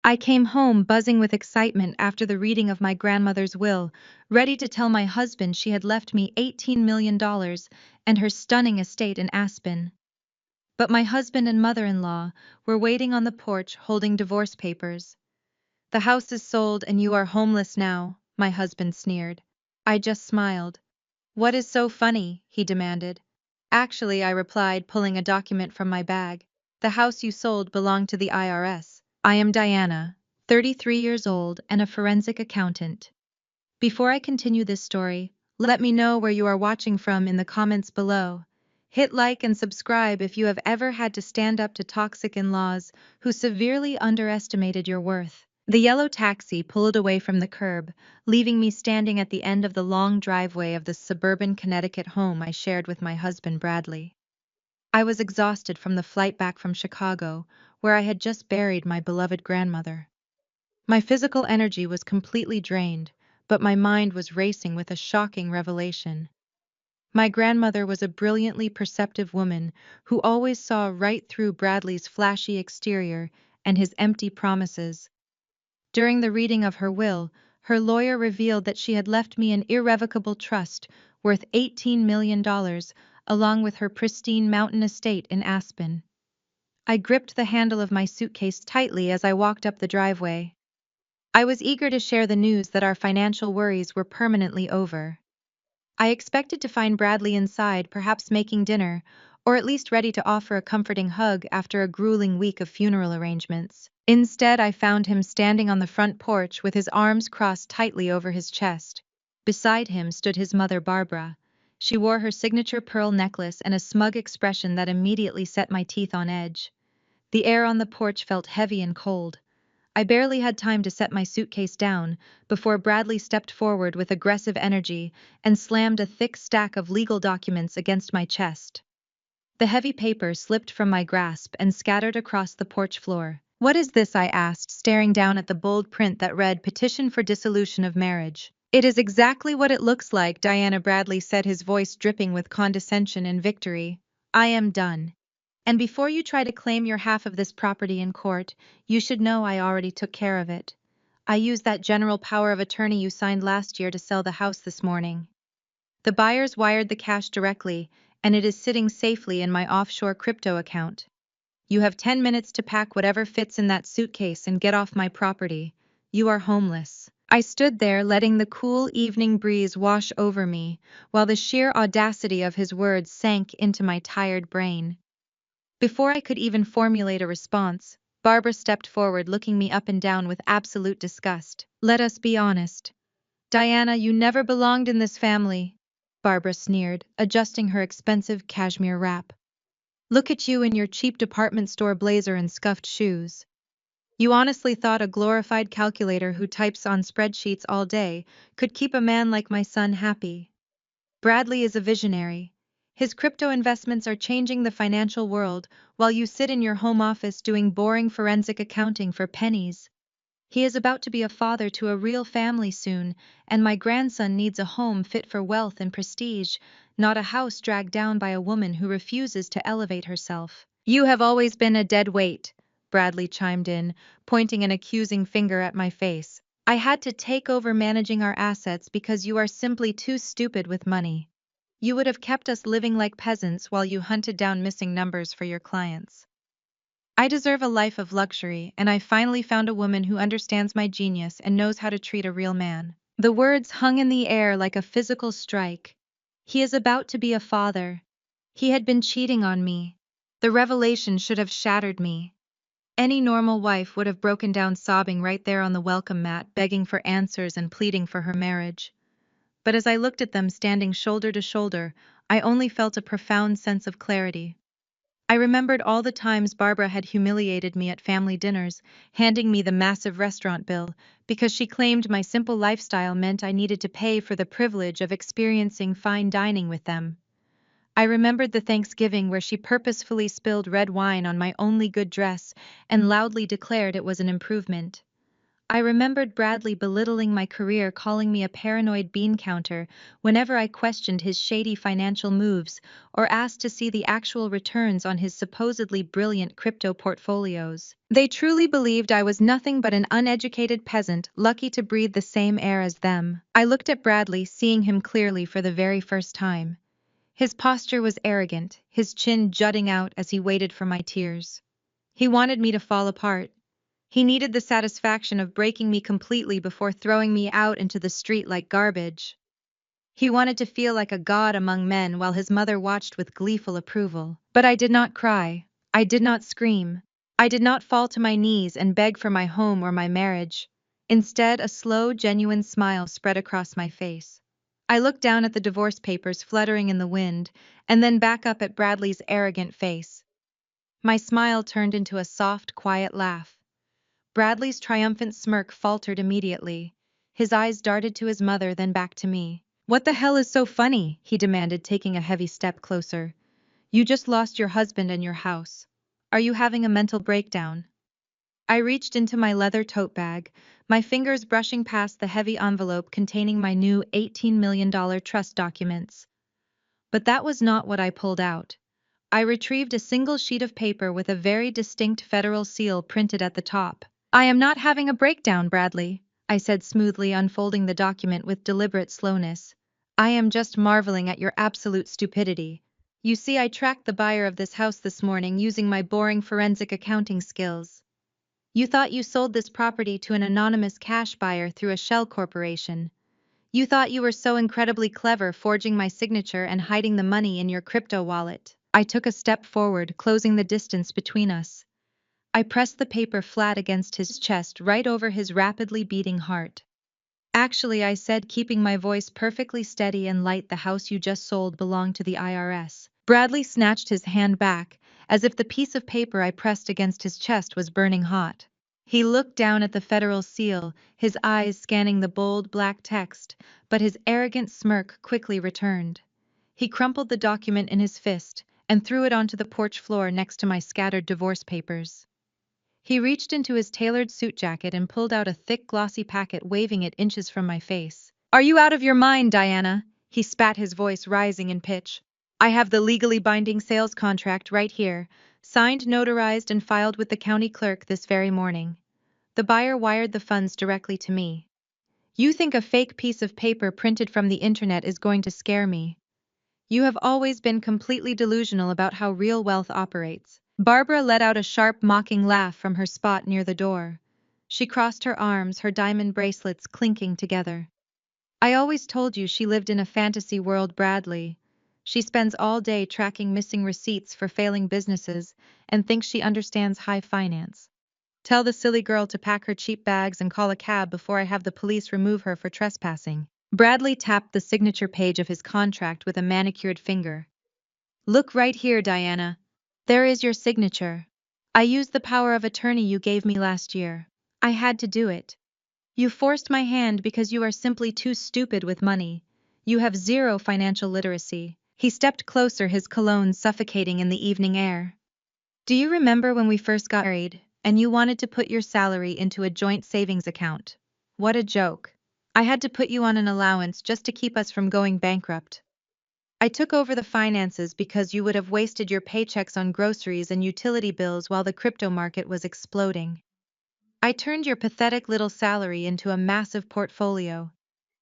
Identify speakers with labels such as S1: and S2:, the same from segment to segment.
S1: I came home buzzing with excitement after the reading of my grandmother's will, ready to tell my husband she had left me $18 million and her stunning estate in Aspen. But my husband and mother-in-law were waiting on the porch holding divorce papers. "The house is sold and you are homeless now," my husband sneered. I just smiled. "What is so funny?" he demanded. "Actually," I replied, pulling a document from my bag, "the house you sold belonged to the IRS. I am Diana, 33 years old and a forensic accountant." Before I continue this story, let me know where you are watching from in the comments below. Hit like and subscribe if you have ever had to stand up to toxic in-laws who severely underestimated your worth. The yellow taxi pulled away from the curb, leaving me standing at the end of the long driveway of the suburban Connecticut home I shared with my husband Bradley. I was exhausted from the flight back from Chicago, where I had just buried my beloved grandmother. My physical energy was completely drained, but my mind was racing with a shocking revelation. My grandmother was a brilliantly perceptive woman who always saw right through Bradley's flashy exterior and his empty promises. During the reading of her will, her lawyer revealed that she had left me an irrevocable trust worth $18 million, along with her pristine mountain estate in Aspen. I gripped the handle of my suitcase tightly as I walked up the driveway. I was eager to share the news that our financial worries were permanently over. I expected to find Bradley inside, perhaps making dinner, or at least ready to offer a comforting hug after a grueling week of funeral arrangements. Instead, I found him standing on the front porch with his arms crossed tightly over his chest. Beside him stood his mother, Barbara. She wore her signature pearl necklace and a smug expression that immediately set my teeth on edge. The air on the porch felt heavy and cold. I barely had time to set my suitcase down before Bradley stepped forward with aggressive energy and slammed a thick stack of legal documents against my chest. The heavy paper slipped from my grasp and scattered across the porch floor. "What is this?" I asked, staring down at the bold print that read "Petition for Dissolution of Marriage." "It is exactly what it looks like," Diana Bradley said, his voice dripping with condescension and victory. "I am done. And before you try to claim your half of this property in court, you should know I already took care of it. I used that general power of attorney you signed last year to sell the house this morning. The buyers wired the cash directly, and it is sitting safely in my offshore crypto account. You have 10 minutes to pack whatever fits in that suitcase and get off my property. You are homeless." I stood there, letting the cool evening breeze wash over me, while the sheer audacity of his words sank into my tired brain. Before I could even formulate a response, Barbara stepped forward, looking me up and down with absolute disgust. "Let us be honest. Diana, you never belonged in this family," Barbara sneered, adjusting her expensive cashmere wrap. "Look at you in your cheap department store blazer and scuffed shoes. You honestly thought a glorified calculator who types on spreadsheets all day could keep a man like my son happy. Bradley is a visionary. His crypto investments are changing the financial world, while you sit in your home office doing boring forensic accounting for pennies. He is about to be a father to a real family soon, and my grandson needs a home fit for wealth and prestige, not a house dragged down by a woman who refuses to elevate herself." "You have always been a dead weight," Bradley chimed in, pointing an accusing finger at my face. "I had to take over managing our assets because you are simply too stupid with money. You would have kept us living like peasants while you hunted down missing numbers for your clients. I deserve a life of luxury, and I finally found a woman who understands my genius and knows how to treat a real man." The words hung in the air like a physical strike. He is about to be a father. He had been cheating on me. The revelation should have shattered me. Any normal wife would have broken down sobbing right there on the welcome mat, begging for answers and pleading for her marriage. But as I looked at them standing shoulder to shoulder, I only felt a profound sense of clarity. I remembered all the times Barbara had humiliated me at family dinners, handing me the massive restaurant bill, because she claimed my simple lifestyle meant I needed to pay for the privilege of experiencing fine dining with them. I remembered the Thanksgiving where she purposefully spilled red wine on my only good dress and loudly declared it was an improvement. I remembered Bradley belittling my career, calling me a paranoid bean counter whenever I questioned his shady financial moves or asked to see the actual returns on his supposedly brilliant crypto portfolios. They truly believed I was nothing but an uneducated peasant lucky to breathe the same air as them. I looked at Bradley, seeing him clearly for the very first time. His posture was arrogant, his chin jutting out as he waited for my tears. He wanted me to fall apart. He needed the satisfaction of breaking me completely before throwing me out into the street like garbage. He wanted to feel like a god among men while his mother watched with gleeful approval. But I did not cry. I did not scream. I did not fall to my knees and beg for my home or my marriage. Instead, a slow, genuine smile spread across my face. I looked down at the divorce papers fluttering in the wind, and then back up at Bradley's arrogant face. My smile turned into a soft, quiet laugh. Bradley's triumphant smirk faltered immediately. His eyes darted to his mother, then back to me. "What the hell is so funny?" he demanded, taking a heavy step closer. "You just lost your husband and your house. Are you having a mental breakdown?" I reached into my leather tote bag, my fingers brushing past the heavy envelope containing my new $18 million trust documents. But that was not what I pulled out. I retrieved a single sheet of paper with a very distinct federal seal printed at the top. "I am not having a breakdown, Bradley," I said smoothly, unfolding the document with deliberate slowness. "I am just marveling at your absolute stupidity. You see, I tracked the buyer of this house this morning using my boring forensic accounting skills. You thought you sold this property to an anonymous cash buyer through a shell corporation. You thought you were so incredibly clever, forging my signature and hiding the money in your crypto wallet." I took a step forward, closing the distance between us. I pressed the paper flat against his chest, right over his rapidly beating heart. "Actually," I said, keeping my voice perfectly steady and light, "the house you just sold belonged to the IRS." Bradley snatched his hand back, as if the piece of paper I pressed against his chest was burning hot. He looked down at the federal seal, his eyes scanning the bold black text, but his arrogant smirk quickly returned. He crumpled the document in his fist and threw it onto the porch floor next to my scattered divorce papers. He reached into his tailored suit jacket and pulled out a thick, glossy packet, waving it inches from my face. "Are you out of your mind, Diana?" he spat, his voice rising in pitch. "I have the legally binding sales contract right here, signed, notarized, and filed with the county clerk this very morning. The buyer wired the funds directly to me. You think a fake piece of paper printed from the internet is going to scare me? You have always been completely delusional about how real wealth operates." Barbara let out a sharp, mocking laugh from her spot near the door. She crossed her arms, her diamond bracelets clinking together. "I always told you she lived in a fantasy world, Bradley. She spends all day tracking missing receipts for failing businesses and thinks she understands high finance. Tell the silly girl to pack her cheap bags and call a cab before I have the police remove her for trespassing." Bradley tapped the signature page of his contract with a manicured finger. "Look right here, Diana. There is your signature. I used the power of attorney you gave me last year. I had to do it. You forced my hand because you are simply too stupid with money. You have zero financial literacy." He stepped closer, his cologne suffocating in the evening air. "Do you remember when we first got married, and you wanted to put your salary into a joint savings account? What a joke. I had to put you on an allowance just to keep us from going bankrupt. I took over the finances because you would have wasted your paychecks on groceries and utility bills while the crypto market was exploding. I turned your pathetic little salary into a massive portfolio.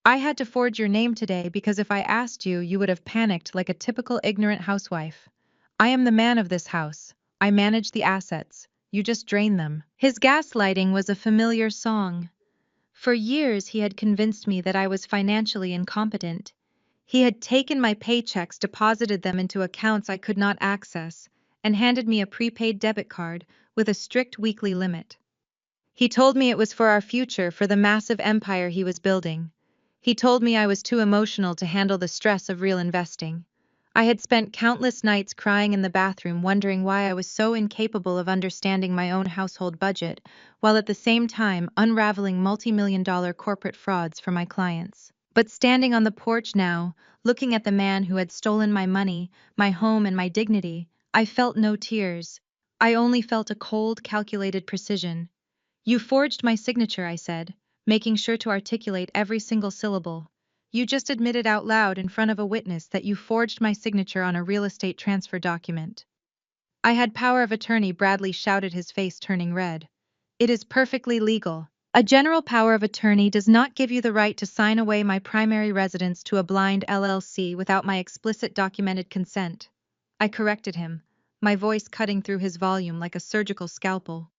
S1: I had to forge your name today because if I asked you, you would have panicked like a typical ignorant housewife. I am the man of this house. I manage the assets. You just drain them." His gaslighting was a familiar song. For years he had convinced me that I was financially incompetent. He had taken my paychecks, deposited them into accounts I could not access, and handed me a prepaid debit card with a strict weekly limit. He told me it was for our future, for the massive empire he was building. He told me I was too emotional to handle the stress of real investing. I had spent countless nights crying in the bathroom, wondering why I was so incapable of understanding my own household budget, while at the same time unraveling multi-million-dollar corporate frauds for my clients. But standing on the porch now, looking at the man who had stolen my money, my home, and my dignity, I felt no tears. I only felt a cold, calculated precision. You forged my signature, I said, making sure to articulate every single syllable. You just admitted out loud in front of a witness that you forged my signature on a real estate transfer document. I had power of attorney, Bradley shouted, his face turning red. It is perfectly legal. A general power of attorney does not give you the right to sign away my primary residence to a blind LLC without my explicit documented consent. I corrected him, my voice cutting through his volume like a surgical scalpel.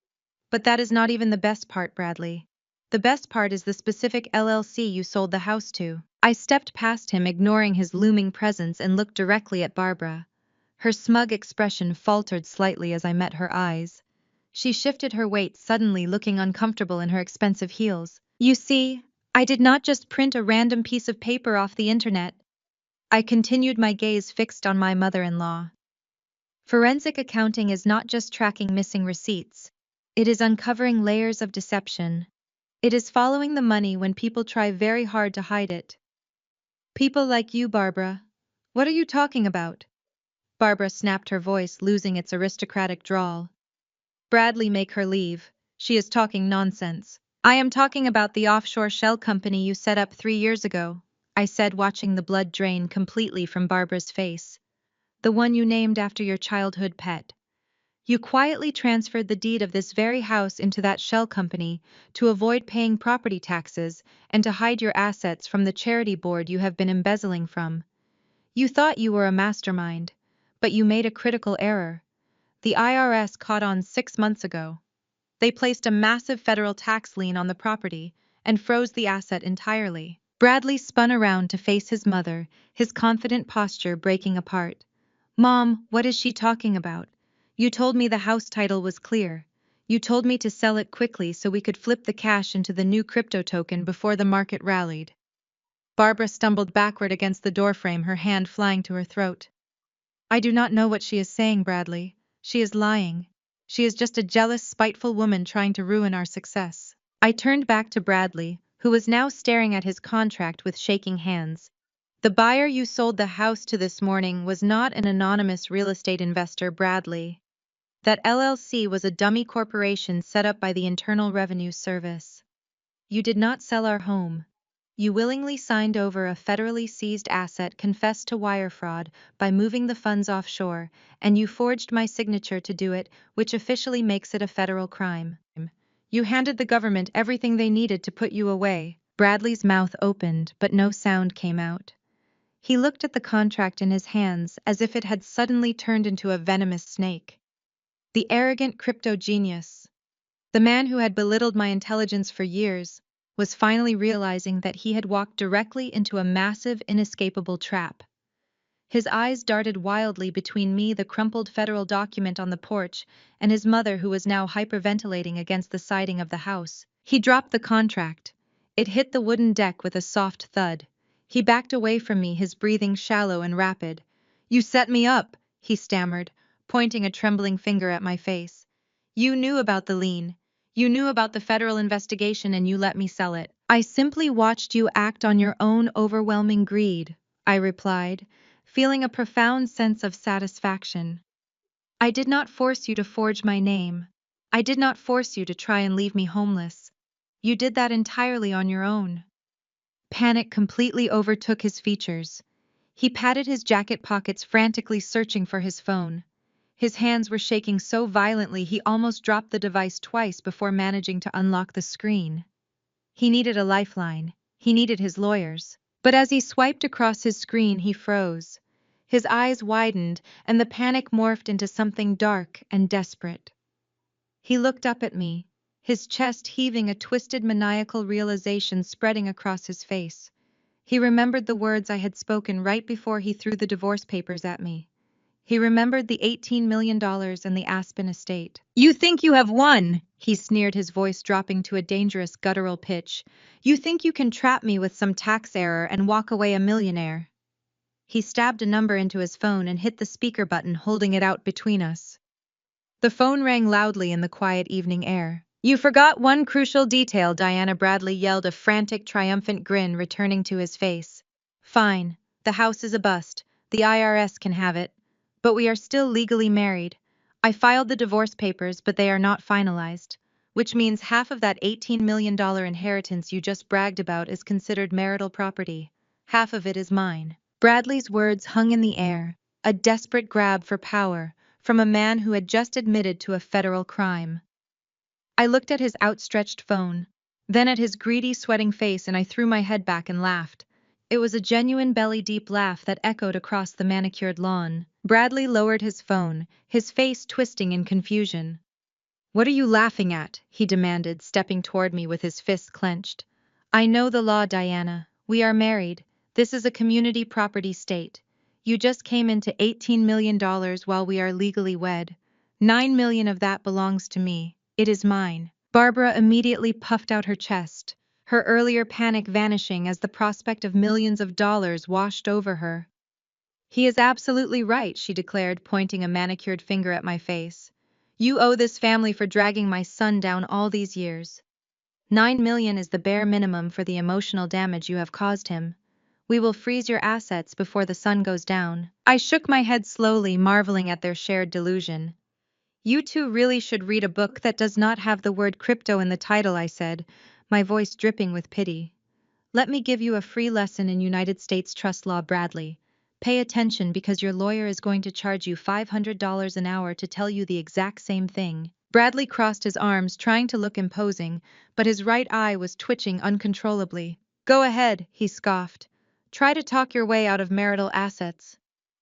S1: But that is not even the best part, Bradley. The best part is the specific LLC you sold the house to. I stepped past him, ignoring his looming presence, and looked directly at Barbara. Her smug expression faltered slightly as I met her eyes. She shifted her weight, suddenly looking uncomfortable in her expensive heels. You see, I did not just print a random piece of paper off the internet. I continued, my gaze fixed on my mother-in-law. Forensic accounting is not just tracking missing receipts. It is uncovering layers of deception. It is following the money when people try very hard to hide it. People like you, Barbara. What are you talking about? Barbara snapped, her voice losing its aristocratic drawl. Bradley, make her leave. She is talking nonsense. I am talking about the offshore shell company you set up 3 years ago, I said, watching the blood drain completely from Barbara's face. The one you named after your childhood pet. You quietly transferred the deed of this very house into that shell company to avoid paying property taxes and to hide your assets from the charity board you have been embezzling from. You thought you were a mastermind, but you made a critical error. The IRS caught on 6 months ago. They placed a massive federal tax lien on the property and froze the asset entirely. Bradley spun around to face his mother, his confident posture breaking apart. Mom, what is she talking about? You told me the house title was clear. You told me to sell it quickly so we could flip the cash into the new crypto token before the market rallied. Barbara stumbled backward against the doorframe, her hand flying to her throat. I do not know what she is saying, Bradley. She is lying. She is just a jealous, spiteful woman trying to ruin our success. I turned back to Bradley, who was now staring at his contract with shaking hands. The buyer you sold the house to this morning was not an anonymous real estate investor, Bradley. That LLC was a dummy corporation set up by the Internal Revenue Service. You did not sell our home. You willingly signed over a federally seized asset, confessed to wire fraud by moving the funds offshore, and you forged my signature to do it, which officially makes it a federal crime. You handed the government everything they needed to put you away. Bradley's mouth opened, but no sound came out. He looked at the contract in his hands as if it had suddenly turned into a venomous snake. The arrogant crypto genius, the man who had belittled my intelligence for years, was finally realizing that he had walked directly into a massive, inescapable trap. His eyes darted wildly between me, the crumpled federal document on the porch, and his mother, who was now hyperventilating against the siding of the house. He dropped the contract. It hit the wooden deck with a soft thud. He backed away from me, his breathing shallow and rapid. You set me up, he stammered, pointing a trembling finger at my face. You knew about the lien. You knew about the federal investigation and you let me sell it. I simply watched you act on your own overwhelming greed, I replied, feeling a profound sense of satisfaction. I did not force you to forge my name. I did not force you to try and leave me homeless. You did that entirely on your own. Panic completely overtook his features. He patted his jacket pockets, frantically searching for his phone. His hands were shaking so violently he almost dropped the device twice before managing to unlock the screen. He needed a lifeline. He needed his lawyers. But as he swiped across his screen, he froze. His eyes widened, and the panic morphed into something dark and desperate. He looked up at me, his chest heaving, a twisted, maniacal realization spreading across his face. He remembered the words I had spoken right before he threw the divorce papers at me. He remembered the $18 million and the Aspen estate. You think you have won, he sneered, his voice dropping to a dangerous guttural pitch. You think you can trap me with some tax error and walk away a millionaire. He stabbed a number into his phone and hit the speaker button, holding it out between us. The phone rang loudly in the quiet evening air. You forgot one crucial detail, Diana, Bradley yelled, a frantic, triumphant grin returning to his face. Fine, the house is a bust. The IRS can have it. But we are still legally married. I filed the divorce papers, but they are not finalized. which means half of that $18 million inheritance you just bragged about is considered marital property. Half of it is mine. Bradley's words hung in the air, a desperate grab for power, from a man who had just admitted to a federal crime. I looked at his outstretched phone, then at his greedy, sweating face, and I threw my head back and laughed. It was a genuine belly-deep laugh that echoed across the manicured lawn. Bradley lowered his phone, his face twisting in confusion. "What are you laughing at?" he demanded, stepping toward me with his fists clenched. "I know the law, Diana. We are married. This is a community property state. You just came into $18 million while we are legally wed. 9 million of that belongs to me. It is mine." Barbara immediately puffed out her chest, her earlier panic vanishing as the prospect of millions of dollars washed over her. "He is absolutely right," she declared, pointing a manicured finger at my face. "You owe this family for dragging my son down all these years. 9 million is the bare minimum for the emotional damage you have caused him. We will freeze your assets before the sun goes down." I shook my head slowly, marveling at their shared delusion. "You two really should read a book that does not have the word crypto in the title," I said, my voice dripping with pity. "Let me give you a free lesson in United States trust law, Bradley. Pay attention, because your lawyer is going to charge you $500 an hour to tell you the exact same thing." Bradley crossed his arms, trying to look imposing, but his right eye was twitching uncontrollably. "Go ahead," he scoffed. "Try to talk your way out of marital assets.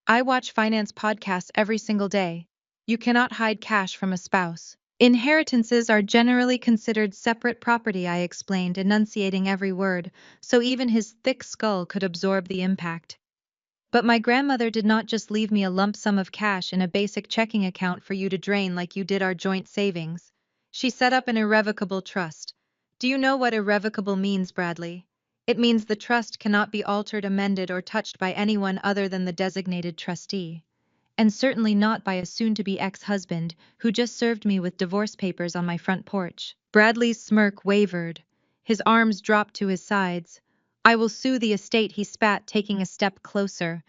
S1: I watch finance podcasts every single day. You cannot hide cash from a spouse. Inheritances are generally considered separate property," I explained, enunciating every word, so even his thick skull could absorb the impact. "But my grandmother did not just leave me a lump sum of cash in a basic checking account for you to drain like you did our joint savings. She set up an irrevocable trust. Do you know what irrevocable means, Bradley? It means the trust cannot be altered, amended, or touched by anyone other than the designated trustee. And certainly not by a soon-to-be ex-husband who just served me with divorce papers on my front porch." Bradley's smirk wavered. His arms dropped to his sides. "I will sue the estate," he spat, taking a step closer.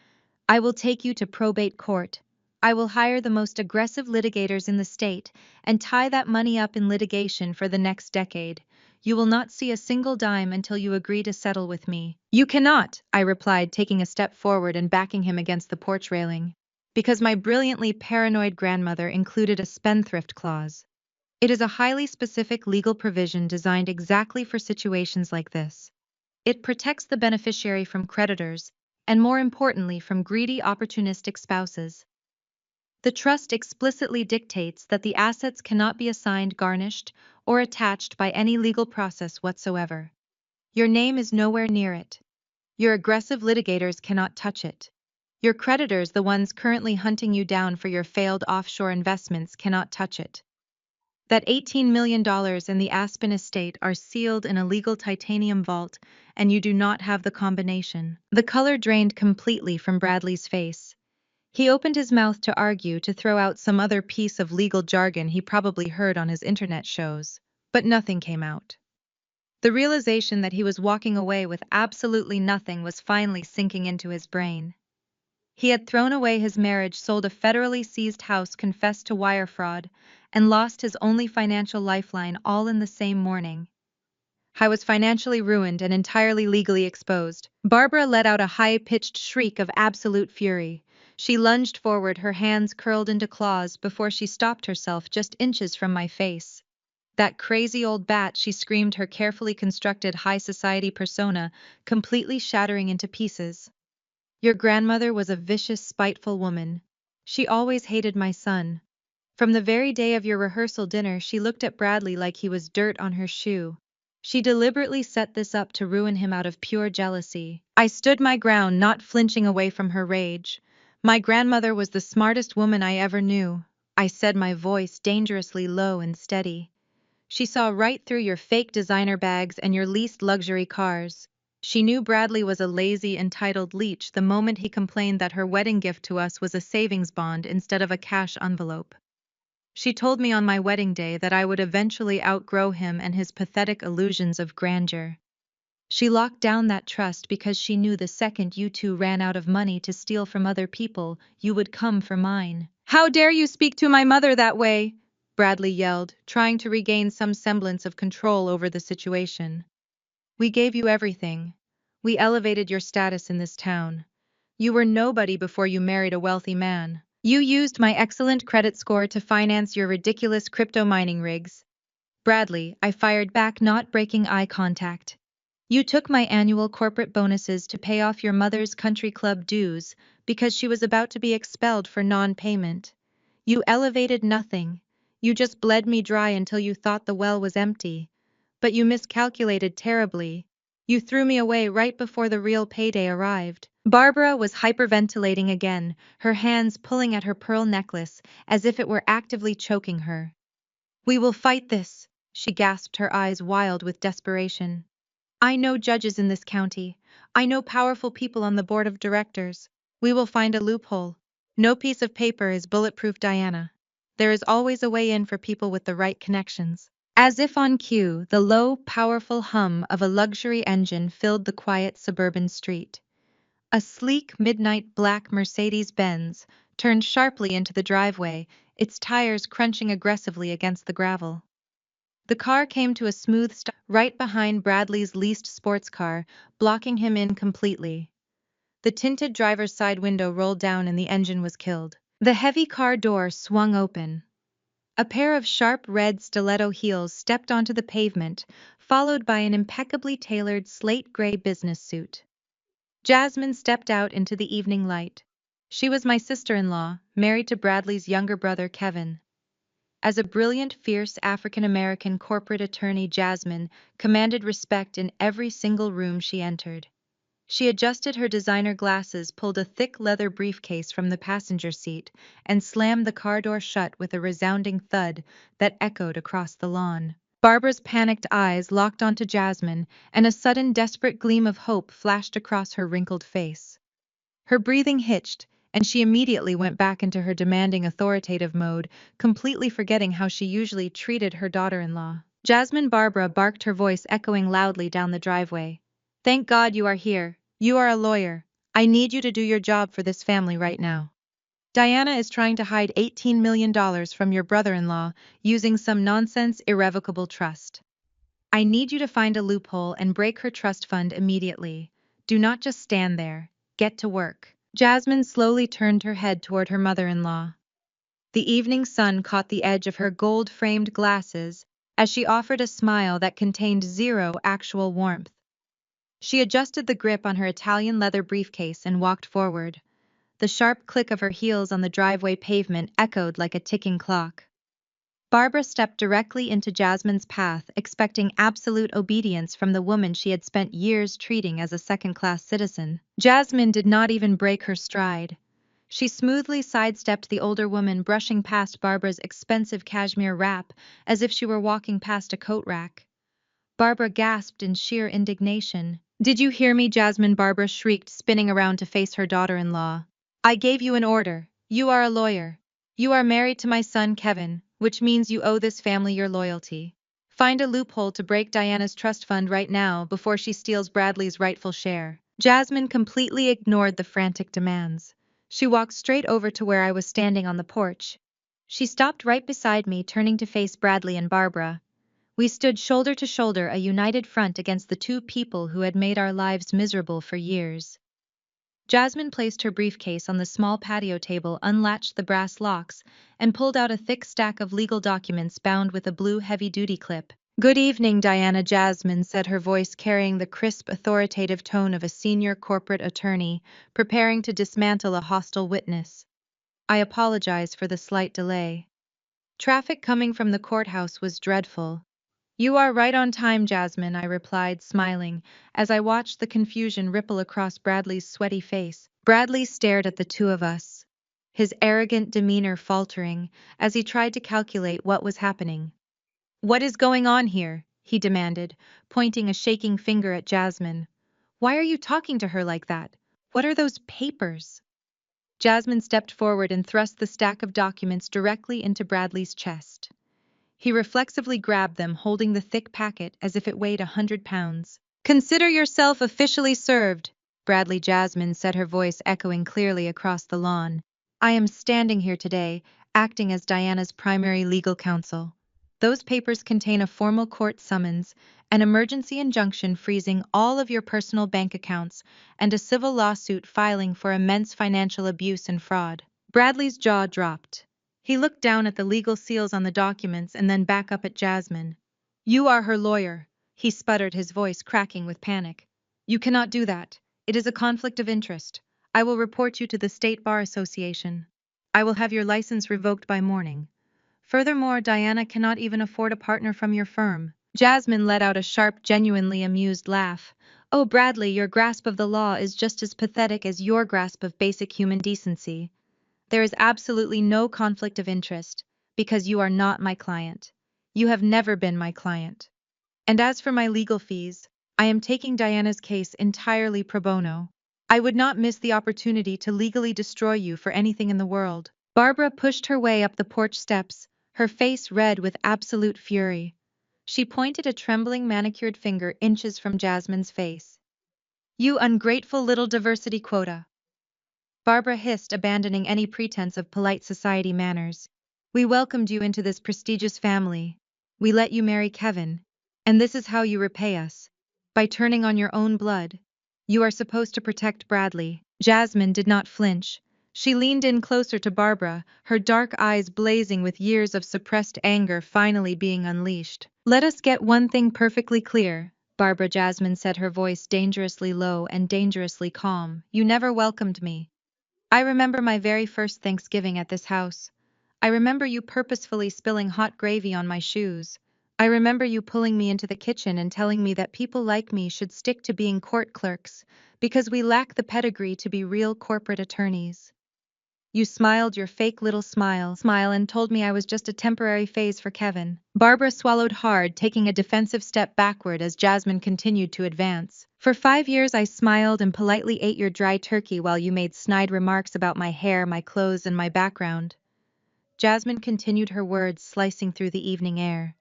S1: "I will take you to probate court. I will hire the most aggressive litigators in the state and tie that money up in litigation for the next decade. You will not see a single dime until you agree to settle with me." "You cannot," I replied, taking a step forward and backing him against the porch railing. Because my brilliantly paranoid grandmother included a spendthrift clause. It is a highly specific legal provision designed exactly for situations like this. It protects the beneficiary from creditors, and more importantly, from greedy, opportunistic spouses. The trust explicitly dictates that the assets cannot be assigned, garnished, or attached by any legal process whatsoever. Your name is nowhere near it. Your aggressive litigators cannot touch it. Your creditors, the ones currently hunting you down for your failed offshore investments, cannot touch it. That $18 million in the Aspen estate are sealed in a legal titanium vault, and you do not have the combination." The color drained completely from Bradley's face. He opened his mouth to argue, to throw out some other piece of legal jargon he probably heard on his internet shows, but nothing came out. The realization that he was walking away with absolutely nothing was finally sinking into his brain. He had thrown away his marriage, sold a federally seized house, confessed to wire fraud, and lost his only financial lifeline, all in the same morning. I was financially ruined and entirely legally exposed. Barbara let out a high-pitched shriek of absolute fury. She lunged forward, her hands curled into claws, before she stopped herself just inches from my face. "That crazy old bat," she screamed, her carefully constructed high society persona completely shattering into pieces. "Your grandmother was a vicious, spiteful woman. She always hated my son. From the very day of your rehearsal dinner, she looked at Bradley like he was dirt on her shoe. She deliberately set this up to ruin him out of pure jealousy." I stood my ground, not flinching away from her rage. "My grandmother was the smartest woman I ever knew," I said, my voice dangerously low and steady. "She saw right through your fake designer bags and your leased luxury cars. She knew Bradley was a lazy, entitled leech the moment he complained that her wedding gift to us was a savings bond instead of a cash envelope. She told me on my wedding day that I would eventually outgrow him and his pathetic illusions of grandeur. She locked down that trust because she knew the second you two ran out of money to steal from other people, you would come for mine." "How dare you speak to my mother that way?" Bradley yelled, trying to regain some semblance of control over the situation. We gave you everything. We elevated your status in this town. You were nobody before you married a wealthy man. You used my excellent credit score to finance your ridiculous crypto mining rigs. Bradley, I fired back, not breaking eye contact. You took my annual corporate bonuses to pay off your mother's country club dues because she was about to be expelled for non-payment. You elevated nothing. You just bled me dry until you thought the well was empty. But you miscalculated terribly. You threw me away right before the real payday arrived. Barbara was hyperventilating again, her hands pulling at her pearl necklace as if it were actively choking her. We will fight this, she gasped, her eyes wild with desperation. I know judges in this county. I know powerful people on the board of directors. We will find a loophole. No piece of paper is bulletproof, Diana. There is always a way in for people with the right connections. As if on cue, the low, powerful hum of a luxury engine filled the quiet suburban street. A sleek, midnight black Mercedes-Benz turned sharply into the driveway, its tires crunching aggressively against the gravel. The car came to a smooth stop right behind Bradley's leased sports car, blocking him in completely. The tinted driver's side window rolled down and the engine was killed. The heavy car door swung open. A pair of sharp red stiletto heels stepped onto the pavement, followed by an impeccably tailored slate-gray business suit. Jasmine stepped out into the evening light. She was my sister-in-law, married to Bradley's younger brother, Kevin. As a brilliant, fierce African-American corporate attorney, Jasmine commanded respect in every single room she entered. She adjusted her designer glasses, pulled a thick leather briefcase from the passenger seat, and slammed the car door shut with a resounding thud that echoed across the lawn. Barbara's panicked eyes locked onto Jasmine, and a sudden desperate gleam of hope flashed across her wrinkled face. Her breathing hitched, and she immediately went back into her demanding authoritative mode, completely forgetting how she usually treated her daughter-in-law. Jasmine, Barbara barked, her voice echoing loudly down the driveway. Thank God you are here. You are a lawyer. I need you to do your job for this family right now. Diana is trying to hide $18 million from your brother-in-law using some nonsense irrevocable trust. I need you to find a loophole and break her trust fund immediately. Do not just stand there. Get to work. Jasmine slowly turned her head toward her mother-in-law. The evening sun caught the edge of her gold-framed glasses as she offered a smile that contained zero actual warmth. She adjusted the grip on her Italian leather briefcase and walked forward. The sharp click of her heels on the driveway pavement echoed like a ticking clock. Barbara stepped directly into Jasmine's path, expecting absolute obedience from the woman she had spent years treating as a second-class citizen. Jasmine did not even break her stride. She smoothly sidestepped the older woman, brushing past Barbara's expensive cashmere wrap as if she were walking past a coat rack. Barbara gasped in sheer indignation. Did you hear me, Jasmine? Barbara shrieked, spinning around to face her daughter-in-law. I gave you an order. You are a lawyer. You are married to my son, Kevin, which means you owe this family your loyalty. Find a loophole to break Diana's trust fund right now before she steals Bradley's rightful share. Jasmine completely ignored the frantic demands. She walked straight over to where I was standing on the porch. She stopped right beside me, turning to face Bradley and Barbara. We stood shoulder to shoulder, a united front against the two people who had made our lives miserable for years. Jasmine placed her briefcase on the small patio table, unlatched the brass locks, and pulled out a thick stack of legal documents bound with a blue heavy-duty clip. Good evening, Diana, Jasmine said, her voice carrying the crisp, authoritative tone of a senior corporate attorney preparing to dismantle a hostile witness. I apologize for the slight delay. Traffic coming from the courthouse was dreadful. You are right on time, Jasmine, I replied, smiling, as I watched the confusion ripple across Bradley's sweaty face. Bradley stared at the two of us, his arrogant demeanor faltering as he tried to calculate what was happening. What is going on here? He demanded, pointing a shaking finger at Jasmine. Why are you talking to her like that? What are those papers? Jasmine stepped forward and thrust the stack of documents directly into Bradley's chest. He reflexively grabbed them, holding the thick packet as if it weighed 100 pounds. Consider yourself officially served, Bradley. Jasmine said, her voice echoing clearly across the lawn. I am standing here today acting as Diana's primary legal counsel. Those papers contain a formal court summons, an emergency injunction freezing all of your personal bank accounts, and a civil lawsuit filing for immense financial abuse and fraud. Bradley's jaw dropped. He looked down at the legal seals on the documents and then back up at Jasmine. "You are her lawyer," he sputtered, his voice cracking with panic. "You cannot do that. It is a conflict of interest. I will report you to the State Bar Association. I will have your license revoked by morning. Furthermore, Diana cannot even afford a partner from your firm." Jasmine let out a sharp, genuinely amused laugh. "Oh, Bradley, your grasp of the law is just as pathetic as your grasp of basic human decency. There is absolutely no conflict of interest, because you are not my client. You have never been my client. And as for my legal fees, I am taking Diana's case entirely pro bono. I would not miss the opportunity to legally destroy you for anything in the world." Barbara pushed her way up the porch steps, her face red with absolute fury. She pointed a trembling manicured finger inches from Jasmine's face. "You ungrateful little diversity quota," Barbara hissed, abandoning any pretense of polite society manners. "We welcomed you into this prestigious family. We let you marry Kevin. And this is how you repay us. By turning on your own blood. You are supposed to protect Bradley." Jasmine did not flinch. She leaned in closer to Barbara, her dark eyes blazing with years of suppressed anger finally being unleashed. "Let us get one thing perfectly clear," Barbara Jasmine said, her voice dangerously low and dangerously calm. "You never welcomed me. I remember my very first Thanksgiving at this house. I remember you purposefully spilling hot gravy on my shoes. I remember you pulling me into the kitchen and telling me that people like me should stick to being court clerks, because we lack the pedigree to be real corporate attorneys. You smiled your fake little smile and told me I was just a temporary phase for Kevin." Barbara swallowed hard, taking a defensive step backward as Jasmine continued to advance. "For 5 years I smiled and politely ate your dry turkey while you made snide remarks about my hair, my clothes, and my background." Jasmine continued her words, slicing through the evening air.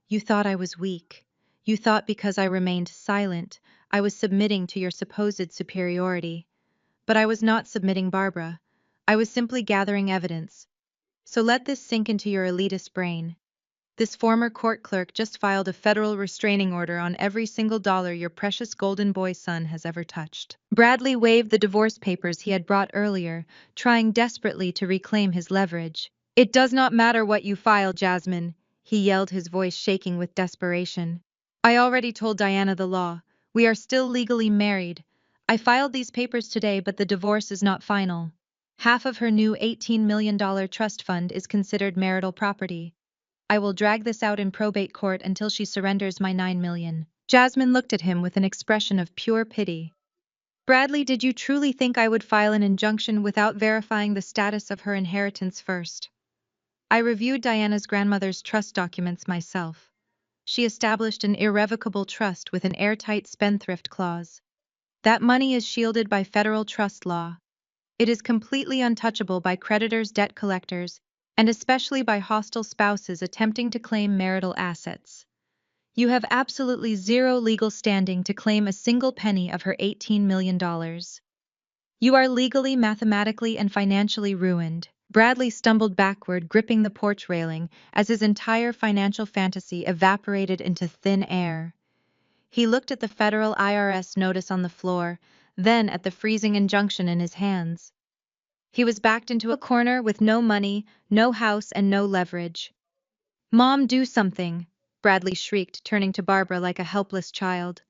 S1: "You thought I was weak. You thought because I remained silent, I was submitting to your supposed superiority. But I was not submitting, Barbara. I was simply gathering evidence. So let this sink into your elitist brain. This former court clerk just filed a federal restraining order on every single dollar your precious golden boy son has ever touched." Bradley waved the divorce papers he had brought earlier, trying desperately to reclaim his leverage. "It does not matter what you file, Jasmine," he yelled, his voice shaking with desperation. "I already told Diana the law. We are still legally married. I filed these papers today, but the divorce is not final. Half of her new $18 million trust fund is considered marital property. I will drag this out in probate court until she surrenders my $9 million. Jasmine looked at him with an expression of pure pity. "Bradley, did you truly think I would file an injunction without verifying the status of her inheritance first? I reviewed Diana's grandmother's trust documents myself. She established an irrevocable trust with an airtight spendthrift clause. That money is shielded by federal trust law. It is completely untouchable by creditors, debt collectors, and especially by hostile spouses attempting to claim marital assets. You have absolutely zero legal standing to claim a single penny of her $18 million. You are legally, mathematically, and financially ruined." Bradley stumbled backward, gripping the porch railing, as his entire financial fantasy evaporated into thin air. He looked at the federal IRS notice on the floor, then at the freezing injunction in his hands. He was backed into a corner with no money, no house, and no leverage. "Mom, do something!" Bradley shrieked, turning to Barbara like a helpless child.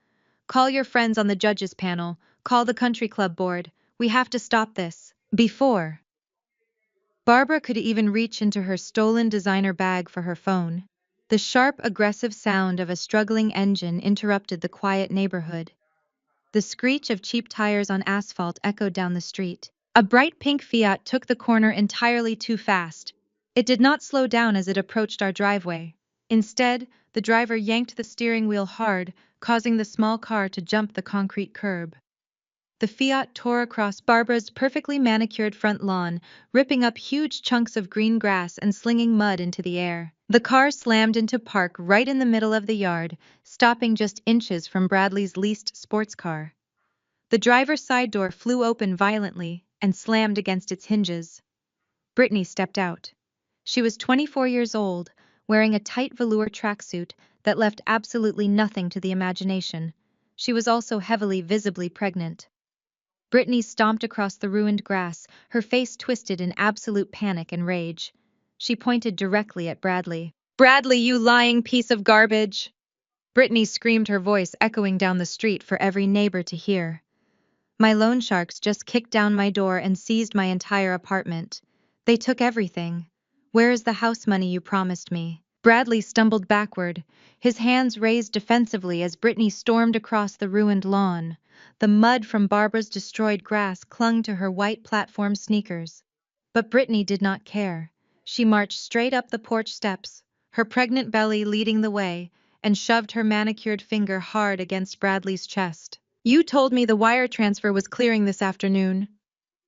S1: "Call your friends on the judges panel. Call the country club board. We have to stop this." Before Barbara could even reach into her stolen designer bag for her phone, the sharp, aggressive sound of a struggling engine interrupted the quiet neighborhood. The screech of cheap tires on asphalt echoed down the street. A bright pink Fiat took the corner entirely too fast. It did not slow down as it approached our driveway. Instead, the driver yanked the steering wheel hard, causing the small car to jump the concrete curb. The Fiat tore across Barbara's perfectly manicured front lawn, ripping up huge chunks of green grass and slinging mud into the air. The car slammed into park right in the middle of the yard, stopping just inches from Bradley's leased sports car. The driver's side door flew open violently and slammed against its hinges. Brittany stepped out. She was 24 years old, wearing a tight velour tracksuit that left absolutely nothing to the imagination. She was also heavily, visibly pregnant. Brittany stomped across the ruined grass, her face twisted in absolute panic and rage. She pointed directly at Bradley. "Bradley, you lying piece of garbage!" Brittany screamed, her voice echoing down the street for every neighbor to hear. "My loan sharks just kicked down my door and seized my entire apartment. They took everything. Where is the house money you promised me?" Bradley stumbled backward, his hands raised defensively as Brittany stormed across the ruined lawn. The mud from Barbara's destroyed grass clung to her white platform sneakers. But Brittany did not care. She marched straight up the porch steps, her pregnant belly leading the way, and shoved her manicured finger hard against Bradley's chest. "You told me the wire transfer was clearing this afternoon."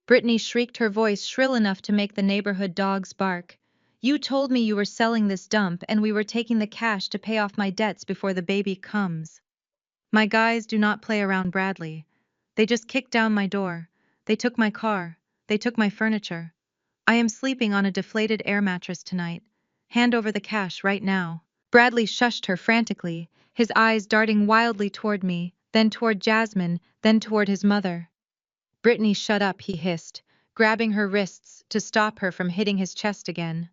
S1: Brittany shrieked, her voice shrill enough to make the neighborhood dogs bark. "You told me you were selling this dump and we were taking the cash to pay off my debts before the baby comes." "My guys do not play around, Bradley. They just kicked down my door. They took my car. They took my furniture. I am sleeping on a deflated air mattress tonight. Hand over the cash right now." Bradley shushed her frantically, his eyes darting wildly toward me, then toward Jasmine, then toward his mother. "Brittany, shut up," he hissed, grabbing her wrists to stop her from hitting his chest again.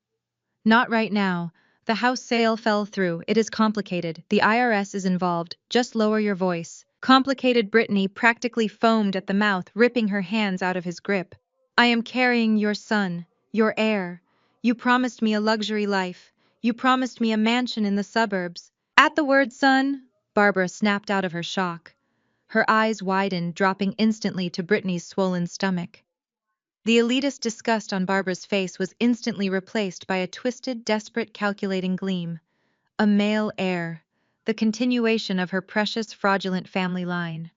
S1: "Not right now. The house sale fell through. It is complicated. The IRS is involved. Just lower your voice." Complicated. Brittany practically foamed at the mouth, ripping her hands out of his grip. "I am carrying your son, your heir. You promised me a luxury life. You promised me a mansion in the suburbs." At the word son, Barbara snapped out of her shock. Her eyes widened, dropping instantly to Brittany's swollen stomach. The elitist disgust on Barbara's face was instantly replaced by a twisted, desperate, calculating gleam. A male heir, the continuation of her precious, fraudulent family line.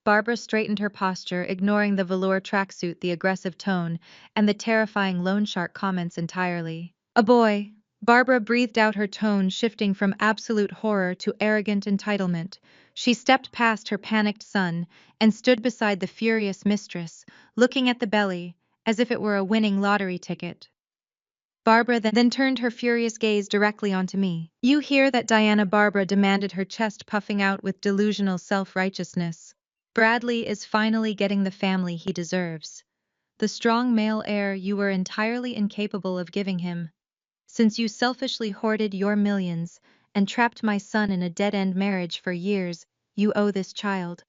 S1: Barbara straightened her posture, ignoring the velour tracksuit, the aggressive tone, and the terrifying loan shark comments entirely. "A boy." Barbara breathed out, her tone shifting from absolute horror to arrogant entitlement. She stepped past her panicked son and stood beside the furious mistress, looking at the belly as if it were a winning lottery ticket. Barbara then turned her furious gaze directly onto me. "You hear that, Diana?" Barbara demanded, her chest puffing out with delusional self-righteousness. "Bradley is finally getting the family he deserves. The strong male heir you were entirely incapable of giving him. Since you selfishly hoarded your millions and trapped my son in a dead-end marriage for years, you owe this child.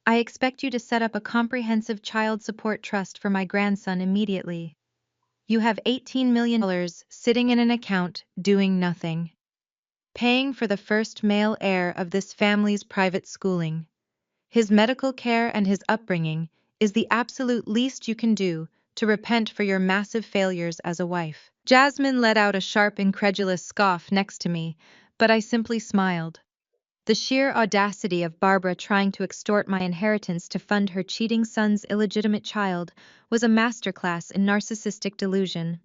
S1: I expect you to set up a comprehensive child support trust for my grandson immediately. You have $18 million sitting in an account doing nothing. Paying for the first male heir of this family's private schooling. His medical care and his upbringing is the absolute least you can do to repent for your massive failures as a wife." Jasmine let out a sharp, incredulous scoff next to me, but I simply smiled. The sheer audacity of Barbara trying to extort my inheritance to fund her cheating son's illegitimate child was a masterclass in narcissistic delusion.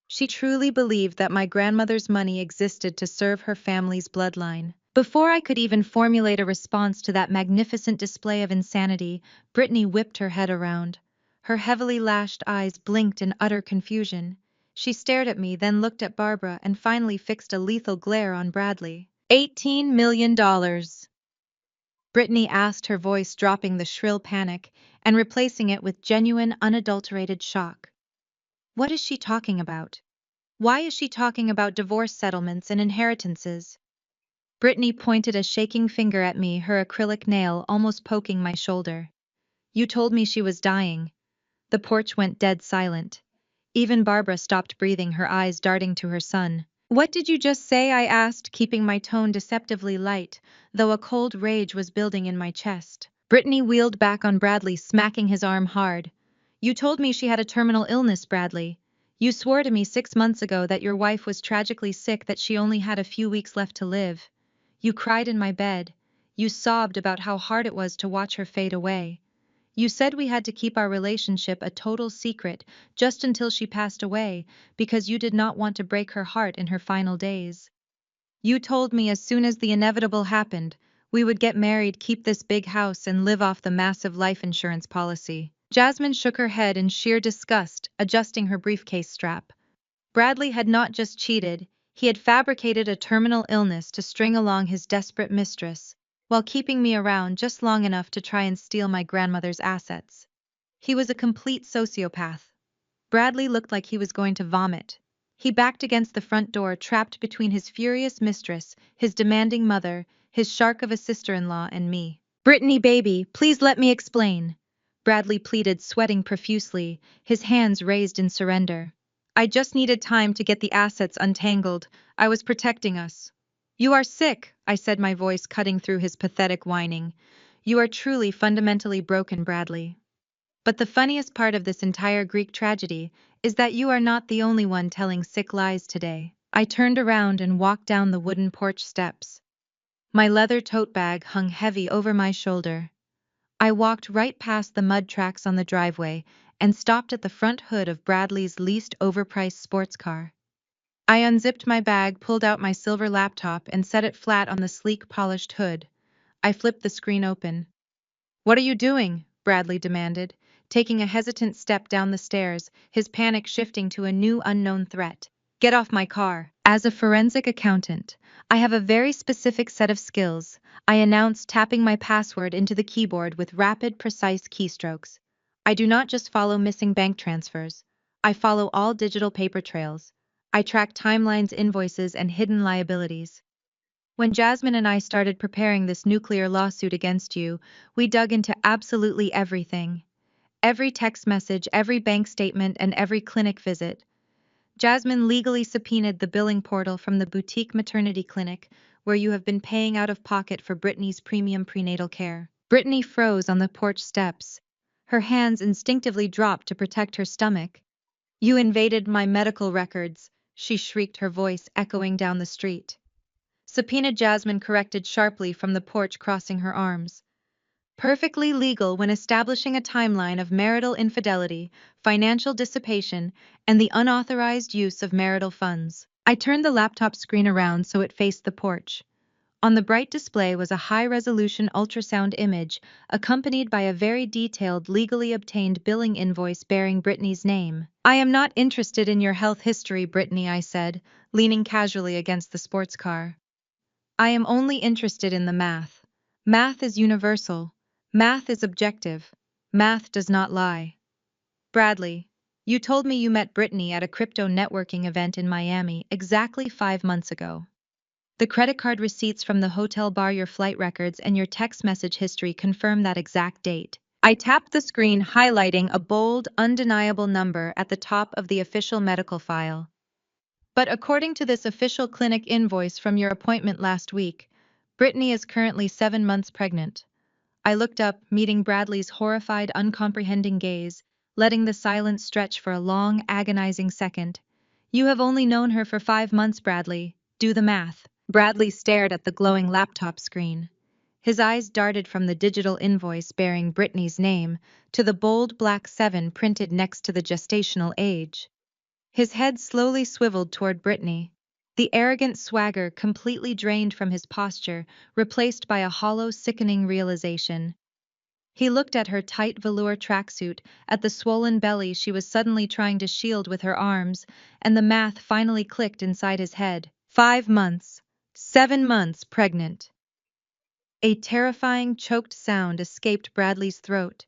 S1: She truly believed that my grandmother's money existed to serve her family's bloodline. Before I could even formulate a response to that magnificent display of insanity, Brittany whipped her head around. Her heavily lashed eyes blinked in utter confusion. She stared at me, then looked at Barbara, and finally fixed a lethal glare on Bradley. $18 million. Brittany asked, her voice dropping the shrill panic and replacing it with genuine, unadulterated shock. What is she talking about? Why is she talking about divorce settlements and inheritances? Brittany pointed a shaking finger at me, her acrylic nail almost poking my shoulder. "You told me she was dying." The porch went dead silent. Even Barbara stopped breathing, her eyes darting to her son. "What did you just say?" I asked, keeping my tone deceptively light, though a cold rage was building in my chest. Brittany wheeled back on Bradley, smacking his arm hard. "You told me she had a terminal illness, Bradley. You swore to me 6 months ago that your wife was tragically sick, that she only had a few weeks left to live. You cried in my bed. You sobbed about how hard it was to watch her fade away. You said we had to keep our relationship a total secret just until she passed away, because you did not want to break her heart in her final days. You told me as soon as the inevitable happened, we would get married, keep this big house, and live off the massive life insurance policy." Jasmine shook her head in sheer disgust, adjusting her briefcase strap. Bradley had not just cheated, he had fabricated a terminal illness to string along his desperate mistress, while keeping me around just long enough to try and steal my grandmother's assets. He was a complete sociopath. Bradley looked like he was going to vomit. He backed against the front door, trapped between his furious mistress, his demanding mother, his shark of a sister-in-law, and me. "Brittany, baby, please let me explain," Bradley pleaded, sweating profusely, his hands raised in surrender. "I just needed time to get the assets untangled. I was protecting us." "You are sick," I said, my voice cutting through his pathetic whining. "You are truly fundamentally broken, Bradley. But the funniest part of this entire Greek tragedy is that you are not the only one telling sick lies today." I turned around and walked down the wooden porch steps. My leather tote bag hung heavy over my shoulder. I walked right past the mud tracks on the driveway and stopped at the front hood of Bradley's least overpriced sports car. I unzipped my bag, pulled out my silver laptop, and set it flat on the sleek, polished hood. I flipped the screen open. "What are you doing?" Bradley demanded, taking a hesitant step down the stairs, his panic shifting to a new unknown threat. "Get off my car." "As a forensic accountant, I have a very specific set of skills," I announced, tapping my password into the keyboard with rapid, precise keystrokes. "I do not just follow missing bank transfers. I follow all digital paper trails. I track timelines, invoices, and hidden liabilities. When Jasmine and I started preparing this nuclear lawsuit against you, we dug into absolutely everything. Every text message, every bank statement, and every clinic visit. Jasmine legally subpoenaed the billing portal from the boutique maternity clinic where you have been paying out of pocket for Brittany's premium prenatal care." Brittany froze on the porch steps. Her hands instinctively dropped to protect her stomach. "You invaded my medical records," she shrieked, her voice echoing down the street. "Subpoenaed," Jasmine corrected sharply from the porch, crossing her arms. "Perfectly legal when establishing a timeline of marital infidelity, financial dissipation, and the unauthorized use of marital funds." I turned the laptop screen around so it faced the porch. On the bright display was a high-resolution ultrasound image, accompanied by a very detailed, legally obtained billing invoice bearing Brittany's name. "I am not interested in your health history, Brittany," I said, leaning casually against the sports car. "I am only interested in the math. Math is universal. Math is objective. Math does not lie." "Bradley, you told me you met Brittany at a crypto networking event in Miami exactly 5 months ago. The credit card receipts from the hotel bar, your flight records, and your text message history confirm that exact date." I tapped the screen, highlighting a bold, undeniable number at the top of the official medical file. "But according to this official clinic invoice from your appointment last week, Brittany is currently 7 months pregnant." I looked up, meeting Bradley's horrified, uncomprehending gaze, letting the silence stretch for a long, agonizing second. "You have only known her for 5 months, Bradley. Do the math." Bradley stared at the glowing laptop screen. His eyes darted from the digital invoice bearing Brittany's name to the bold black 7 printed next to the gestational age. His head slowly swiveled toward Brittany. The arrogant swagger completely drained from his posture, replaced by a hollow, sickening realization. He looked at her tight velour tracksuit, at the swollen belly she was suddenly trying to shield with her arms, and the math finally clicked inside his head. 5 months. 7 months pregnant. A terrifying, choked sound escaped Bradley's throat.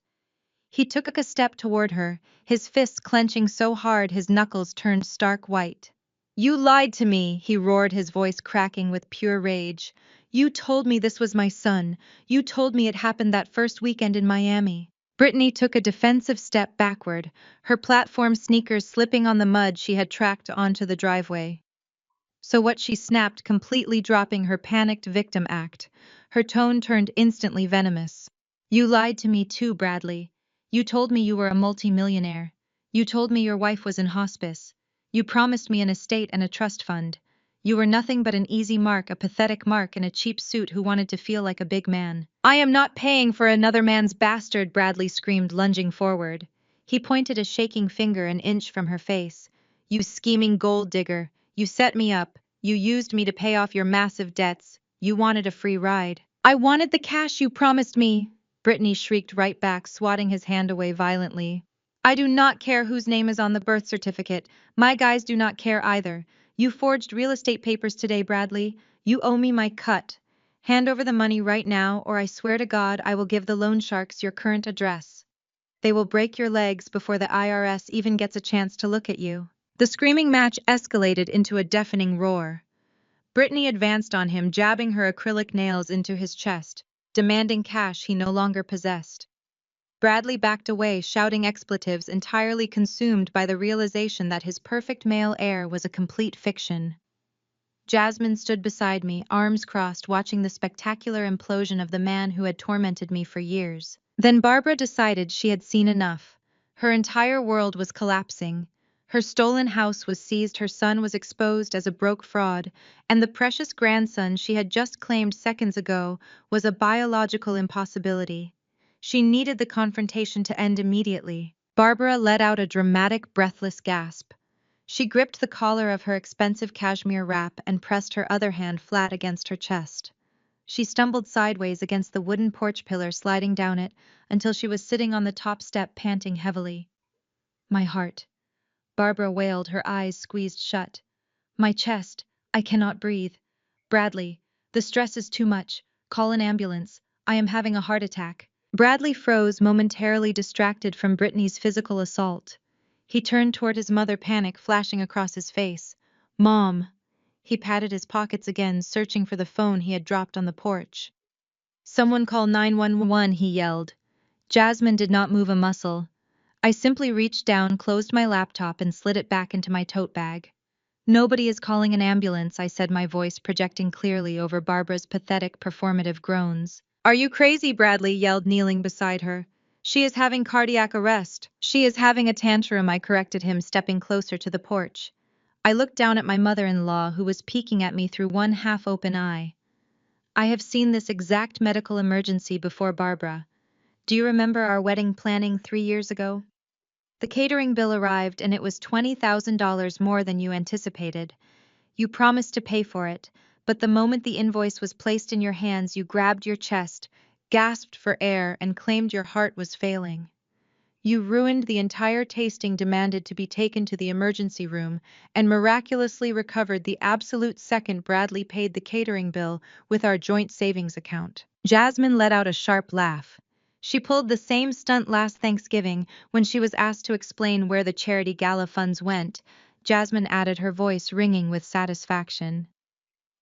S1: He took a step toward her, his fists clenching so hard his knuckles turned stark white. "You lied to me," he roared, his voice cracking with pure rage. "You told me this was my son. You told me it happened that first weekend in Miami." Brittany took a defensive step backward, her platform sneakers slipping on the mud she had tracked onto the driveway. "So what?" she snapped, completely dropping her panicked victim act. Her tone turned instantly venomous. "You lied to me too, Bradley. You told me you were a multi-millionaire. You told me your wife was in hospice. You promised me an estate and a trust fund. You were nothing but an easy mark, a pathetic mark in a cheap suit who wanted to feel like a big man." "I am not paying for another man's bastard," Bradley screamed, lunging forward. He pointed a shaking finger an inch from her face. "You scheming gold digger. You set me up. You used me to pay off your massive debts. You wanted a free ride." "I wanted the cash you promised me," Brittany shrieked right back, swatting his hand away violently. I do not care whose name is on the birth certificate. My guys do not care either. You forged real estate papers today, Bradley. You owe me my cut. Hand over the money right now, or I swear to God I will give the loan sharks your current address. They will break your legs before the IRS even gets a chance to look at you. The screaming match escalated into a deafening roar. Brittany advanced on him, jabbing her acrylic nails into his chest, demanding cash he no longer possessed. Bradley backed away, shouting expletives, entirely consumed by the realization that his perfect male heir was a complete fiction. Jasmine stood beside me, arms crossed, watching the spectacular implosion of the man who had tormented me for years. Then Barbara decided she had seen enough. Her entire world was collapsing. Her stolen house was seized, her son was exposed as a broke fraud, and the precious grandson she had just claimed seconds ago was a biological impossibility. She needed the confrontation to end immediately. Barbara let out a dramatic, breathless gasp. She gripped the collar of her expensive cashmere wrap and pressed her other hand flat against her chest. She stumbled sideways against the wooden porch pillar, sliding down it until she was sitting on the top step, panting heavily. My heart, Barbara wailed, her eyes squeezed shut. My chest, I cannot breathe. Bradley, the stress is too much. Call an ambulance. I am having a heart attack. Bradley froze, momentarily distracted from Brittany's physical assault. He turned toward his mother, panic flashing across his face. Mom! He patted his pockets again, searching for the phone he had dropped on the porch. Someone call 911, he yelled. Jasmine did not move a muscle. I simply reached down, closed my laptop, and slid it back into my tote bag. Nobody is calling an ambulance, I said, my voice projecting clearly over Barbara's pathetic, performative groans. Are you crazy? Bradley yelled, kneeling beside her. She is having cardiac arrest. She is having a tantrum, I corrected him, stepping closer to the porch. I looked down at my mother-in-law, who was peeking at me through one half-open eye. I have seen this exact medical emergency before, Barbara. Do you remember our wedding planning 3 years ago? The catering bill arrived and it was $20,000 more than you anticipated. You promised to pay for it, but the moment the invoice was placed in your hands, you grabbed your chest, gasped for air, and claimed your heart was failing. You ruined the entire tasting, demanded to be taken to the emergency room, and miraculously recovered the absolute second Bradley paid the catering bill with our joint savings account. Jasmine let out a sharp laugh. She pulled the same stunt last Thanksgiving when she was asked to explain where the charity gala funds went. Jasmine added, her voice ringing with satisfaction.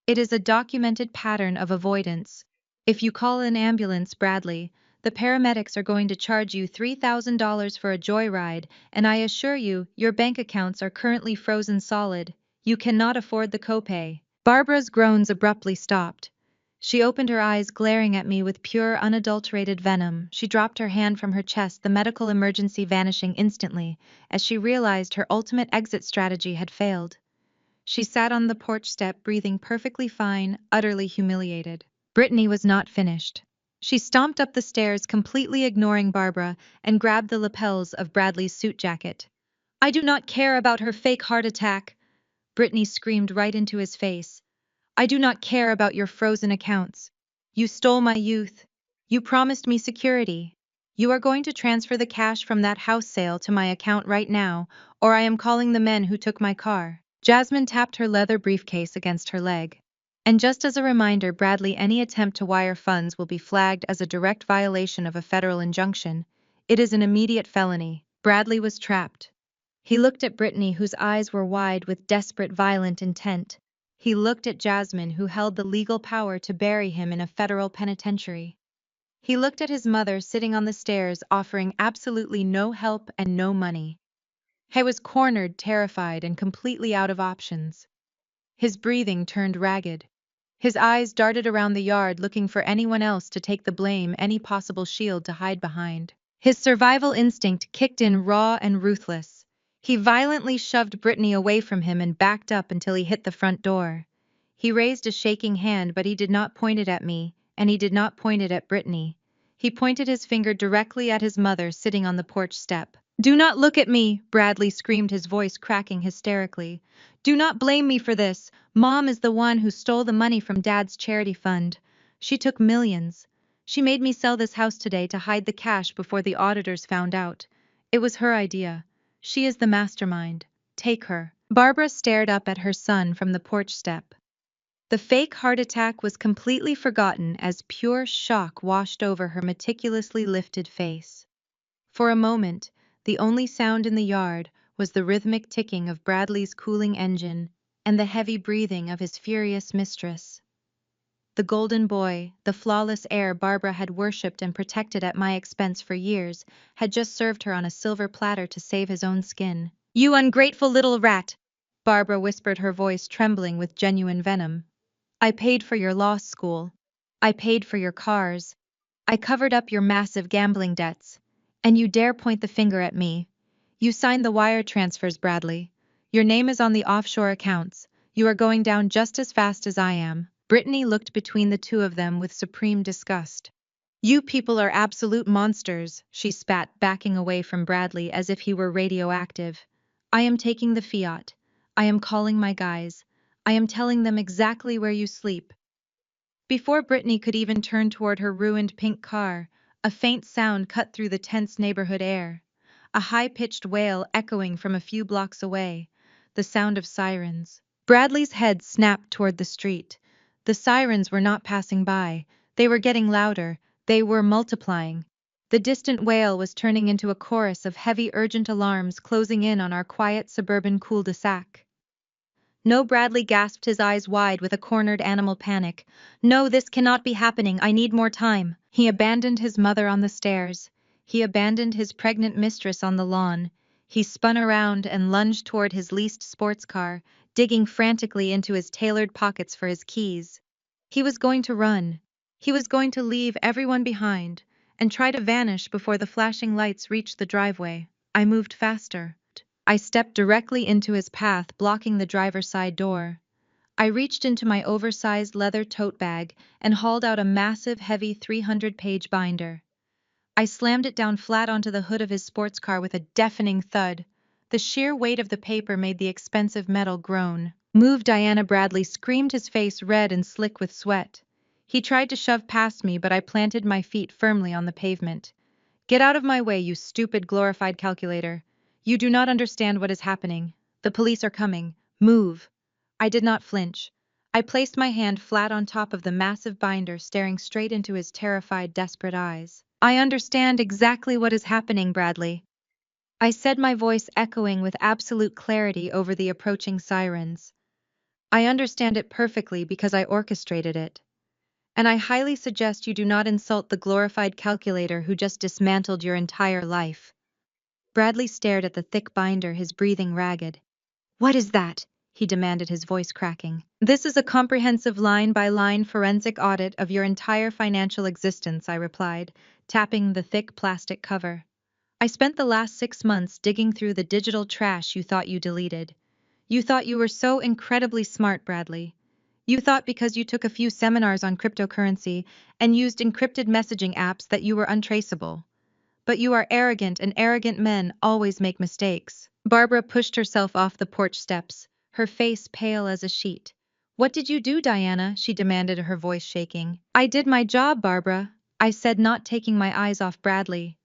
S1: It is a documented pattern of avoidance. If you call an ambulance, Bradley, the paramedics are going to charge you $3,000 for a joyride, and I assure you, your bank accounts are currently frozen solid. You cannot afford the copay. Barbara's groans abruptly stopped. She opened her eyes, glaring at me with pure, unadulterated venom. She dropped her hand from her chest, the medical emergency vanishing instantly, as she realized her ultimate exit strategy had failed. She sat on the porch step, breathing perfectly fine, utterly humiliated. Brittany was not finished. She stomped up the stairs, completely ignoring Barbara, and grabbed the lapels of Bradley's suit jacket. I do not care about her fake heart attack, Brittany screamed right into his face. I do not care about your frozen accounts. You stole my youth. You promised me security. You are going to transfer the cash from that house sale to my account right now, or I am calling the men who took my car. Jasmine tapped her leather briefcase against her leg. And just as a reminder, Bradley, any attempt to wire funds will be flagged as a direct violation of a federal injunction. It is an immediate felony. Bradley was trapped. He looked at Brittany, whose eyes were wide with desperate, violent intent. He looked at Jasmine, who held the legal power to bury him in a federal penitentiary. He looked at his mother, sitting on the stairs, offering absolutely no help and no money. He was cornered, terrified, and completely out of options. His breathing turned ragged. His eyes darted around the yard, looking for anyone else to take the blame, any possible shield to hide behind. His survival instinct kicked in, raw and ruthless. He violently shoved Brittany away from him and backed up until he hit the front door. He raised a shaking hand, but he did not point it at me, and he did not point it at Brittany. He pointed his finger directly at his mother, sitting on the porch step. Do not look at me, Bradley screamed, his voice cracking hysterically. Do not blame me for this. Mom is the one who stole the money from Dad's charity fund. She took millions. She made me sell this house today to hide the cash before the auditors found out. It was her idea. She is the mastermind. Take her. Barbara stared up at her son from the porch step. The fake heart attack was completely forgotten as pure shock washed over her meticulously lifted face. For a moment, the only sound in the yard was the rhythmic ticking of Bradley's cooling engine and the heavy breathing of his furious mistress. The golden boy, the flawless heir Barbara had worshipped and protected at my expense for years, had just served her on a silver platter to save his own skin. "You ungrateful little rat!" Barbara whispered, her voice trembling with genuine venom. "I paid for your law school. I paid for your cars. I covered up your massive gambling debts. And you dare point the finger at me. You signed the wire transfers, Bradley. Your name is on the offshore accounts. You are going down just as fast as I am." Brittany looked between the two of them with supreme disgust. "You people are absolute monsters," she spat, backing away from Bradley as if he were radioactive. "I am taking the Fiat. I am calling my guys. I am telling them exactly where you sleep." Before Brittany could even turn toward her ruined pink car, a faint sound cut through the tense neighborhood air. A high-pitched wail echoing from a few blocks away. The sound of sirens. Bradley's head snapped toward the street. The sirens were not passing by. They were getting louder. They were multiplying. The distant wail was turning into a chorus of heavy, urgent alarms closing in on our quiet suburban cul-de-sac. "No," Bradley gasped, his eyes wide with a cornered animal panic. "No, this cannot be happening. I need more time." He abandoned his mother on the stairs. He abandoned his pregnant mistress on the lawn. He spun around and lunged toward his leased sports car, digging frantically into his tailored pockets for his keys. He was going to run. He was going to leave everyone behind and try to vanish before the flashing lights reached the driveway. I moved faster. I stepped directly into his path, blocking the driver's side door. I reached into my oversized leather tote bag and hauled out a massive, heavy 300-page binder. I slammed it down flat onto the hood of his sports car with a deafening thud. The sheer weight of the paper made the expensive metal groan. "Move, Diana!" Bradley screamed, his face red and slick with sweat. He tried to shove past me, but I planted my feet firmly on the pavement. "Get out of my way, you stupid glorified calculator. You do not understand what is happening. The police are coming. Move." I did not flinch. I placed my hand flat on top of the massive binder, staring straight into his terrified, desperate eyes. "I understand exactly what is happening, Bradley," I said, my voice echoing with absolute clarity over the approaching sirens. "I understand it perfectly because I orchestrated it. And I highly suggest you do not insult the glorified calculator who just dismantled your entire life." Bradley stared at the thick binder, his breathing ragged. "What is that?" he demanded, his voice cracking. "This is a comprehensive line-by-line forensic audit of your entire financial existence," I replied, tapping the thick plastic cover. "I spent the last 6 months digging through the digital trash you thought you deleted. You thought you were so incredibly smart, Bradley. You thought because you took a few seminars on cryptocurrency and used encrypted messaging apps that you were untraceable. But you are arrogant, and arrogant men always make mistakes." Barbara pushed herself off the porch steps, her face pale as a sheet. "What did you do, Diana?" she demanded, her voice shaking. "I did my job, Barbara," I said, not taking my eyes off Bradley.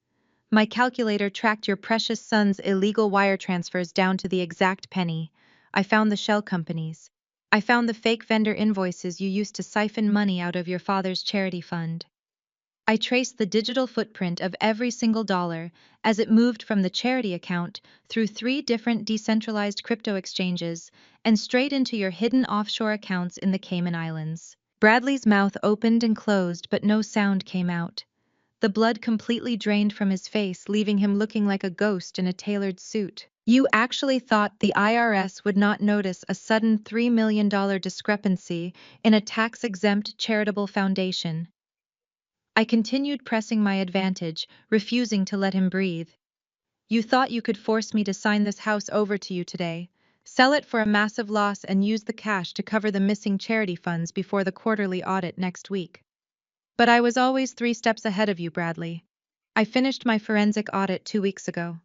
S1: "My calculator tracked your precious son's illegal wire transfers down to the exact penny. I found the shell companies. I found the fake vendor invoices you used to siphon money out of your father's charity fund. I traced the digital footprint of every single dollar as it moved from the charity account through 3 different decentralized crypto exchanges and straight into your hidden offshore accounts in the Cayman Islands." Bradley's mouth opened and closed, but no sound came out. The blood completely drained from his face, leaving him looking like a ghost in a tailored suit. "You actually thought the IRS would not notice a sudden $3 million discrepancy in a tax-exempt charitable foundation?" I continued, pressing my advantage, refusing to let him breathe. "You thought you could force me to sign this house over to you today, sell it for a massive loss, and use the cash to cover the missing charity funds before the quarterly audit next week. But I was always 3 steps ahead of you, Bradley. I finished my forensic audit 2 weeks ago.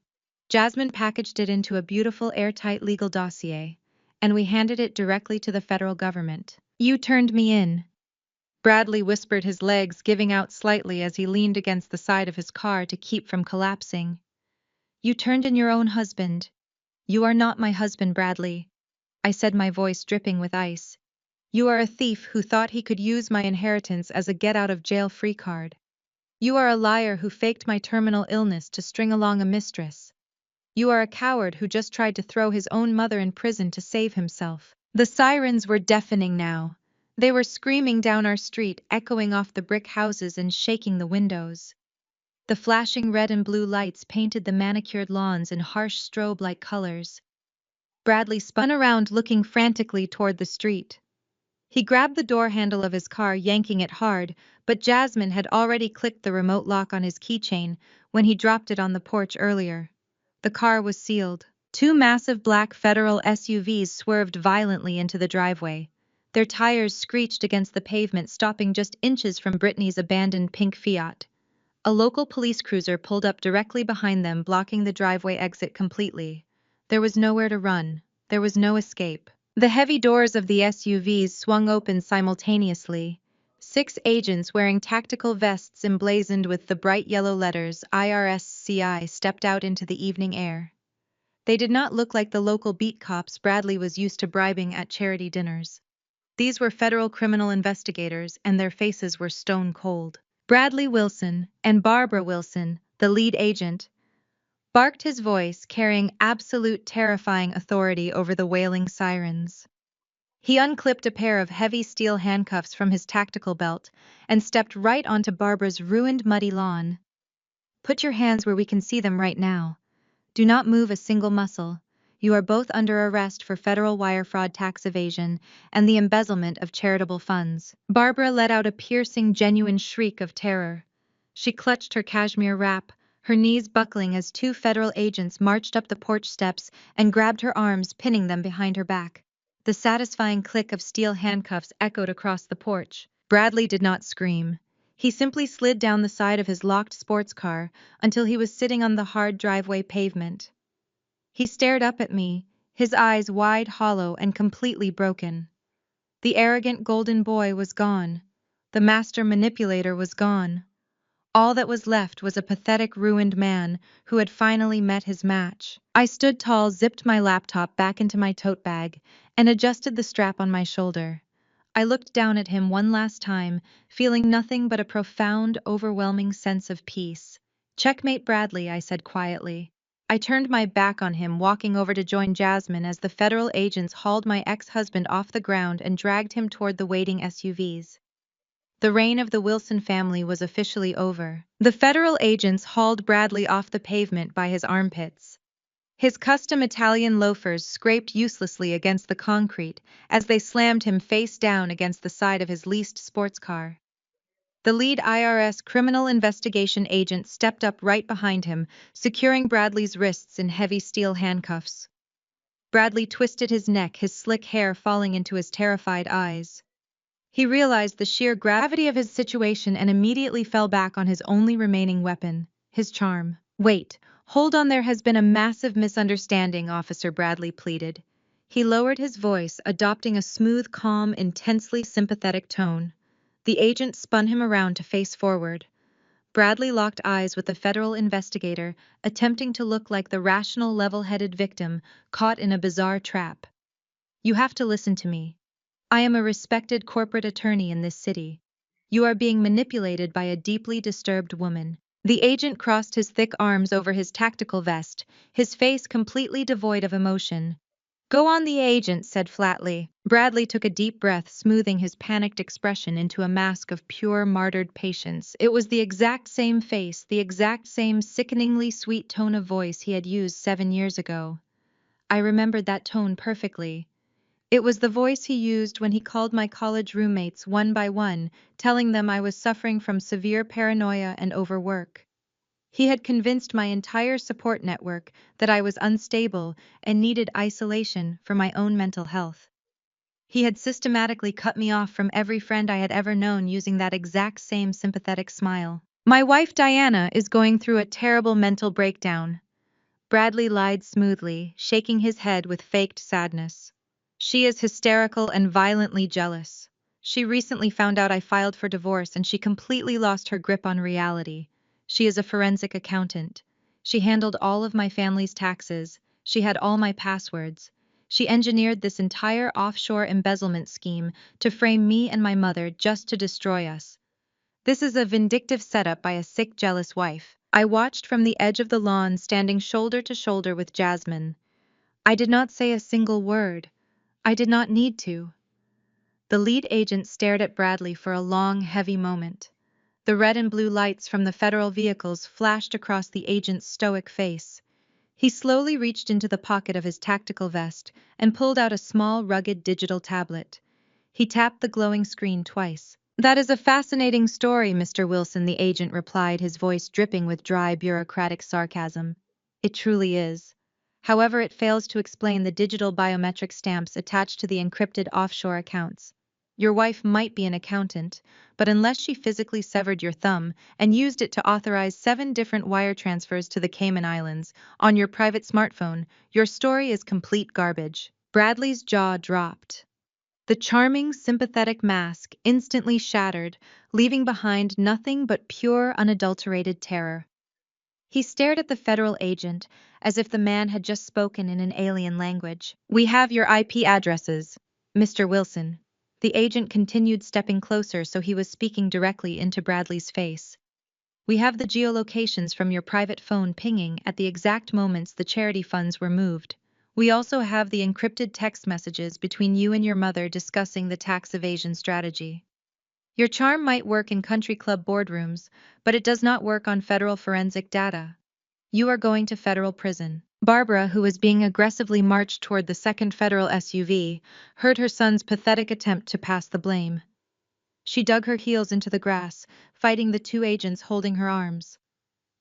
S1: Jasmine packaged it into a beautiful airtight legal dossier, and we handed it directly to the federal government. You turned me in." Bradley whispered, his legs giving out slightly as he leaned against the side of his car to keep from collapsing. You turned in your own husband. You are not my husband, Bradley, I said, my voice dripping with ice. You are a thief who thought he could use my inheritance as a get-out-of-jail-free card. You are a liar who faked my terminal illness to string along a mistress. You are a coward who just tried to throw his own mother in prison to save himself. The sirens were deafening now. They were screaming down our street, echoing off the brick houses and shaking the windows. The flashing red and blue lights painted the manicured lawns in harsh strobe-like colors. Bradley spun around, looking frantically toward the street. He grabbed the door handle of his car, yanking it hard, but Jasmine had already clicked the remote lock on his keychain when he dropped it on the porch earlier. The car was sealed. Two massive black federal SUVs swerved violently into the driveway. Their tires screeched against the pavement, stopping just inches from Brittany's abandoned pink Fiat. A local police cruiser pulled up directly behind them, blocking the driveway exit completely. There was nowhere to run. There was no escape. The heavy doors of the SUVs swung open simultaneously. 6 agents wearing tactical vests emblazoned with the bright yellow letters IRSCI stepped out into the evening air. They did not look like the local beat cops Bradley was used to bribing at charity dinners. These were federal criminal investigators, and their faces were stone cold. Bradley Wilson and Barbara Wilson, the lead agent, barked, his voice carrying absolute terrifying authority over the wailing sirens. He unclipped a pair of heavy steel handcuffs from his tactical belt and stepped right onto Barbara's ruined, muddy lawn. Put your hands where we can see them right now. Do not move a single muscle. You are both under arrest for federal wire fraud, tax evasion, and the embezzlement of charitable funds. Barbara let out a piercing, genuine shriek of terror. She clutched her cashmere wrap, her knees buckling as 2 federal agents marched up the porch steps and grabbed her arms, pinning them behind her back. The satisfying click of steel handcuffs echoed across the porch. Bradley did not scream. He simply slid down the side of his locked sports car until he was sitting on the hard driveway pavement. He stared up at me, his eyes wide, hollow, and completely broken. The arrogant golden boy was gone. The master manipulator was gone. All that was left was a pathetic, ruined man who had finally met his match. I stood tall, zipped my laptop back into my tote bag, and adjusted the strap on my shoulder. I looked down at him one last time, feeling nothing but a profound, overwhelming sense of peace. Checkmate, Bradley, I said quietly. I turned my back on him, walking over to join Jasmine as the federal agents hauled my ex-husband off the ground and dragged him toward the waiting SUVs. The reign of the Wilson family was officially over. The federal agents hauled Bradley off the pavement by his armpits. His custom Italian loafers scraped uselessly against the concrete as they slammed him face down against the side of his leased sports car. The lead IRS criminal investigation agent stepped up right behind him, securing Bradley's wrists in heavy steel handcuffs. Bradley twisted his neck, his slick hair falling into his terrified eyes. He realized the sheer gravity of his situation and immediately fell back on his only remaining weapon, his charm. Wait, hold on, there has been a massive misunderstanding, Officer Bradley pleaded. He lowered his voice, adopting a smooth, calm, intensely sympathetic tone. The agent spun him around to face forward. Bradley locked eyes with the federal investigator, attempting to look like the rational, level-headed victim caught in a bizarre trap. You have to listen to me. I am a respected corporate attorney in this city. You are being manipulated by a deeply disturbed woman. The agent crossed his thick arms over his tactical vest, his face completely devoid of emotion. Go on, the agent said flatly. Bradley took a deep breath, smoothing his panicked expression into a mask of pure, martyred patience. It was the exact same face, the exact same sickeningly sweet tone of voice he had used 7 years ago. I remembered that tone perfectly. It was the voice he used when he called my college roommates one by one, telling them I was suffering from severe paranoia and overwork. He had convinced my entire support network that I was unstable and needed isolation for my own mental health. He had systematically cut me off from every friend I had ever known using that exact same sympathetic smile. My wife Diana is going through a terrible mental breakdown. Bradley lied smoothly, shaking his head with faked sadness. She is hysterical and violently jealous. She recently found out I filed for divorce and she completely lost her grip on reality. She is a forensic accountant. She handled all of my family's taxes. She had all my passwords. She engineered this entire offshore embezzlement scheme to frame me and my mother just to destroy us. This is a vindictive setup by a sick, jealous wife. I watched from the edge of the lawn, standing shoulder to shoulder with Jasmine. I did not say a single word. I did not need to. The lead agent stared at Bradley for a long, heavy moment. The red and blue lights from the federal vehicles flashed across the agent's stoic face. He slowly reached into the pocket of his tactical vest and pulled out a small, rugged digital tablet. He tapped the glowing screen twice. "That is a fascinating story, Mr. Wilson," the agent replied, his voice dripping with dry, bureaucratic sarcasm. "It truly is. However, it fails to explain the digital biometric stamps attached to the encrypted offshore accounts. Your wife might be an accountant, but unless she physically severed your thumb and used it to authorize 7 different wire transfers to the Cayman Islands on your private smartphone, your story is complete garbage." Bradley's jaw dropped. The charming, sympathetic mask instantly shattered, leaving behind nothing but pure, unadulterated terror. He stared at the federal agent as if the man had just spoken in an alien language. "We have your IP addresses, Mr. Wilson." The agent continued, stepping closer so he was speaking directly into Bradley's face. "We have the geolocations from your private phone pinging at the exact moments the charity funds were moved. We also have the encrypted text messages between you and your mother discussing the tax evasion strategy. Your charm might work in country club boardrooms, but it does not work on federal forensic data. You are going to federal prison." Barbara, who was being aggressively marched toward the second federal SUV, heard her son's pathetic attempt to pass the blame. She dug her heels into the grass, fighting the 2 agents holding her arms.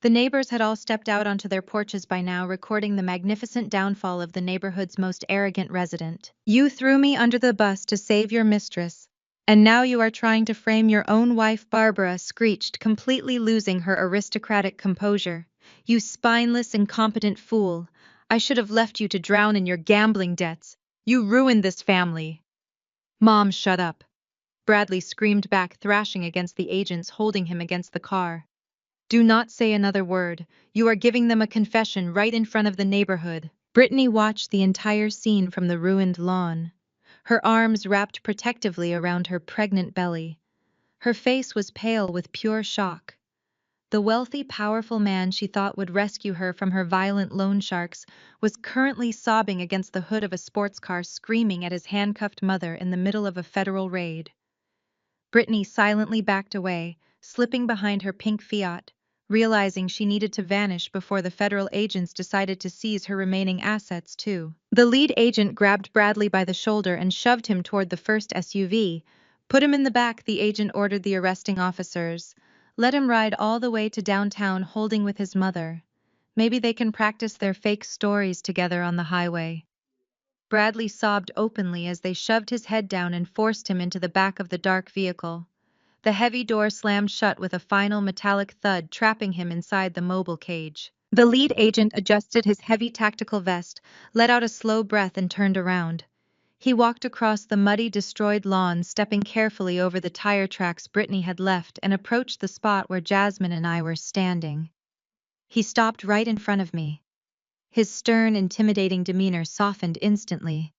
S1: The neighbors had all stepped out onto their porches by now, recording the magnificent downfall of the neighborhood's most arrogant resident. "You threw me under the bus to save your mistress, and now you are trying to frame your own wife," Barbara screeched, completely losing her aristocratic composure. "You spineless, incompetent fool. I should have left you to drown in your gambling debts. You ruined this family." "Mom, shut up," Bradley screamed back, thrashing against the agents holding him against the car. "Do not say another word. You are giving them a confession right in front of the neighborhood." Brittany watched the entire scene from the ruined lawn, her arms wrapped protectively around her pregnant belly. Her face was pale with pure shock. The wealthy, powerful man she thought would rescue her from her violent loan sharks was currently sobbing against the hood of a sports car, screaming at his handcuffed mother in the middle of a federal raid. Brittany silently backed away, slipping behind her pink Fiat, realizing she needed to vanish before the federal agents decided to seize her remaining assets too. The lead agent grabbed Bradley by the shoulder and shoved him toward the first SUV. "Put him in the back," the agent ordered the arresting officers. "Let him ride all the way to downtown holding with his mother. Maybe they can practice their fake stories together on the highway." Bradley sobbed openly as they shoved his head down and forced him into the back of the dark vehicle. The heavy door slammed shut with a final metallic thud, trapping him inside the mobile cage. The lead agent adjusted his heavy tactical vest, let out a slow breath and turned around. He walked across the muddy, destroyed lawn, stepping carefully over the tire tracks Brittany had left, and approached the spot where Jasmine and I were standing. He stopped right in front of me. His stern, intimidating demeanor softened instantly.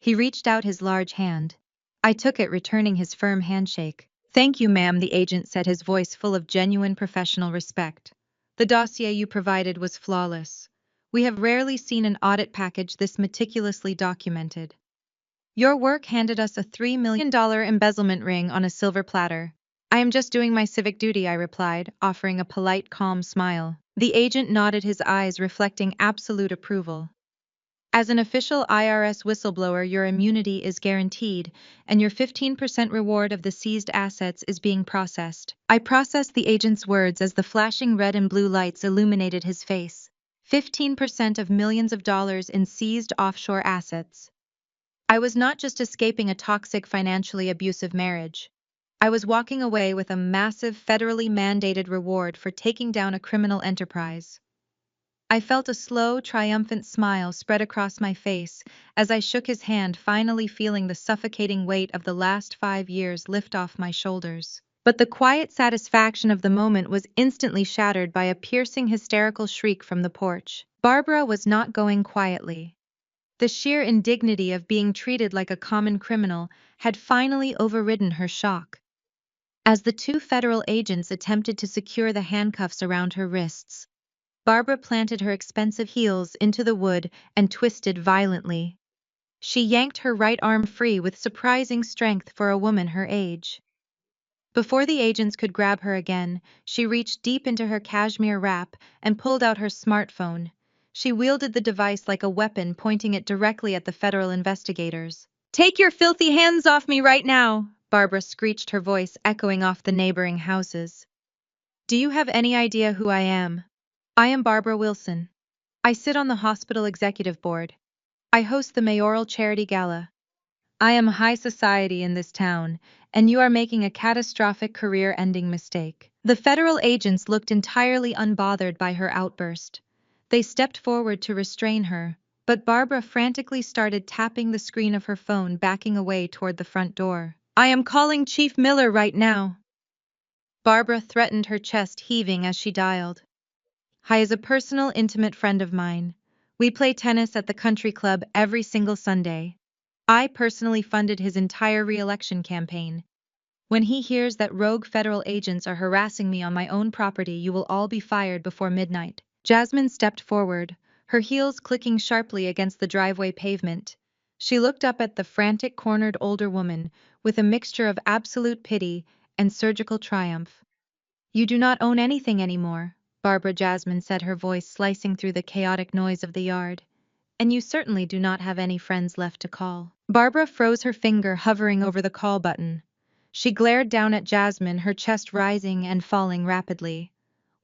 S1: He reached out his large hand. I took it, returning his firm handshake. "Thank you, ma'am," the agent said, his voice full of genuine professional respect. "The dossier you provided was flawless. We have rarely seen an audit package this meticulously documented. Your work handed us a $3 million embezzlement ring on a silver platter." "I am just doing my civic duty," I replied, offering a polite, calm smile. The agent nodded, his eyes reflecting absolute approval. "As an official IRS whistleblower, your immunity is guaranteed, and your 15% reward of the seized assets is being processed." I processed the agent's words as the flashing red and blue lights illuminated his face. 15% of millions of dollars in seized offshore assets. I was not just escaping a toxic, financially abusive marriage. I was walking away with a massive, federally mandated reward for taking down a criminal enterprise. I felt a slow, triumphant smile spread across my face as I shook his hand, finally feeling the suffocating weight of the last 5 years lift off my shoulders. But the quiet satisfaction of the moment was instantly shattered by a piercing hysterical shriek from the porch. Barbara was not going quietly. The sheer indignity of being treated like a common criminal had finally overridden her shock. As the two federal agents attempted to secure the handcuffs around her wrists, Barbara planted her expensive heels into the wood and twisted violently. She yanked her right arm free with surprising strength for a woman her age. Before the agents could grab her again, she reached deep into her cashmere wrap and pulled out her smartphone. She wielded the device like a weapon, pointing it directly at the federal investigators. "Take your filthy hands off me right now!" Barbara screeched, her voice echoing off the neighboring houses. "Do you have any idea who I am? I am Barbara Wilson. I sit on the hospital executive board. I host the mayoral charity gala. I am high society in this town, and you are making a catastrophic career-ending mistake." The federal agents looked entirely unbothered by her outburst. They stepped forward to restrain her, but Barbara frantically started tapping the screen of her phone, backing away toward the front door. "I am calling Chief Miller right now," Barbara threatened, her chest heaving as she dialed. "Hi is a personal, intimate friend of mine. We play tennis at the country club every single Sunday. I personally funded his entire re-election campaign. When he hears that rogue federal agents are harassing me on my own property, you will all be fired before midnight." Jasmine stepped forward, her heels clicking sharply against the driveway pavement. She looked up at the frantic, cornered older woman with a mixture of absolute pity and surgical triumph. "You do not own anything anymore," Barbara Jasmine said, her voice slicing through the chaotic noise of the yard. "And you certainly do not have any friends left to call." Barbara froze, her finger hovering over the call button. She glared down at Jasmine, her chest rising and falling rapidly.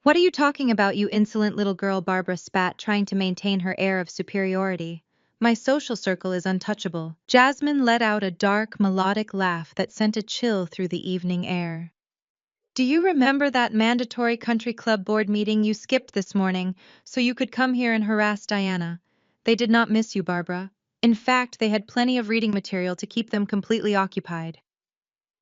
S1: "What are you talking about, you insolent little girl?" Barbara spat, trying to maintain her air of superiority. "My social circle is untouchable." Jasmine let out a dark, melodic laugh that sent a chill through the evening air. "Do you remember that mandatory country club board meeting you skipped this morning so you could come here and harass Diana? They did not miss you, Barbara. In fact, they had plenty of reading material to keep them completely occupied.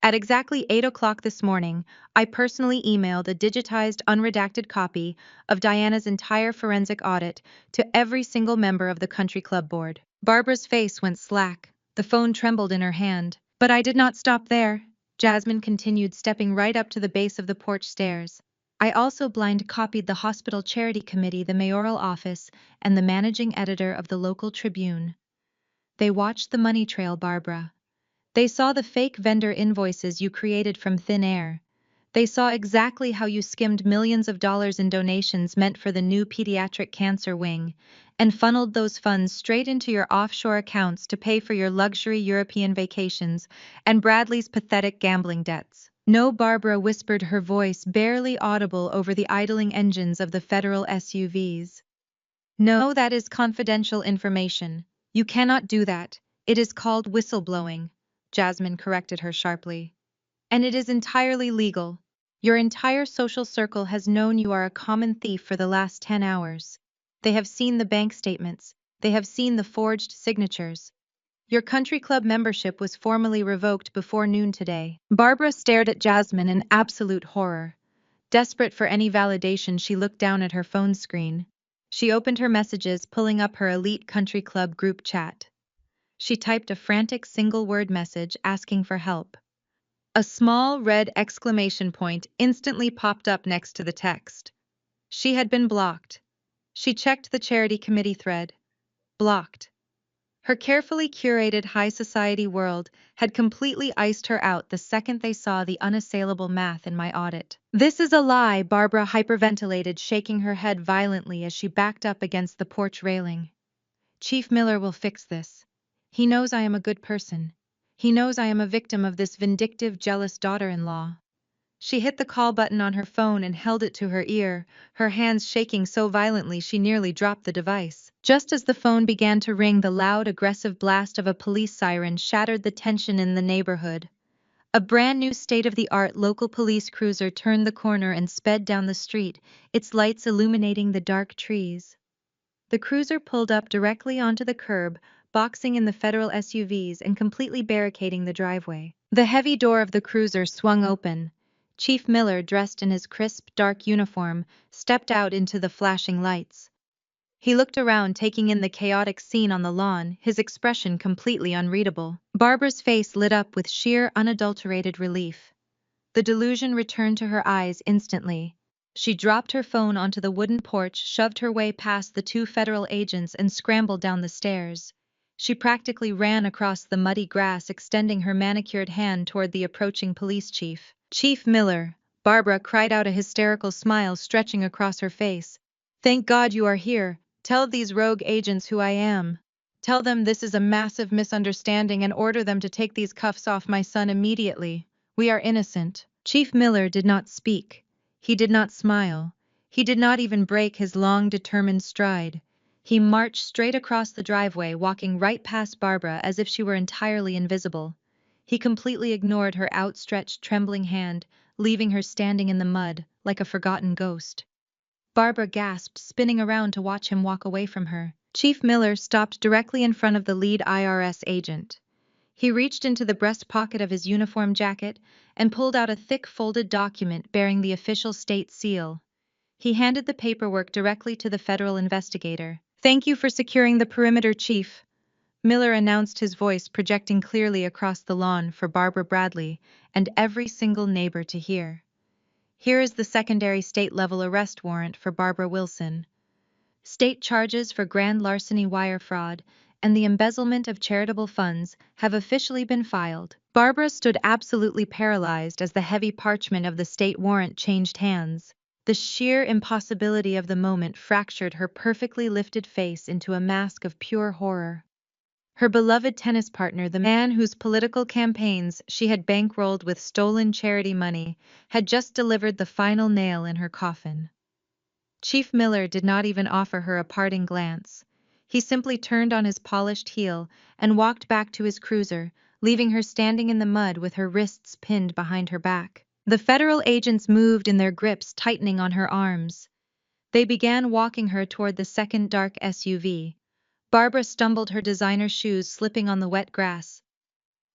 S1: At exactly 8 o'clock this morning, I personally emailed a digitized, unredacted copy of Diana's entire forensic audit to every single member of the country club board." Barbara's face went slack. The phone trembled in her hand. "But I did not stop there," Jasmine continued, stepping right up to the base of the porch stairs. "I also blind copied the hospital charity committee, the mayoral office, and the managing editor of the local Tribune. They watched the money trail, Barbara. They saw the fake vendor invoices you created from thin air. They saw exactly how you skimmed millions of dollars in donations meant for the new pediatric cancer wing, and funneled those funds straight into your offshore accounts to pay for your luxury European vacations and Bradley's pathetic gambling debts." "No," Barbara whispered, her voice barely audible over the idling engines of the federal SUVs. "No, that is confidential information. You cannot do that. It is called whistleblowing," Jasmine corrected her sharply. "And it is entirely legal. Your entire social circle has known you are a common thief for the last 10 hours. They have seen the bank statements. They have seen the forged signatures. Your country club membership was formally revoked before noon today." Barbara stared at Jasmine in absolute horror. Desperate for any validation, she looked down at her phone screen. She opened her messages, pulling up her elite country club group chat. She typed a frantic single-word message asking for help. A small red exclamation point instantly popped up next to the text. She had been blocked. She checked the charity committee thread. Blocked. Her carefully curated high society world had completely iced her out the second they saw the unassailable math in my audit. "This is a lie," Barbara hyperventilated, shaking her head violently as she backed up against the porch railing. "Chief Miller will fix this. He knows I am a good person. He knows I am a victim of this vindictive, jealous daughter-in-law." She hit the call button on her phone and held it to her ear, her hands shaking so violently she nearly dropped the device. Just as the phone began to ring, the loud, aggressive blast of a police siren shattered the tension in the neighborhood. A brand new state-of-the-art local police cruiser turned the corner and sped down the street, its lights illuminating the dark trees. The cruiser pulled up directly onto the curb, boxing in the federal SUVs and completely barricading the driveway. The heavy door of the cruiser swung open, Chief Miller, dressed in his crisp, dark uniform, stepped out into the flashing lights. He looked around, taking in the chaotic scene on the lawn, his expression completely unreadable. Barbara's face lit up with sheer, unadulterated relief. The delusion returned to her eyes instantly. She dropped her phone onto the wooden porch, shoved her way past the two federal agents, and scrambled down the stairs. She practically ran across the muddy grass, extending her manicured hand toward the approaching police chief. "Chief Miller," Barbara cried out, a hysterical smile stretching across her face. "Thank God you are here. Tell these rogue agents who I am. Tell them this is a massive misunderstanding and order them to take these cuffs off my son immediately. We are innocent." Chief Miller did not speak. He did not smile. He did not even break his long, determined stride. He marched straight across the driveway, walking right past Barbara as if she were entirely invisible. He completely ignored her outstretched, trembling hand, leaving her standing in the mud, like a forgotten ghost. Barbara gasped, spinning around to watch him walk away from her. Chief Miller stopped directly in front of the lead IRS agent. He reached into the breast pocket of his uniform jacket and pulled out a thick folded document bearing the official state seal. He handed the paperwork directly to the federal investigator. "Thank you for securing the perimeter, Chief," Miller announced, his voice projecting clearly across the lawn for Barbara Bradley and every single neighbor to hear. "Here is the secondary state-level arrest warrant for Barbara Wilson. State charges for grand larceny, wire fraud, and the embezzlement of charitable funds have officially been filed." Barbara stood absolutely paralyzed as the heavy parchment of the state warrant changed hands. The sheer impossibility of the moment fractured her perfectly lifted face into a mask of pure horror. Her beloved tennis partner, the man whose political campaigns she had bankrolled with stolen charity money, had just delivered the final nail in her coffin. Chief Miller did not even offer her a parting glance. He simply turned on his polished heel and walked back to his cruiser, leaving her standing in the mud with her wrists pinned behind her back. The federal agents moved in their grips, tightening on her arms. They began walking her toward the second dark SUV. Barbara stumbled, her designer shoes slipping on the wet grass.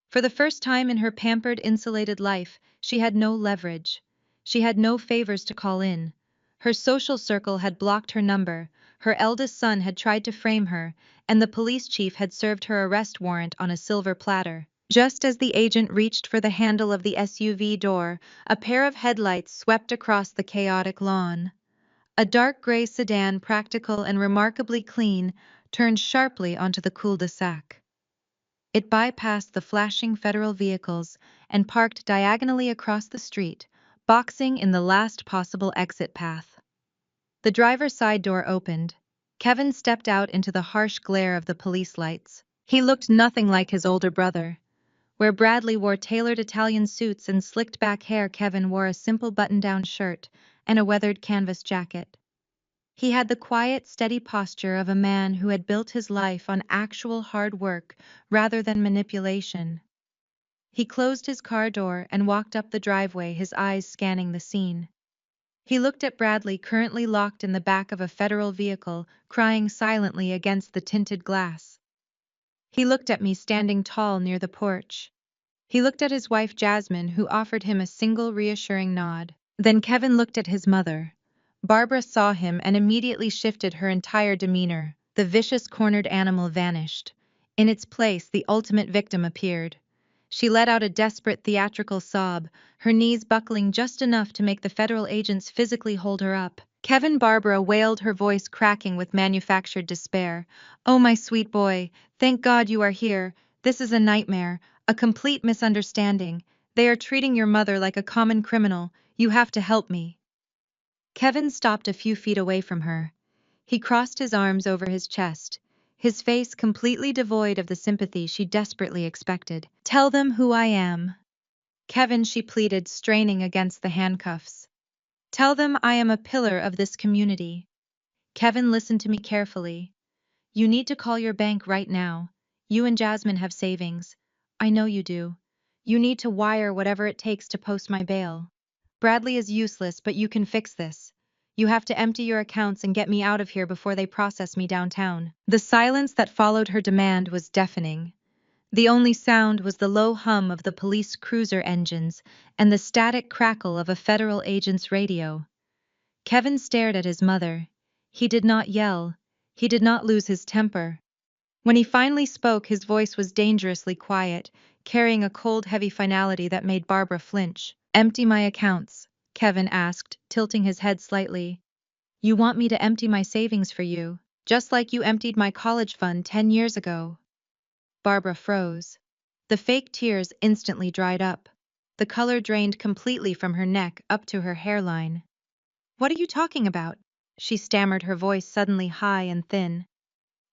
S1: For the first time in her pampered, insulated life, she had no leverage. She had no favors to call in. Her social circle had blocked her number, her eldest son had tried to frame her, and the police chief had served her arrest warrant on a silver platter. Just as the agent reached for the handle of the SUV door, a pair of headlights swept across the chaotic lawn. A dark gray sedan, practical and remarkably clean, turned sharply onto the cul-de-sac. It bypassed the flashing federal vehicles and parked diagonally across the street, boxing in the last possible exit path. The driver's side door opened. Kevin stepped out into the harsh glare of the police lights. He looked nothing like his older brother. Where Bradley wore tailored Italian suits and slicked back hair, Kevin wore a simple button-down shirt and a weathered canvas jacket. He had the quiet, steady posture of a man who had built his life on actual hard work rather than manipulation. He closed his car door and walked up the driveway, his eyes scanning the scene. He looked at Bradley, currently locked in the back of a federal vehicle, crying silently against the tinted glass. He looked at me, standing tall near the porch. He looked at his wife Jasmine, who offered him a single reassuring nod. Then Kevin looked at his mother. Barbara saw him and immediately shifted her entire demeanor. The vicious, cornered animal vanished. In its place, the ultimate victim appeared. She let out a desperate, theatrical sob, her knees buckling just enough to make the federal agents physically hold her up. "Kevin," Barbara wailed, her voice cracking with manufactured despair. "Oh, my sweet boy, thank God you are here. This is a nightmare, a complete misunderstanding. They are treating your mother like a common criminal. You have to help me." Kevin stopped a few feet away from her. He crossed his arms over his chest, his face completely devoid of the sympathy she desperately expected. "Tell them who I am." "Kevin," she pleaded, straining against the handcuffs. "Tell them I am a pillar of this community." "Kevin, listen to me carefully. You need to call your bank right now. You and Jasmine have savings. I know you do. You need to wire whatever it takes to post my bail. Bradley is useless, but you can fix this. You have to empty your accounts and get me out of here before they process me downtown." The silence that followed her demand was deafening. The only sound was the low hum of the police cruiser engines and the static crackle of a federal agent's radio. Kevin stared at his mother. He did not yell. He did not lose his temper. When he finally spoke, his voice was dangerously quiet, carrying a cold, heavy finality that made Barbara flinch. "Empty my accounts?" Kevin asked, tilting his head slightly. "You want me to empty my savings for you, just like you emptied my college fund 10 years ago?" Barbara froze. The fake tears instantly dried up. The color drained completely from her neck up to her hairline. "What are you talking about?" she stammered, her voice suddenly high and thin.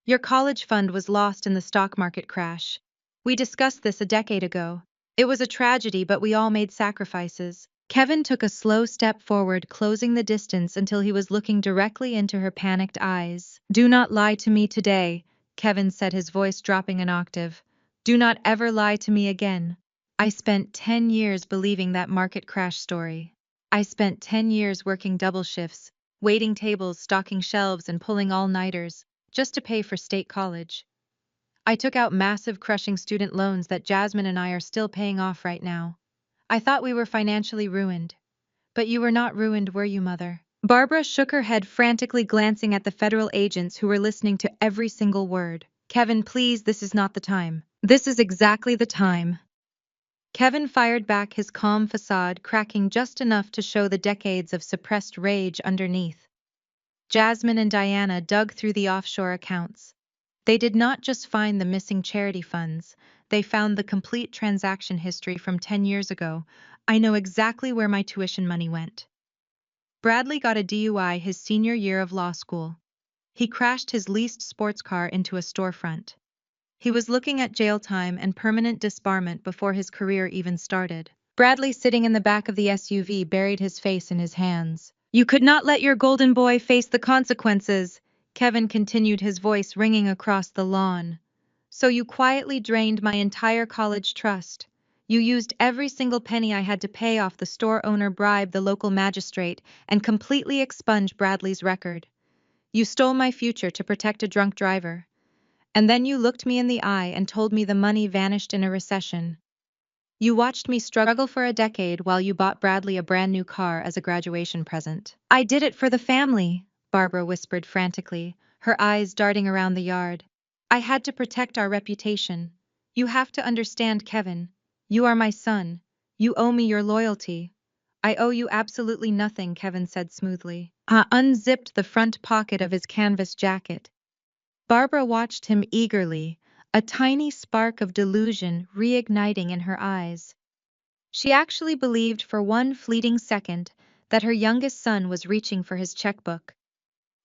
S1: "Your college fund was lost in the stock market crash. We discussed this a decade ago. It was a tragedy, but we all made sacrifices." Kevin took a slow step forward, closing the distance until he was looking directly into her panicked eyes. "Do not lie to me today," Kevin said, his voice dropping an octave. "Do not ever lie to me again. I spent 10 years believing that market crash story. I spent 10 years working double shifts, waiting tables, stocking shelves, and pulling all-nighters, just to pay for state college. I took out massive, crushing student loans that Jasmine and I are still paying off right now. I thought we were financially ruined. But you were not ruined, were you, Mother?" Barbara shook her head, frantically glancing at the federal agents who were listening to every single word. "Kevin, please, this is not the time." "This is exactly the time." Kevin fired back, his calm facade cracking just enough to show the decades of suppressed rage underneath. Jasmine and Diana dug through the offshore accounts. They did not just find the missing charity funds, they found the complete transaction history from 10 years ago. "I know exactly where my tuition money went." Bradley got a DUI his senior year of law school. He crashed his leased sports car into a storefront. He was looking at jail time and permanent disbarment before his career even started. Bradley, sitting in the back of the SUV, buried his face in his hands. "You could not let your golden boy face the consequences," Kevin continued, his voice ringing across the lawn. "So you quietly drained my entire college trust. You used every single penny I had to pay off the store owner, bribe the local magistrate, and completely expunge Bradley's record. You stole my future to protect a drunk driver. And then you looked me in the eye and told me the money vanished in a recession. You watched me struggle for a decade while you bought Bradley a brand new car as a graduation present." "I did it for the family," Barbara whispered frantically, her eyes darting around the yard. "I had to protect our reputation. You have to understand, Kevin. You are my son. You owe me your loyalty." "I owe you absolutely nothing," Kevin said smoothly. Unzipped the front pocket of his canvas jacket. Barbara watched him eagerly, a tiny spark of delusion reigniting in her eyes. She actually believed for one fleeting second that her youngest son was reaching for his checkbook.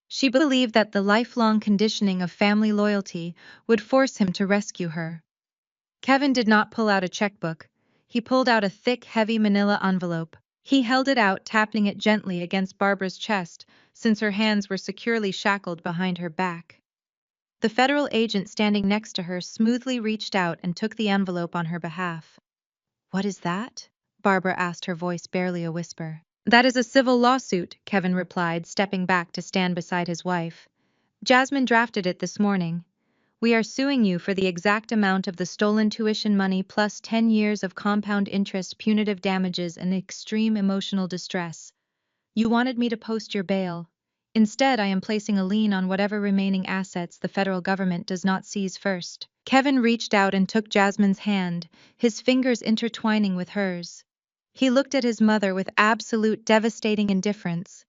S1: She believed that the lifelong conditioning of family loyalty would force him to rescue her. Kevin did not pull out a checkbook. He pulled out a thick, heavy manila envelope. He held it out, tapping it gently against Barbara's chest, since her hands were securely shackled behind her back. The federal agent standing next to her smoothly reached out and took the envelope on her behalf. "What is that?" Barbara asked, her voice barely a whisper. "That is a civil lawsuit," Kevin replied, stepping back to stand beside his wife. "Jasmine drafted it this morning. We are suing you for the exact amount of the stolen tuition money plus 10 years of compound interest, punitive damages, and extreme emotional distress. You wanted me to post your bail. Instead, I am placing a lien on whatever remaining assets the federal government does not seize first." Kevin reached out and took Jasmine's hand, his fingers intertwining with hers. He looked at his mother with absolute, devastating indifference.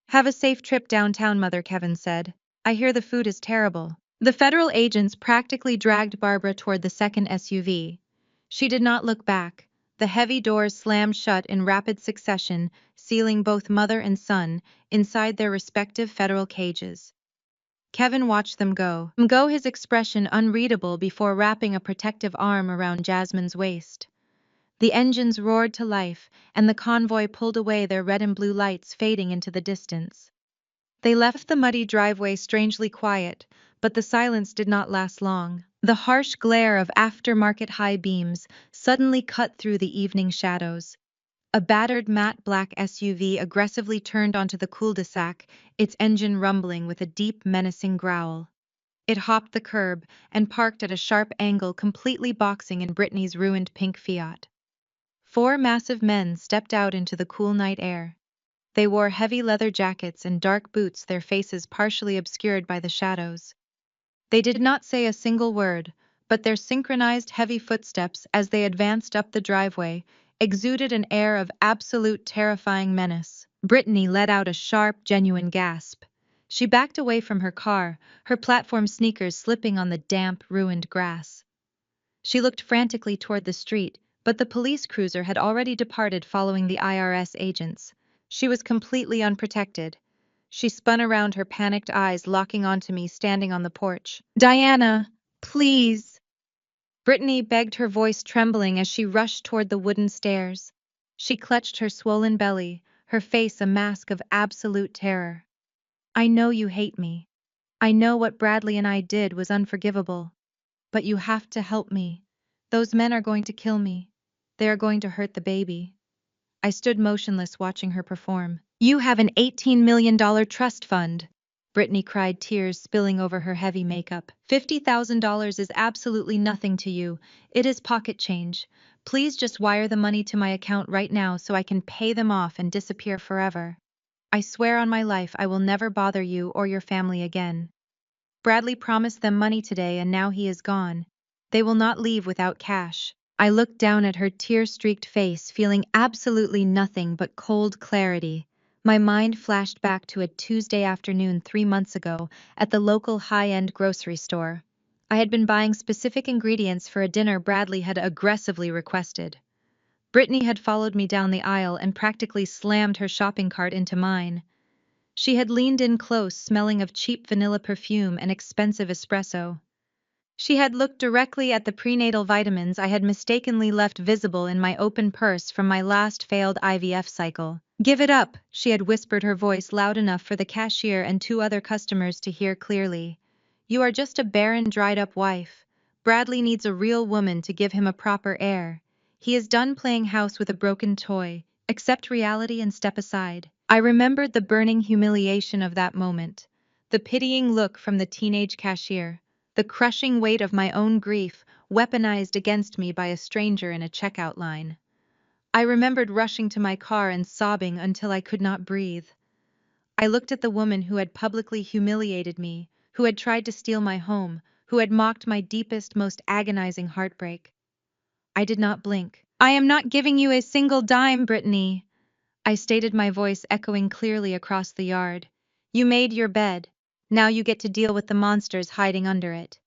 S1: "Have a safe trip downtown, Mother," Kevin said. "I hear the food is terrible." The federal agents practically dragged Barbara toward the second SUV. She did not look back. The heavy doors slammed shut in rapid succession, sealing both mother and son inside their respective federal cages. Kevin watched them go, his expression unreadable before wrapping a protective arm around Jasmine's waist. The engines roared to life, and the convoy pulled away, their red and blue lights fading into the distance. They left the muddy driveway strangely quiet, but the silence did not last long. The harsh glare of aftermarket high beams suddenly cut through the evening shadows. A battered matte black SUV aggressively turned onto the cul-de-sac, its engine rumbling with a deep, menacing growl. It hopped the curb and parked at a sharp angle, completely boxing in Brittany's ruined pink Fiat. Four massive men stepped out into the cool night air. They wore heavy leather jackets and dark boots, their faces partially obscured by the shadows. They did not say a single word, but their synchronized heavy footsteps as they advanced up the driveway exuded an air of absolute terrifying menace. Brittany let out a sharp, genuine gasp. She backed away from her car, her platform sneakers slipping on the damp, ruined grass. She looked frantically toward the street, but the police cruiser had already departed following the IRS agents. She was completely unprotected. She spun around, her panicked eyes locking onto me standing on the porch. "Diana, please!" Brittany begged, her voice trembling as she rushed toward the wooden stairs. She clutched her swollen belly, her face a mask of absolute terror. "I know you hate me. I know what Bradley and I did was unforgivable. But you have to help me. Those men are going to kill me. They are going to hurt the baby." I stood motionless watching her perform. "You have an $18 million trust fund," Brittany cried, tears spilling over her heavy makeup. "$50,000 is absolutely nothing to you. It is pocket change. Please just wire the money to my account right now so I can pay them off and disappear forever. I swear on my life I will never bother you or your family again." Bradley promised them money today and now he is gone. They will not leave without cash. I looked down at her tear-streaked face, feeling absolutely nothing but cold clarity. My mind flashed back to a Tuesday afternoon 3 months ago at the local high-end grocery store. I had been buying specific ingredients for a dinner Bradley had aggressively requested. Brittany had followed me down the aisle and practically slammed her shopping cart into mine. She had leaned in close, smelling of cheap vanilla perfume and expensive espresso. She had looked directly at the prenatal vitamins I had mistakenly left visible in my open purse from my last failed IVF cycle. "Give it up," she had whispered, her voice loud enough for the cashier and two other customers to hear clearly. "You are just a barren, dried-up wife. Bradley needs a real woman to give him a proper heir. He is done playing house with a broken toy. Accept reality and step aside." I remembered the burning humiliation of that moment, the pitying look from the teenage cashier, the crushing weight of my own grief, weaponized against me by a stranger in a checkout line. I remembered rushing to my car and sobbing until I could not breathe. I looked at the woman who had publicly humiliated me, who had tried to steal my home, who had mocked my deepest, most agonizing heartbreak. I did not blink. "I am not giving you a single dime, Brittany," I stated, my voice echoing clearly across the yard. "You made your bed. Now you get to deal with the monsters hiding under it."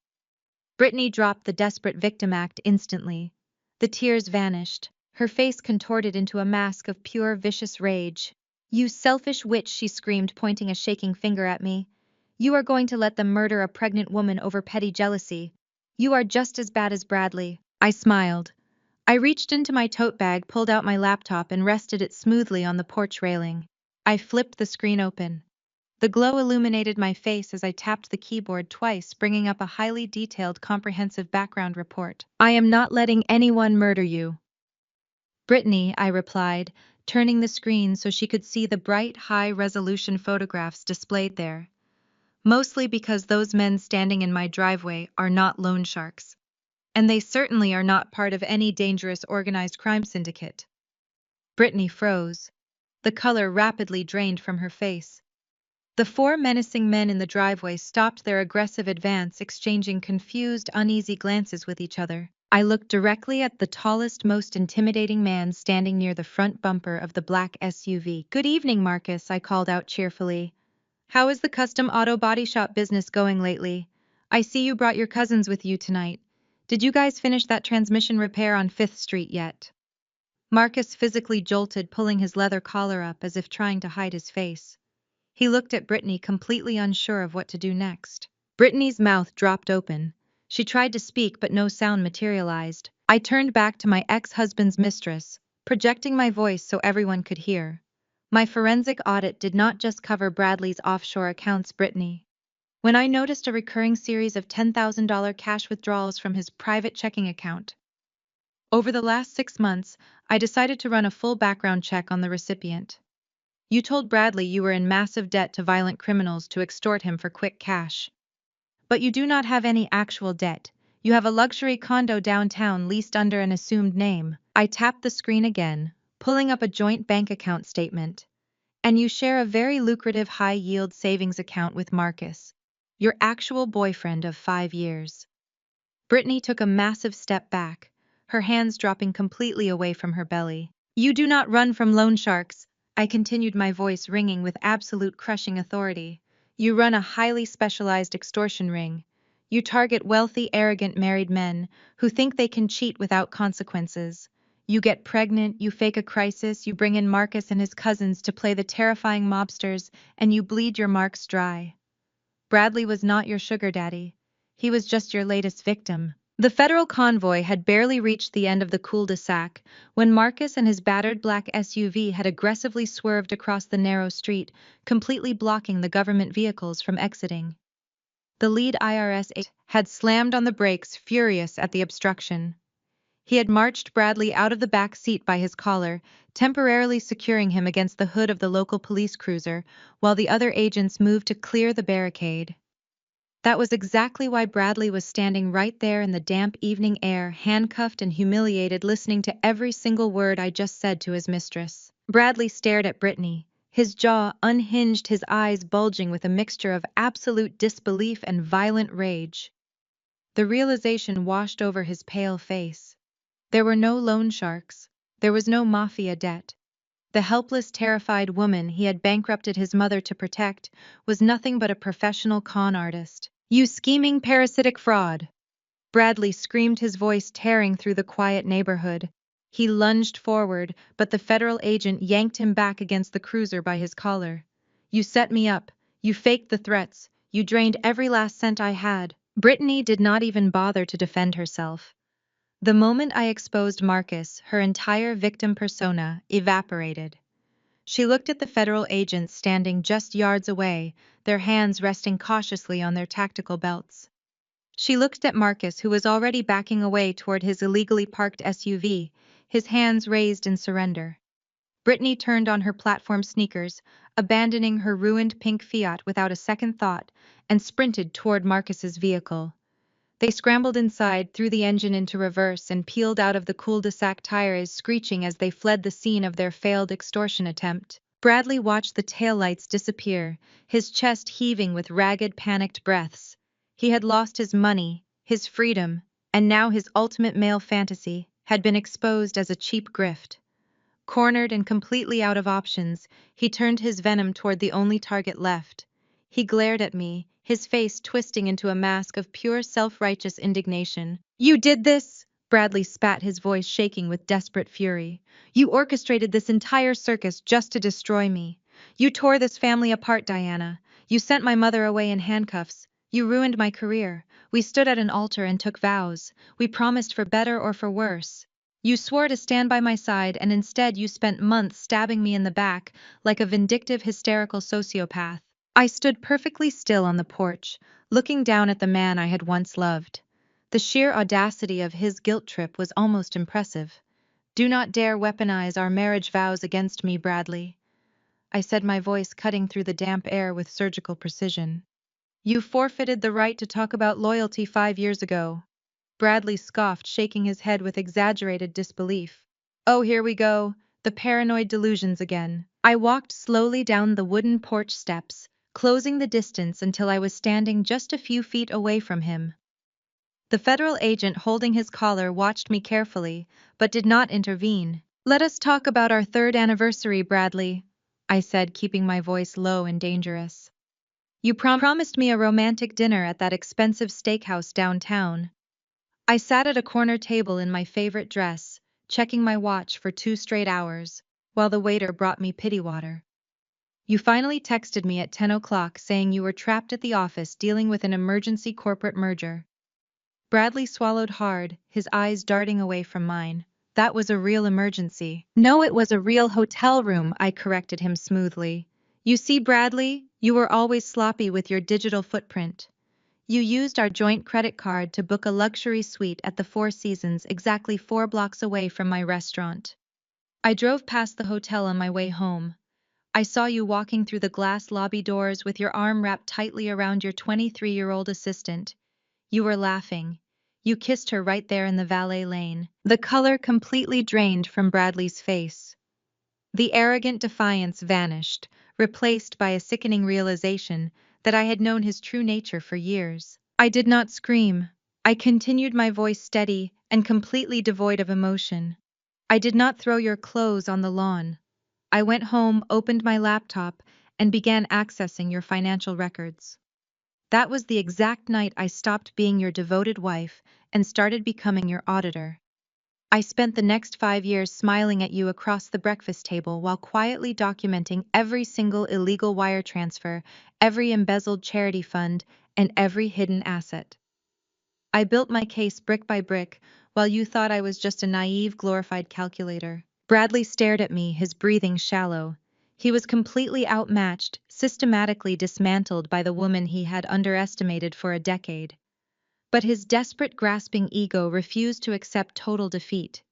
S1: Brittany dropped the desperate victim act instantly. The tears vanished. Her face contorted into a mask of pure, vicious rage. "You selfish witch," she screamed, pointing a shaking finger at me. "You are going to let them murder a pregnant woman over petty jealousy. You are just as bad as Bradley." I smiled. I reached into my tote bag, pulled out my laptop, and rested it smoothly on the porch railing. I flipped the screen open. The glow illuminated my face as I tapped the keyboard twice, bringing up a highly detailed, comprehensive background report. "I am not letting anyone murder you." "Brittany," I replied, turning the screen so she could see the bright, high-resolution photographs displayed there. "Mostly because those men standing in my driveway are not loan sharks. And they certainly are not part of any dangerous organized crime syndicate." Brittany froze. The color rapidly drained from her face. The four menacing men in the driveway stopped their aggressive advance, exchanging confused, uneasy glances with each other. I looked directly at the tallest, most intimidating man standing near the front bumper of the black SUV. "Good evening, Marcus," I called out cheerfully. "How is the custom auto body shop business going lately? I see you brought your cousins with you tonight. Did you guys finish that transmission repair on 5th Street yet?" Marcus physically jolted, pulling his leather collar up as if trying to hide his face. He looked at Brittany, completely unsure of what to do next. Brittany's mouth dropped open. She tried to speak, but no sound materialized. I turned back to my ex-husband's mistress, projecting my voice so everyone could hear. "My forensic audit did not just cover Bradley's offshore accounts, Brittany. When I noticed a recurring series of $10,000 cash withdrawals from his private checking account. Over the last 6 months, I decided to run a full background check on the recipient. You told Bradley you were in massive debt to violent criminals to extort him for quick cash. But you do not have any actual debt. You have a luxury condo downtown leased under an assumed name. I tapped the screen again, pulling up a joint bank account statement. And you share a very lucrative high-yield savings account with Marcus, your actual boyfriend of 5 years. Brittany took a massive step back, her hands dropping completely away from her belly. You do not run from loan sharks, I continued, my voice ringing with absolute crushing authority. You run a highly specialized extortion ring. You target wealthy, arrogant married men who think they can cheat without consequences. You get pregnant, you fake a crisis, you bring in Marcus and his cousins to play the terrifying mobsters, and you bleed your marks dry. Bradley was not your sugar daddy. He was just your latest victim. The federal convoy had barely reached the end of the cul-de-sac when Marcus and his battered black SUV had aggressively swerved across the narrow street, completely blocking the government vehicles from exiting. The lead IRS agent had slammed on the brakes, furious at the obstruction. He had marched Bradley out of the back seat by his collar, temporarily securing him against the hood of the local police cruiser, while the other agents moved to clear the barricade. That was exactly why Bradley was standing right there in the damp evening air, handcuffed and humiliated, listening to every single word I just said to his mistress. Bradley stared at Brittany, his jaw unhinged, his eyes bulging with a mixture of absolute disbelief and violent rage. The realization washed over his pale face. There were no loan sharks. There was no mafia debt. The helpless, terrified woman he had bankrupted his mother to protect was nothing but a professional con artist. You scheming, parasitic fraud! Bradley screamed, his voice tearing through the quiet neighborhood. He lunged forward, but the federal agent yanked him back against the cruiser by his collar. You set me up. You faked the threats. You drained every last cent I had. Brittany did not even bother to defend herself. The moment I exposed Marcus, her entire victim persona evaporated. She looked at the federal agents standing just yards away, their hands resting cautiously on their tactical belts. She looked at Marcus, who was already backing away toward his illegally parked SUV, his hands raised in surrender. Brittany turned on her platform sneakers, abandoning her ruined pink Fiat without a second thought, and sprinted toward Marcus's vehicle. They scrambled inside, threw the engine into reverse, and peeled out of the cul-de-sac, tires screeching as they fled the scene of their failed extortion attempt. Bradley watched the taillights disappear, his chest heaving with ragged, panicked breaths. He had lost his money, his freedom, and now his ultimate male fantasy had been exposed as a cheap grift. Cornered and completely out of options, he turned his venom toward the only target left. He glared at me, his face twisting into a mask of pure self-righteous indignation. You did this! Bradley spat, his voice shaking with desperate fury. You orchestrated this entire circus just to destroy me. You tore this family apart, Diana. You sent my mother away in handcuffs. You ruined my career. We stood at an altar and took vows. We promised for better or for worse. You swore to stand by my side, and instead you spent months stabbing me in the back like a vindictive, hysterical sociopath. I stood perfectly still on the porch, looking down at the man I had once loved. The sheer audacity of his guilt trip was almost impressive. Do not dare weaponize our marriage vows against me, Bradley, I said, my voice cutting through the damp air with surgical precision. You forfeited the right to talk about loyalty 5 years ago. Bradley scoffed, shaking his head with exaggerated disbelief. Oh, here we go, the paranoid delusions again. I walked slowly down the wooden porch steps, closing the distance until I was standing just a few feet away from him. The federal agent holding his collar watched me carefully, but did not intervene. Let us talk about our 3rd anniversary, Bradley, I said, keeping my voice low and dangerous. You promised me a romantic dinner at that expensive steakhouse downtown. I sat at a corner table in my favorite dress, checking my watch for 2 straight hours, while the waiter brought me pity water. You finally texted me at 10 o'clock saying you were trapped at the office dealing with an emergency corporate merger. Bradley swallowed hard, his eyes darting away from mine. That was a real emergency. No, it was a real hotel room, I corrected him smoothly. You see, Bradley, you were always sloppy with your digital footprint. You used our joint credit card to book a luxury suite at the Four Seasons exactly 4 blocks away from my restaurant. I drove past the hotel on my way home. I saw you walking through the glass lobby doors with your arm wrapped tightly around your 23-year-old assistant. You were laughing. You kissed her right there in the valet lane. The color completely drained from Bradley's face. The arrogant defiance vanished, replaced by a sickening realization that I had known his true nature for years. I did not scream. I continued, my voice steady and completely devoid of emotion. I did not throw your clothes on the lawn. I went home, opened my laptop, and began accessing your financial records. That was the exact night I stopped being your devoted wife and started becoming your auditor. I spent the next 5 years smiling at you across the breakfast table while quietly documenting every single illegal wire transfer, every embezzled charity fund, and every hidden asset. I built my case brick by brick, while you thought I was just a naive, glorified calculator. Bradley stared at me, his breathing shallow. He was completely outmatched, systematically dismantled by the woman he had underestimated for a decade. But his desperate, grasping ego refused to accept total defeat.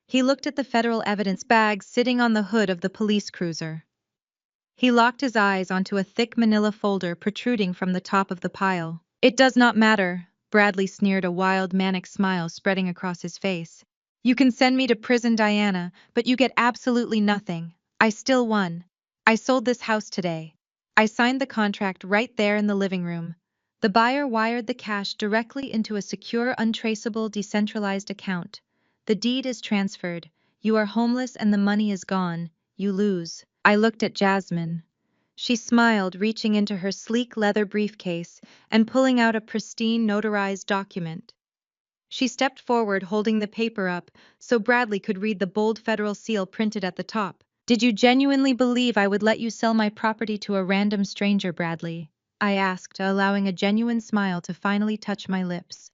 S1: He looked at the federal evidence bag sitting on the hood of the police cruiser. He locked his eyes onto a thick manila folder protruding from the top of the pile. "It does not matter," Bradley sneered, a wild, manic smile spreading across his face. "You can send me to prison, Diana, but you get absolutely nothing. I still won. I sold this house today. I signed the contract right there in the living room. The buyer wired the cash directly into a secure, untraceable, decentralized account. The deed is transferred. You are homeless and the money is gone. You lose." I looked at Jasmine. She smiled, reaching into her sleek leather briefcase and pulling out a pristine, notarized document. She stepped forward, holding the paper up so Bradley could read the bold federal seal printed at the top. "Did you genuinely believe I would let you sell my property to a random stranger, Bradley?" I asked, allowing a genuine smile to finally touch my lips.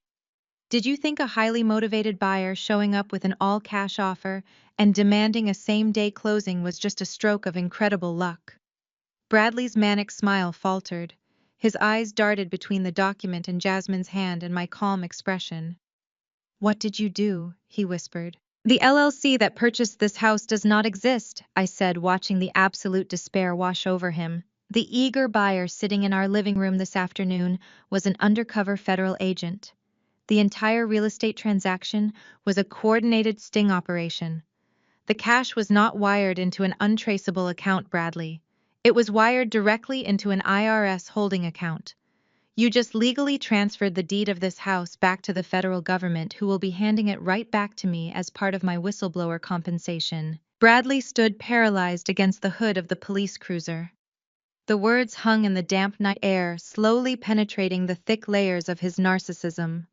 S1: "Did you think a highly motivated buyer showing up with an all-cash offer and demanding a same-day closing was just a stroke of incredible luck?" Bradley's manic smile faltered. His eyes darted between the document in Jasmine's hand and my calm expression. "What did you do?" he whispered. "The LLC that purchased this house does not exist," I said, watching the absolute despair wash over him. "The eager buyer sitting in our living room this afternoon was an undercover federal agent. The entire real estate transaction was a coordinated sting operation. The cash was not wired into an untraceable account, Bradley. It was wired directly into an IRS holding account. You just legally transferred the deed of this house back to the federal government, who will be handing it right back to me as part of my whistleblower compensation." Bradley stood paralyzed against the hood of the police cruiser. The words hung in the damp night air, slowly penetrating the thick layers of his narcissism.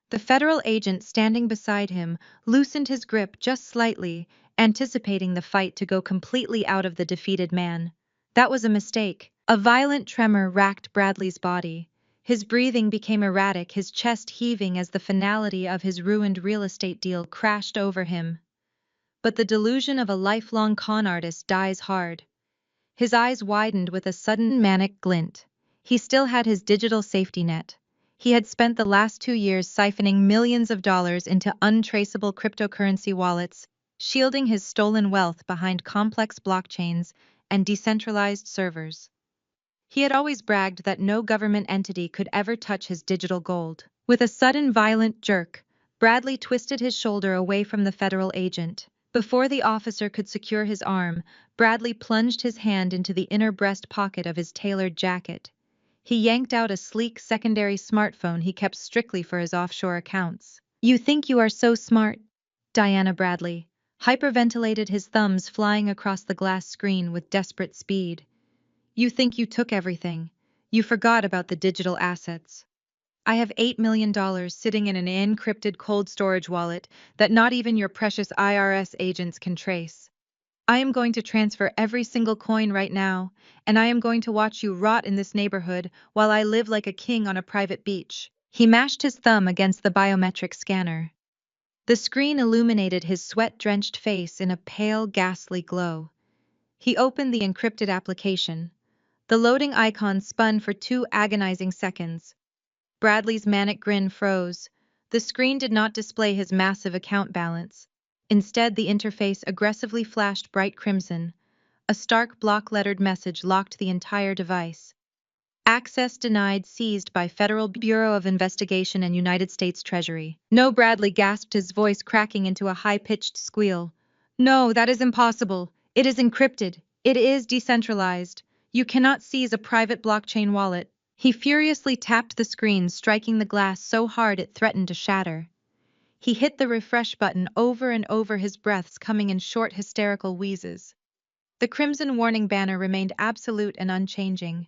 S1: The federal agent standing beside him loosened his grip just slightly, anticipating the fight to go completely out of the defeated man. That was a mistake. A violent tremor racked Bradley's body. His breathing became erratic, his chest heaving as the finality of his ruined real estate deal crashed over him. But the delusion of a lifelong con artist dies hard. His eyes widened with a sudden manic glint. He still had his digital safety net. He had spent the last 2 years siphoning millions of dollars into untraceable cryptocurrency wallets, shielding his stolen wealth behind complex blockchains and decentralized servers. He had always bragged that no government entity could ever touch his digital gold. With a sudden violent jerk, Bradley twisted his shoulder away from the federal agent. Before the officer could secure his arm, Bradley plunged his hand into the inner breast pocket of his tailored jacket. He yanked out a sleek secondary smartphone he kept strictly for his offshore accounts. "You think you are so smart, Diana." Bradley hyperventilated, his thumbs flying across the glass screen with desperate speed. "You think you took everything. You forgot about the digital assets. I have $8 million sitting in an encrypted cold storage wallet that not even your precious IRS agents can trace. I am going to transfer every single coin right now, and I am going to watch you rot in this neighborhood while I live like a king on a private beach." He mashed his thumb against the biometric scanner. The screen illuminated his sweat-drenched face in a pale, ghastly glow. He opened the encrypted application. The loading icon spun for 2 agonizing seconds. Bradley's manic grin froze. The screen did not display his massive account balance. Instead, the interface aggressively flashed bright crimson. A stark block-lettered message locked the entire device. Access denied, seized by Federal Bureau of Investigation and United States Treasury. No, Bradley gasped, his voice cracking into a high-pitched squeal. No, that is impossible. It is encrypted. It is decentralized. You cannot seize a private blockchain wallet. He furiously tapped the screen, striking the glass so hard it threatened to shatter. He hit the refresh button over and over, his breaths coming in short, hysterical wheezes. The crimson warning banner remained absolute and unchanging.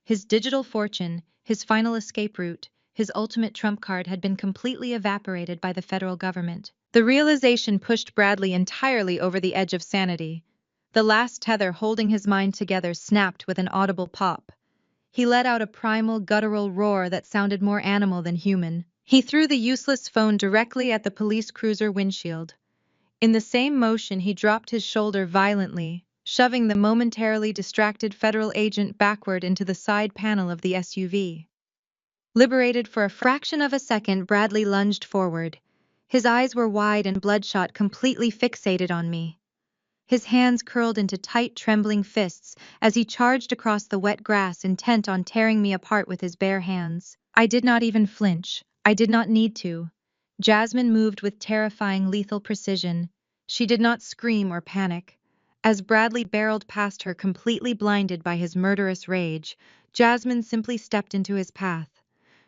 S1: His digital fortune, his final escape route, his ultimate trump card had been completely evaporated by the federal government. The realization pushed Bradley entirely over the edge of sanity. The last tether holding his mind together snapped with an audible pop. He let out a primal, guttural roar that sounded more animal than human. He threw the useless phone directly at the police cruiser windshield. In the same motion, he dropped his shoulder violently, shoving the momentarily distracted federal agent backward into the side panel of the SUV. Liberated for a fraction of a second, Bradley lunged forward. His eyes were wide and bloodshot, completely fixated on me. His hands curled into tight, trembling fists as he charged across the wet grass, intent on tearing me apart with his bare hands. I did not even flinch. I did not need to. Jasmine moved with terrifying, lethal precision. She did not scream or panic. As Bradley barreled past her, completely blinded by his murderous rage, Jasmine simply stepped into his path.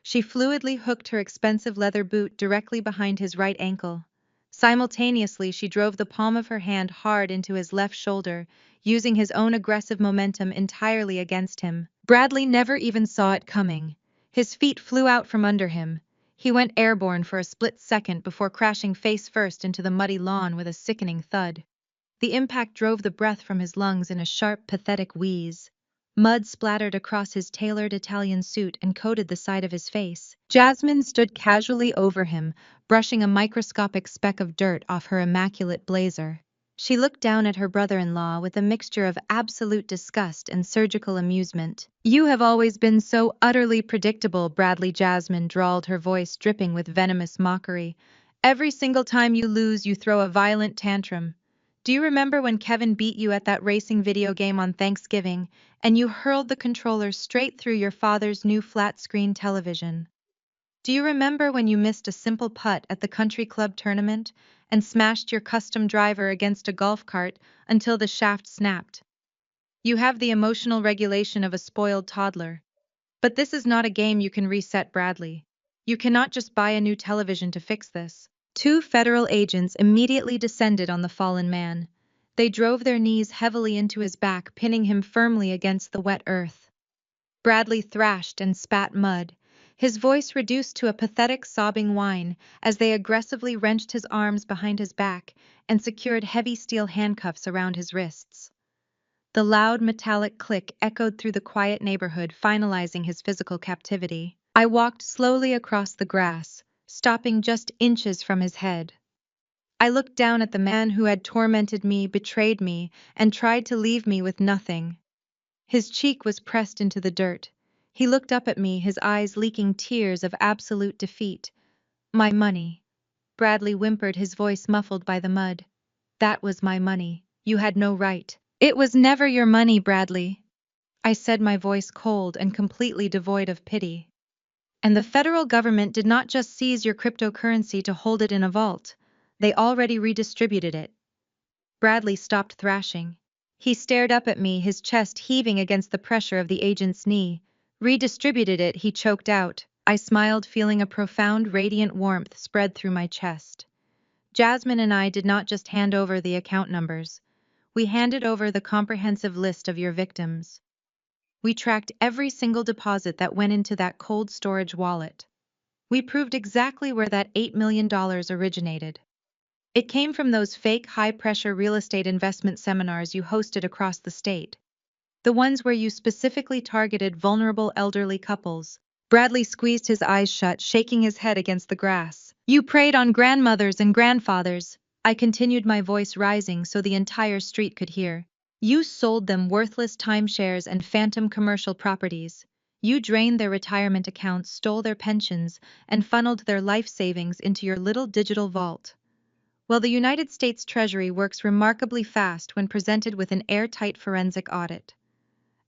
S1: She fluidly hooked her expensive leather boot directly behind his right ankle. Simultaneously, she drove the palm of her hand hard into his left shoulder, using his own aggressive momentum entirely against him. Bradley never even saw it coming. His feet flew out from under him. He went airborne for a split second before crashing face first into the muddy lawn with a sickening thud. The impact drove the breath from his lungs in a sharp, pathetic wheeze. Mud splattered across his tailored Italian suit and coated the side of his face. Jasmine stood casually over him, brushing a microscopic speck of dirt off her immaculate blazer. She looked down at her brother-in-law with a mixture of absolute disgust and surgical amusement. "You have always been so utterly predictable," Bradley. Jasmine drawled, her voice dripping with venomous mockery. "Every single time you lose, you throw a violent tantrum. Do you remember when Kevin beat you at that racing video game on Thanksgiving, and you hurled the controller straight through your father's new flat-screen television? Do you remember when you missed a simple putt at the country club tournament and smashed your custom driver against a golf cart until the shaft snapped? You have the emotional regulation of a spoiled toddler. But this is not a game you can reset, Bradley. You cannot just buy a new television to fix this." Two federal agents immediately descended on the fallen man. They drove their knees heavily into his back, pinning him firmly against the wet earth. Bradley thrashed and spat mud, his voice reduced to a pathetic sobbing whine as they aggressively wrenched his arms behind his back and secured heavy steel handcuffs around his wrists. The loud metallic click echoed through the quiet neighborhood, finalizing his physical captivity. I walked slowly across the grass, stopping just inches from his head. I looked down at the man who had tormented me, betrayed me, and tried to leave me with nothing. His cheek was pressed into the dirt. He looked up at me, his eyes leaking tears of absolute defeat. "My money," Bradley whimpered, his voice muffled by the mud. "That was my money. You had no right." "It was never your money, Bradley," I said, my voice cold and completely devoid of pity. "And the federal government did not just seize your cryptocurrency to hold it in a vault. They already redistributed it." Bradley stopped thrashing. He stared up at me, his chest heaving against the pressure of the agent's knee. "Redistributed it," he choked out. I smiled, feeling a profound, radiant warmth spread through my chest. "Jasmine and I did not just hand over the account numbers. We handed over the comprehensive list of your victims. We tracked every single deposit that went into that cold storage wallet. We proved exactly where that $8 million originated. It came from those fake high-pressure real estate investment seminars you hosted across the state. The ones where you specifically targeted vulnerable elderly couples." Bradley squeezed his eyes shut, shaking his head against the grass. "You preyed on grandmothers and grandfathers," I continued, my voice rising so the entire street could hear. "You sold them worthless timeshares and phantom commercial properties. You drained their retirement accounts, stole their pensions, and funneled their life savings into your little digital vault. While the United States Treasury works remarkably fast when presented with an airtight forensic audit.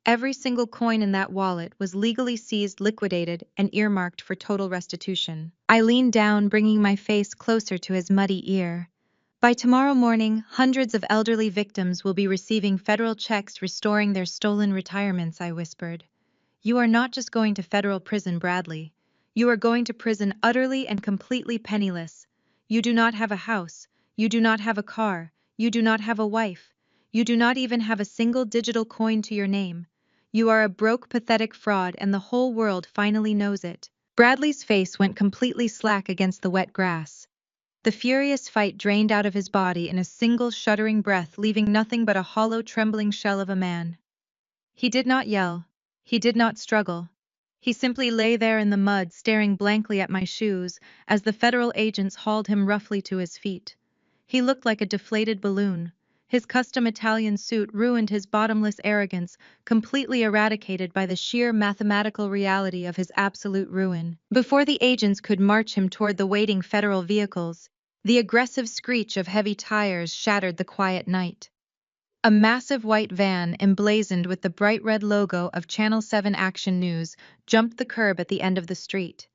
S1: Every single coin in that wallet was legally seized, liquidated, and earmarked for total restitution. I leaned down, bringing my face closer to his muddy ear. By tomorrow morning, hundreds of elderly victims will be receiving federal checks restoring their stolen retirements, I whispered. You are not just going to federal prison, Bradley. You are going to prison utterly and completely penniless. You do not have a house. You do not have a car. You do not have a wife. You do not even have a single digital coin to your name. You are a broke, pathetic fraud, and the whole world finally knows it. Bradley's face went completely slack against the wet grass. The furious fight drained out of his body in a single shuddering breath, leaving nothing but a hollow, trembling shell of a man. He did not yell. He did not struggle. He simply lay there in the mud, staring blankly at my shoes as the federal agents hauled him roughly to his feet. He looked like a deflated balloon. His custom Italian suit ruined his bottomless arrogance, completely eradicated by the sheer mathematical reality of his absolute ruin. Before the agents could march him toward the waiting federal vehicles, the aggressive screech of heavy tires shattered the quiet night. A massive white van, emblazoned with the bright red logo of Channel 7 Action News, jumped the curb at the end of the street.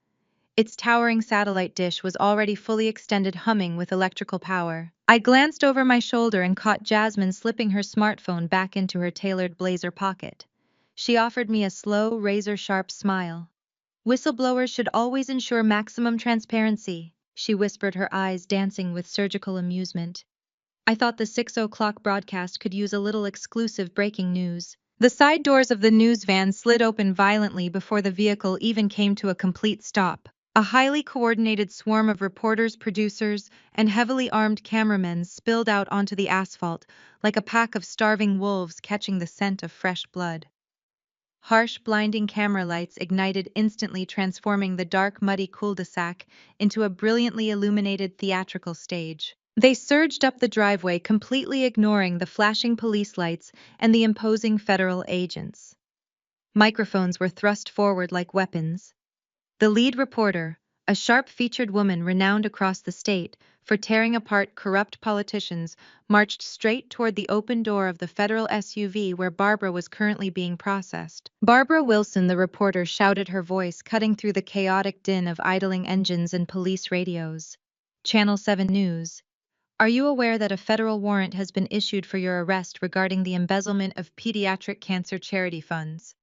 S1: Its towering satellite dish was already fully extended, humming with electrical power. I glanced over my shoulder and caught Jasmine slipping her smartphone back into her tailored blazer pocket. She offered me a slow, razor-sharp smile. Whistleblowers should always ensure maximum transparency, she whispered, her eyes dancing with surgical amusement. I thought the 6 o'clock broadcast could use a little exclusive breaking news. The side doors of the news van slid open violently before the vehicle even came to a complete stop. A highly coordinated swarm of reporters, producers, and heavily armed cameramen spilled out onto the asphalt like a pack of starving wolves catching the scent of fresh blood. Harsh, blinding camera lights ignited instantly, transforming the dark, muddy cul-de-sac into a brilliantly illuminated theatrical stage. They surged up the driveway, completely ignoring the flashing police lights and the imposing federal agents. Microphones were thrust forward like weapons. The lead reporter, a sharp-featured woman renowned across the state for tearing apart corrupt politicians, marched straight toward the open door of the federal SUV where Barbara was currently being processed. Barbara Wilson, the reporter shouted, her voice cutting through the chaotic din of idling engines and police radios. Channel 7 News. Are you aware that a federal warrant has been issued for your arrest regarding the embezzlement of pediatric cancer charity funds?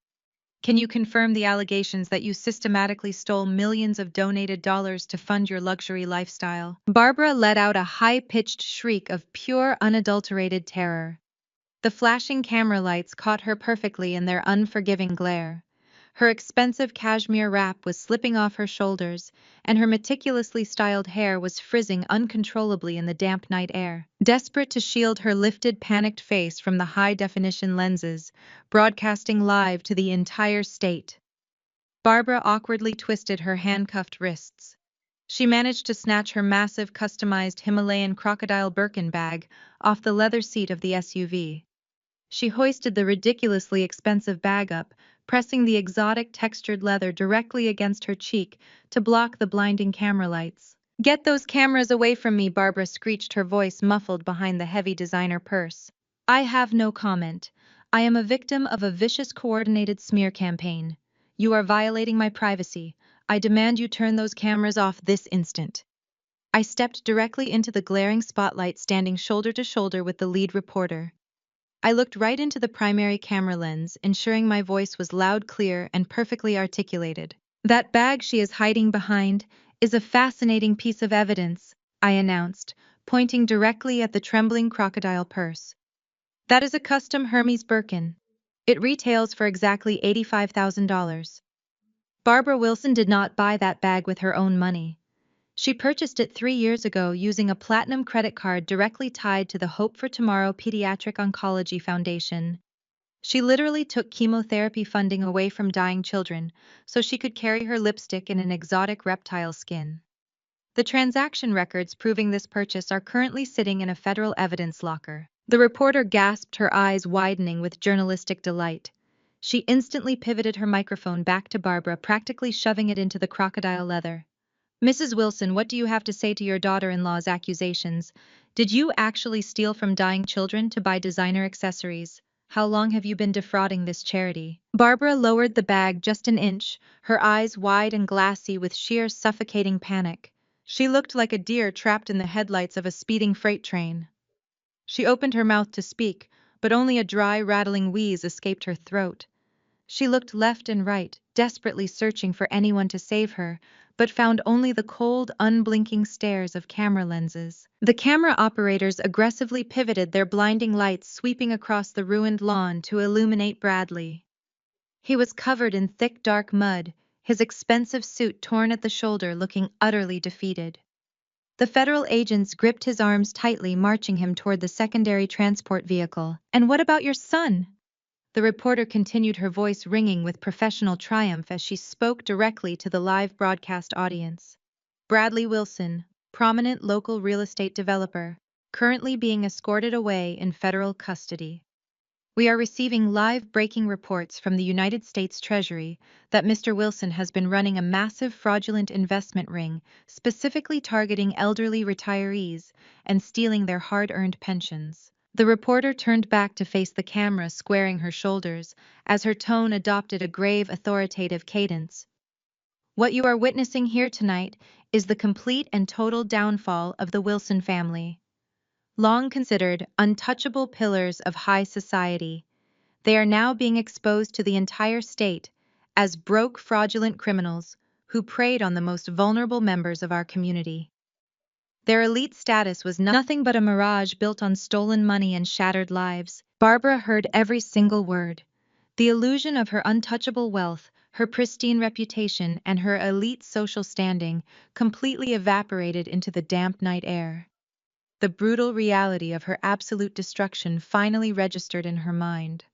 S1: Can you confirm the allegations that you systematically stole millions of donated dollars to fund your luxury lifestyle? Barbara let out a high-pitched shriek of pure, unadulterated terror. The flashing camera lights caught her perfectly in their unforgiving glare. Her expensive cashmere wrap was slipping off her shoulders, and her meticulously styled hair was frizzing uncontrollably in the damp night air. Desperate to shield her lifted, panicked face from the high-definition lenses, broadcasting live to the entire state, Barbara awkwardly twisted her handcuffed wrists. She managed to snatch her massive, customized Himalayan crocodile Birkin bag off the leather seat of the SUV. She hoisted the ridiculously expensive bag up, pressing the exotic textured leather directly against her cheek to block the blinding camera lights. "Get those cameras away from me," Barbara screeched, her voice muffled behind the heavy designer purse. "I have no comment. I am a victim of a vicious coordinated smear campaign. You are violating my privacy. I demand you turn those cameras off this instant." I stepped directly into the glaring spotlight, standing shoulder to shoulder with the lead reporter. I looked right into the primary camera lens, ensuring my voice was loud, clear, and perfectly articulated. "That bag she is hiding behind is a fascinating piece of evidence," I announced, pointing directly at the trembling crocodile purse. "That is a custom Hermes Birkin. It retails for exactly $85,000. Barbara Wilson did not buy that bag with her own money. She purchased it 3 years ago using a platinum credit card directly tied to the Hope for Tomorrow Pediatric Oncology Foundation. She literally took chemotherapy funding away from dying children so she could carry her lipstick in an exotic reptile skin. The transaction records proving this purchase are currently sitting in a federal evidence locker. The reporter gasped, her eyes widening with journalistic delight. She instantly pivoted her microphone back to Barbara, practically shoving it into the crocodile leather. Mrs. Wilson, what do you have to say to your daughter-in-law's accusations? Did you actually steal from dying children to buy designer accessories? How long have you been defrauding this charity? Barbara lowered the bag just an inch, her eyes wide and glassy with sheer suffocating panic. She looked like a deer trapped in the headlights of a speeding freight train. She opened her mouth to speak, but only a dry, rattling wheeze escaped her throat. She looked left and right, desperately searching for anyone to save her, but found only the cold, unblinking stares of camera lenses. The camera operators aggressively pivoted their blinding lights sweeping across the ruined lawn to illuminate Bradley. He was covered in thick, dark mud, his expensive suit torn at the shoulder, looking utterly defeated. The federal agents gripped his arms tightly, marching him toward the secondary transport vehicle. "And what about your son?" The reporter continued, her voice ringing with professional triumph as she spoke directly to the live broadcast audience. "Bradley Wilson, prominent local real estate developer, currently being escorted away in federal custody. We are receiving live breaking reports from the United States Treasury that Mr. Wilson has been running a massive fraudulent investment ring, specifically targeting elderly retirees and stealing their hard-earned pensions." The reporter turned back to face the camera, squaring her shoulders, as her tone adopted a grave, authoritative cadence. "What you are witnessing here tonight is the complete and total downfall of the Wilson family. Long considered untouchable pillars of high society, they are now being exposed to the entire state as broke, fraudulent criminals who preyed on the most vulnerable members of our community. Their elite status was nothing but a mirage built on stolen money and shattered lives." Barbara heard every single word. The illusion of her untouchable wealth, her pristine reputation, and her elite social standing completely evaporated into the damp night air. The brutal reality of her absolute destruction finally registered in her mind.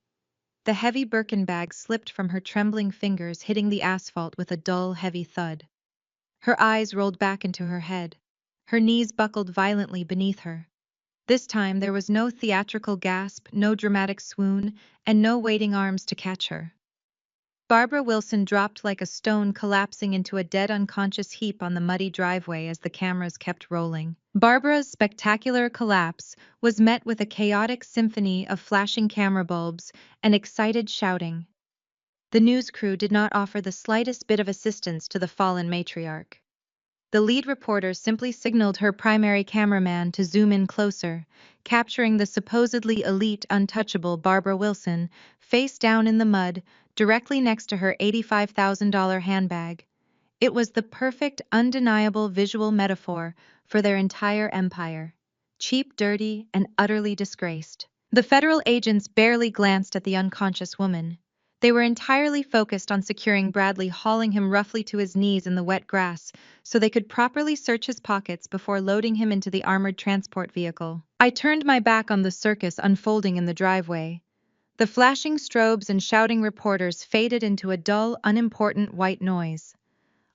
S1: The heavy Birkin bag slipped from her trembling fingers, hitting the asphalt with a dull, heavy thud. Her eyes rolled back into her head. Her knees buckled violently beneath her. This time there was no theatrical gasp, no dramatic swoon, and no waiting arms to catch her. Barbara Wilson dropped like a stone, collapsing into a dead, unconscious heap on the muddy driveway as the cameras kept rolling. Barbara's spectacular collapse was met with a chaotic symphony of flashing camera bulbs and excited shouting. The news crew did not offer the slightest bit of assistance to the fallen matriarch. The lead reporter simply signaled her primary cameraman to zoom in closer, capturing the supposedly elite, untouchable Barbara Wilson, face down in the mud, directly next to her $85,000 handbag. It was the perfect, undeniable visual metaphor for their entire empire. Cheap, dirty, and utterly disgraced. The federal agents barely glanced at the unconscious woman. They were entirely focused on securing Bradley, hauling him roughly to his knees in the wet grass so they could properly search his pockets before loading him into the armored transport vehicle. I turned my back on the circus unfolding in the driveway. The flashing strobes and shouting reporters faded into a dull, unimportant white noise.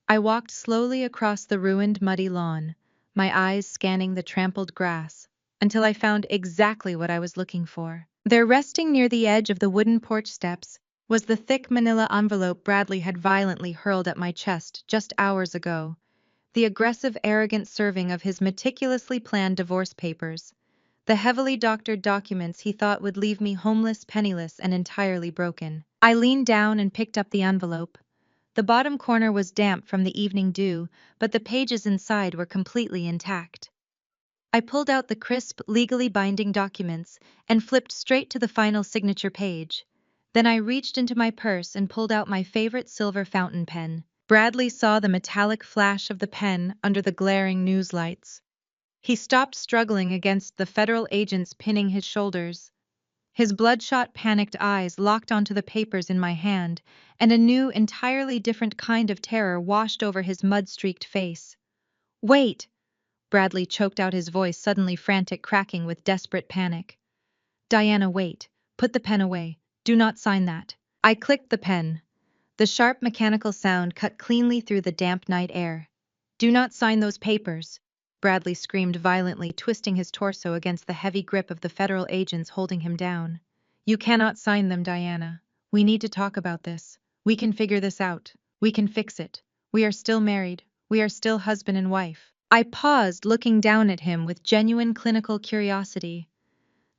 S1: I walked slowly across the ruined, muddy lawn, my eyes scanning the trampled grass, until I found exactly what I was looking for. There, resting near the edge of the wooden porch steps, was the thick manila envelope Bradley had violently hurled at my chest just hours ago, the aggressive, arrogant serving of his meticulously planned divorce papers, the heavily doctored documents he thought would leave me homeless, penniless, and entirely broken. I leaned down and picked up the envelope. The bottom corner was damp from the evening dew, but the pages inside were completely intact. I pulled out the crisp, legally binding documents and flipped straight to the final signature page. Then I reached into my purse and pulled out my favorite silver fountain pen. Bradley saw the metallic flash of the pen under the glaring news lights. He stopped, struggling against the federal agents pinning his shoulders. His bloodshot, panicked eyes locked onto the papers in my hand, and a new, entirely different kind of terror washed over his mud-streaked face. "Wait!" Bradley choked out, his voice suddenly frantic, cracking with desperate panic. "Diana, wait. Put the pen away. Do not sign that." I clicked the pen. The sharp mechanical sound cut cleanly through the damp night air. "Do not sign those papers," Bradley screamed violently, twisting his torso against the heavy grip of the federal agents holding him down. "You cannot sign them, Diana. We need to talk about this. We can figure this out. We can fix it. We are still married. We are still husband and wife. I paused, looking down at him with genuine clinical curiosity.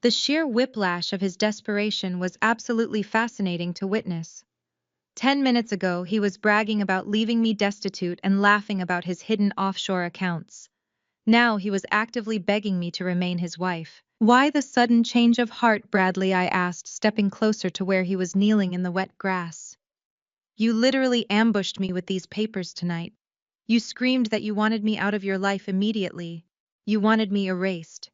S1: The sheer whiplash of his desperation was absolutely fascinating to witness. 10 minutes ago, he was bragging about leaving me destitute and laughing about his hidden offshore accounts. Now he was actively begging me to remain his wife. Why the sudden change of heart, Bradley? I asked, stepping closer to where he was kneeling in the wet grass. You literally ambushed me with these papers tonight. You screamed that you wanted me out of your life immediately. You wanted me erased.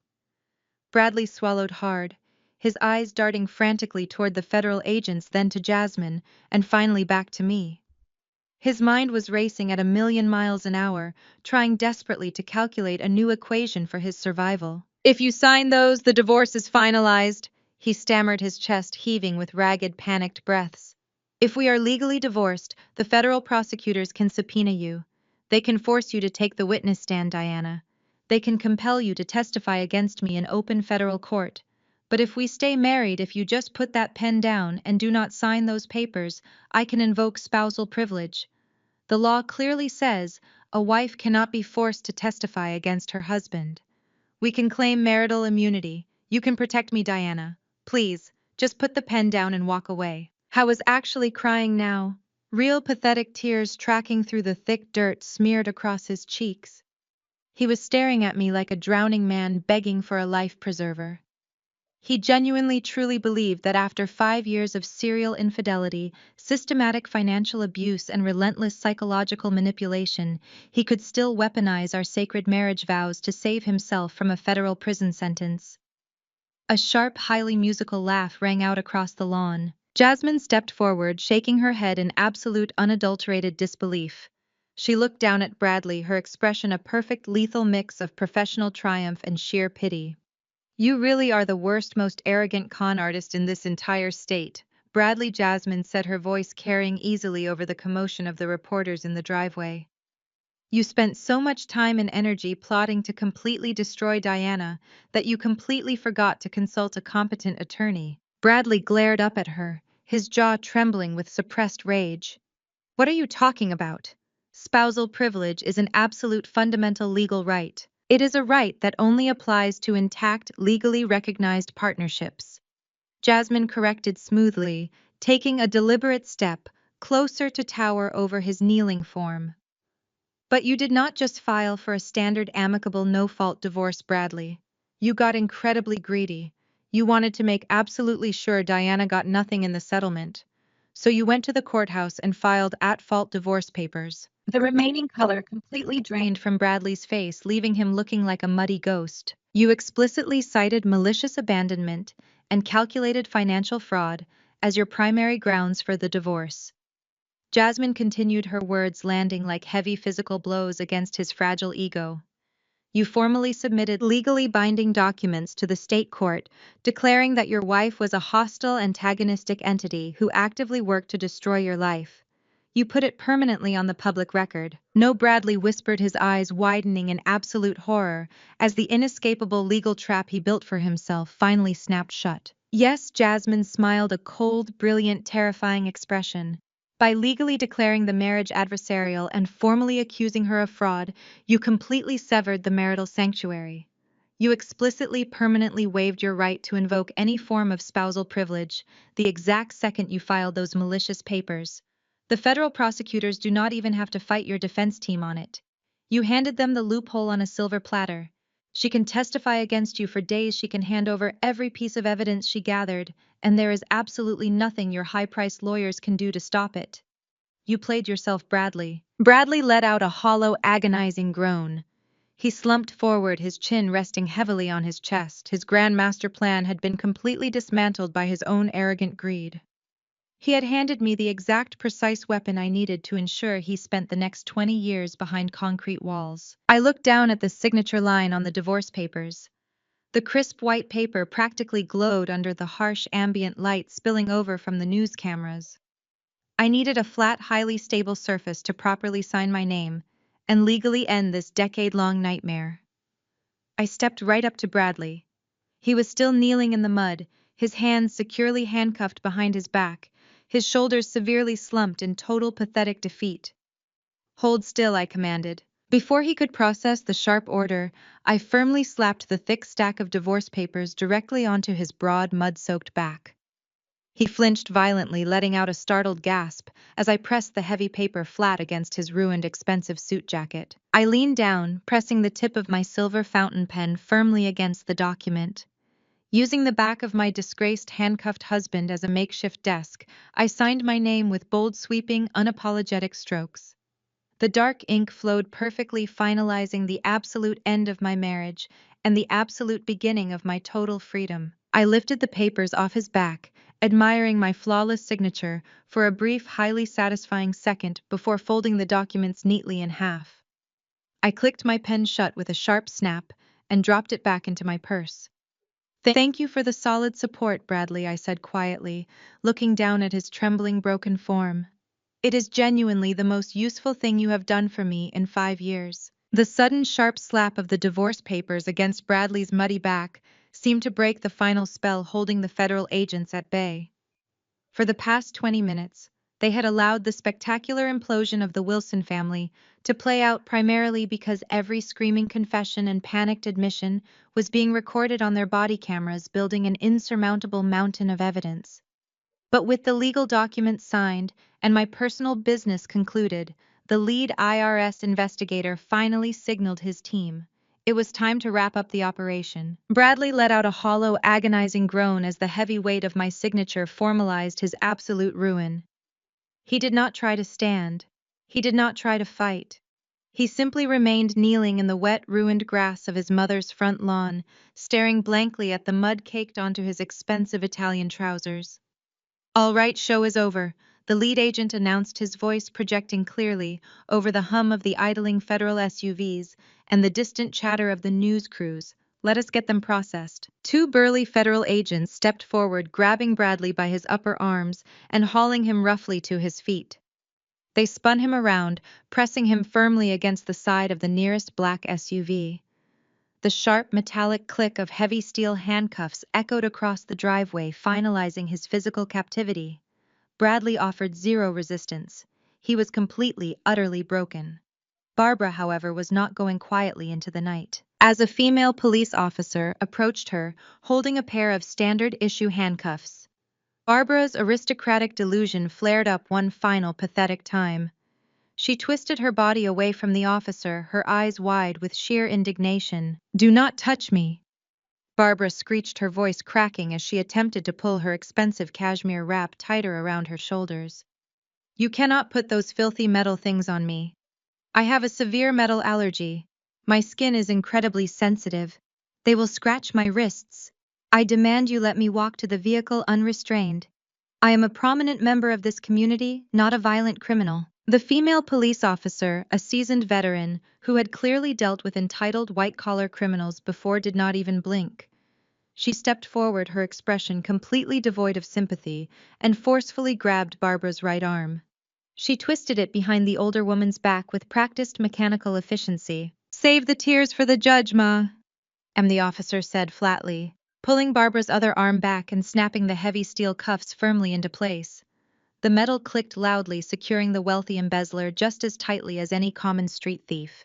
S1: Bradley swallowed hard, his eyes darting frantically toward the federal agents, then to Jasmine, and finally back to me. His mind was racing at 1,000,000 miles an hour, trying desperately to calculate a new equation for his survival. If you sign those, the divorce is finalized, he stammered, his chest heaving with ragged, panicked breaths. If we are legally divorced, the federal prosecutors can subpoena you. They can force you to take the witness stand, Diana. They can compel you to testify against me in open federal court. But if we stay married, if you just put that pen down and do not sign those papers, I can invoke spousal privilege. The law clearly says a wife cannot be forced to testify against her husband. We can claim marital immunity. You can protect me, Diana. Please, just put the pen down and walk away. I was actually crying now, real pathetic tears tracking through the thick dirt smeared across his cheeks. He was staring at me like a drowning man begging for a life preserver. He genuinely truly believed that after 5 years of serial infidelity, systematic financial abuse, and relentless psychological manipulation, he could still weaponize our sacred marriage vows to save himself from a federal prison sentence. A sharp, highly musical laugh rang out across the lawn. Jasmine stepped forward, shaking her head in absolute, unadulterated disbelief. She looked down at Bradley, her expression a perfect, lethal mix of professional triumph and sheer pity. You really are the worst, most arrogant con artist in this entire state, Bradley, Jasmine said, her voice carrying easily over the commotion of the reporters in the driveway. You spent so much time and energy plotting to completely destroy Diana that you completely forgot to consult a competent attorney. Bradley glared up at her, his jaw trembling with suppressed rage. What are you talking about? Spousal privilege is an absolute fundamental legal right. It is a right that only applies to intact, legally recognized partnerships. Jasmine corrected smoothly, taking a deliberate step closer to tower over his kneeling form. But you did not just file for a standard amicable no-fault divorce, Bradley. You got incredibly greedy. You wanted to make absolutely sure Diana got nothing in the settlement. So you went to the courthouse and filed at-fault divorce papers. The remaining color completely drained from Bradley's face, leaving him looking like a muddy ghost. You explicitly cited malicious abandonment and calculated financial fraud as your primary grounds for the divorce. Jasmine continued, her words landing like heavy physical blows against his fragile ego. You formally submitted legally binding documents to the state court, declaring that your wife was a hostile, antagonistic entity who actively worked to destroy your life. You put it permanently on the public record. No, Bradley whispered, his eyes widening in absolute horror as the inescapable legal trap he built for himself finally snapped shut. Yes, Jasmine smiled, a cold, brilliant, terrifying expression. By legally declaring the marriage adversarial and formally accusing her of fraud, you completely severed the marital sanctuary. You explicitly, permanently waived your right to invoke any form of spousal privilege the exact second you filed those malicious papers. The federal prosecutors do not even have to fight your defense team on it. You handed them the loophole on a silver platter. She can testify against you for days, she can hand over every piece of evidence she gathered, and there is absolutely nothing your high-priced lawyers can do to stop it. You played yourself, Bradley. Bradley let out a hollow, agonizing groan. He slumped forward, his chin resting heavily on his chest. His grand master plan had been completely dismantled by his own arrogant greed. He had handed me the exact precise weapon I needed to ensure he spent the next 20 years behind concrete walls. I looked down at the signature line on the divorce papers. The crisp white paper practically glowed under the harsh ambient light spilling over from the news cameras. I needed a flat, highly stable surface to properly sign my name and legally end this decade-long nightmare. I stepped right up to Bradley. He was still kneeling in the mud, his hands securely handcuffed behind his back, his shoulders severely slumped in total pathetic defeat. Hold still, I commanded. Before he could process the sharp order, I firmly slapped the thick stack of divorce papers directly onto his broad, mud-soaked back. He flinched violently, letting out a startled gasp as I pressed the heavy paper flat against his ruined, expensive suit jacket. I leaned down, pressing the tip of my silver fountain pen firmly against the document. Using the back of my disgraced, handcuffed husband as a makeshift desk, I signed my name with bold, sweeping, unapologetic strokes. The dark ink flowed perfectly, finalizing the absolute end of my marriage and the absolute beginning of my total freedom. I lifted the papers off his back, admiring my flawless signature for a brief, highly satisfying second before folding the documents neatly in half. I clicked my pen shut with a sharp snap and dropped it back into my purse. Thank you for the solid support, Bradley, I said quietly, looking down at his trembling, broken form. It is genuinely the most useful thing you have done for me in 5 years. The sudden sharp slap of the divorce papers against Bradley's muddy back seemed to break the final spell holding the federal agents at bay. For the past 20 minutes, they had allowed the spectacular implosion of the Wilson family to play out primarily because every screaming confession and panicked admission was being recorded on their body cameras, building an insurmountable mountain of evidence. But with the legal documents signed and my personal business concluded, the lead IRS investigator finally signaled his team. It was time to wrap up the operation. Bradley let out a hollow, agonizing groan as the heavy weight of my signature formalized his absolute ruin. He did not try to stand. He did not try to fight. He simply remained kneeling in the wet, ruined grass of his mother's front lawn, staring blankly at the mud caked onto his expensive Italian trousers. All right, show is over, the lead agent announced, his voice projecting clearly over the hum of the idling federal SUVs and the distant chatter of the news crews. Let us get them processed. 2 burly federal agents stepped forward, grabbing Bradley by his upper arms and hauling him roughly to his feet. They spun him around, pressing him firmly against the side of the nearest black SUV. The sharp metallic click of heavy steel handcuffs echoed across the driveway, finalizing his physical captivity. Bradley offered zero resistance. He was completely, utterly broken. Barbara, however, was not going quietly into the night. As a female police officer approached her, holding a pair of standard-issue handcuffs, Barbara's aristocratic delusion flared up one final pathetic time. She twisted her body away from the officer, her eyes wide with sheer indignation. "Do not touch me!" Barbara screeched, her voice cracking as she attempted to pull her expensive cashmere wrap tighter around her shoulders. "You cannot put those filthy metal things on me. I have a severe metal allergy. My skin is incredibly sensitive. They will scratch my wrists. I demand you let me walk to the vehicle unrestrained. I am a prominent member of this community, not a violent criminal." The female police officer, a seasoned veteran who had clearly dealt with entitled white-collar criminals before, did not even blink. She stepped forward, her expression completely devoid of sympathy, and forcefully grabbed Barbara's right arm. She twisted it behind the older woman's back with practiced mechanical efficiency. "Save the tears for the judge, ma," the officer said flatly, pulling Barbara's other arm back and snapping the heavy steel cuffs firmly into place. The metal clicked loudly, securing the wealthy embezzler just as tightly as any common street thief.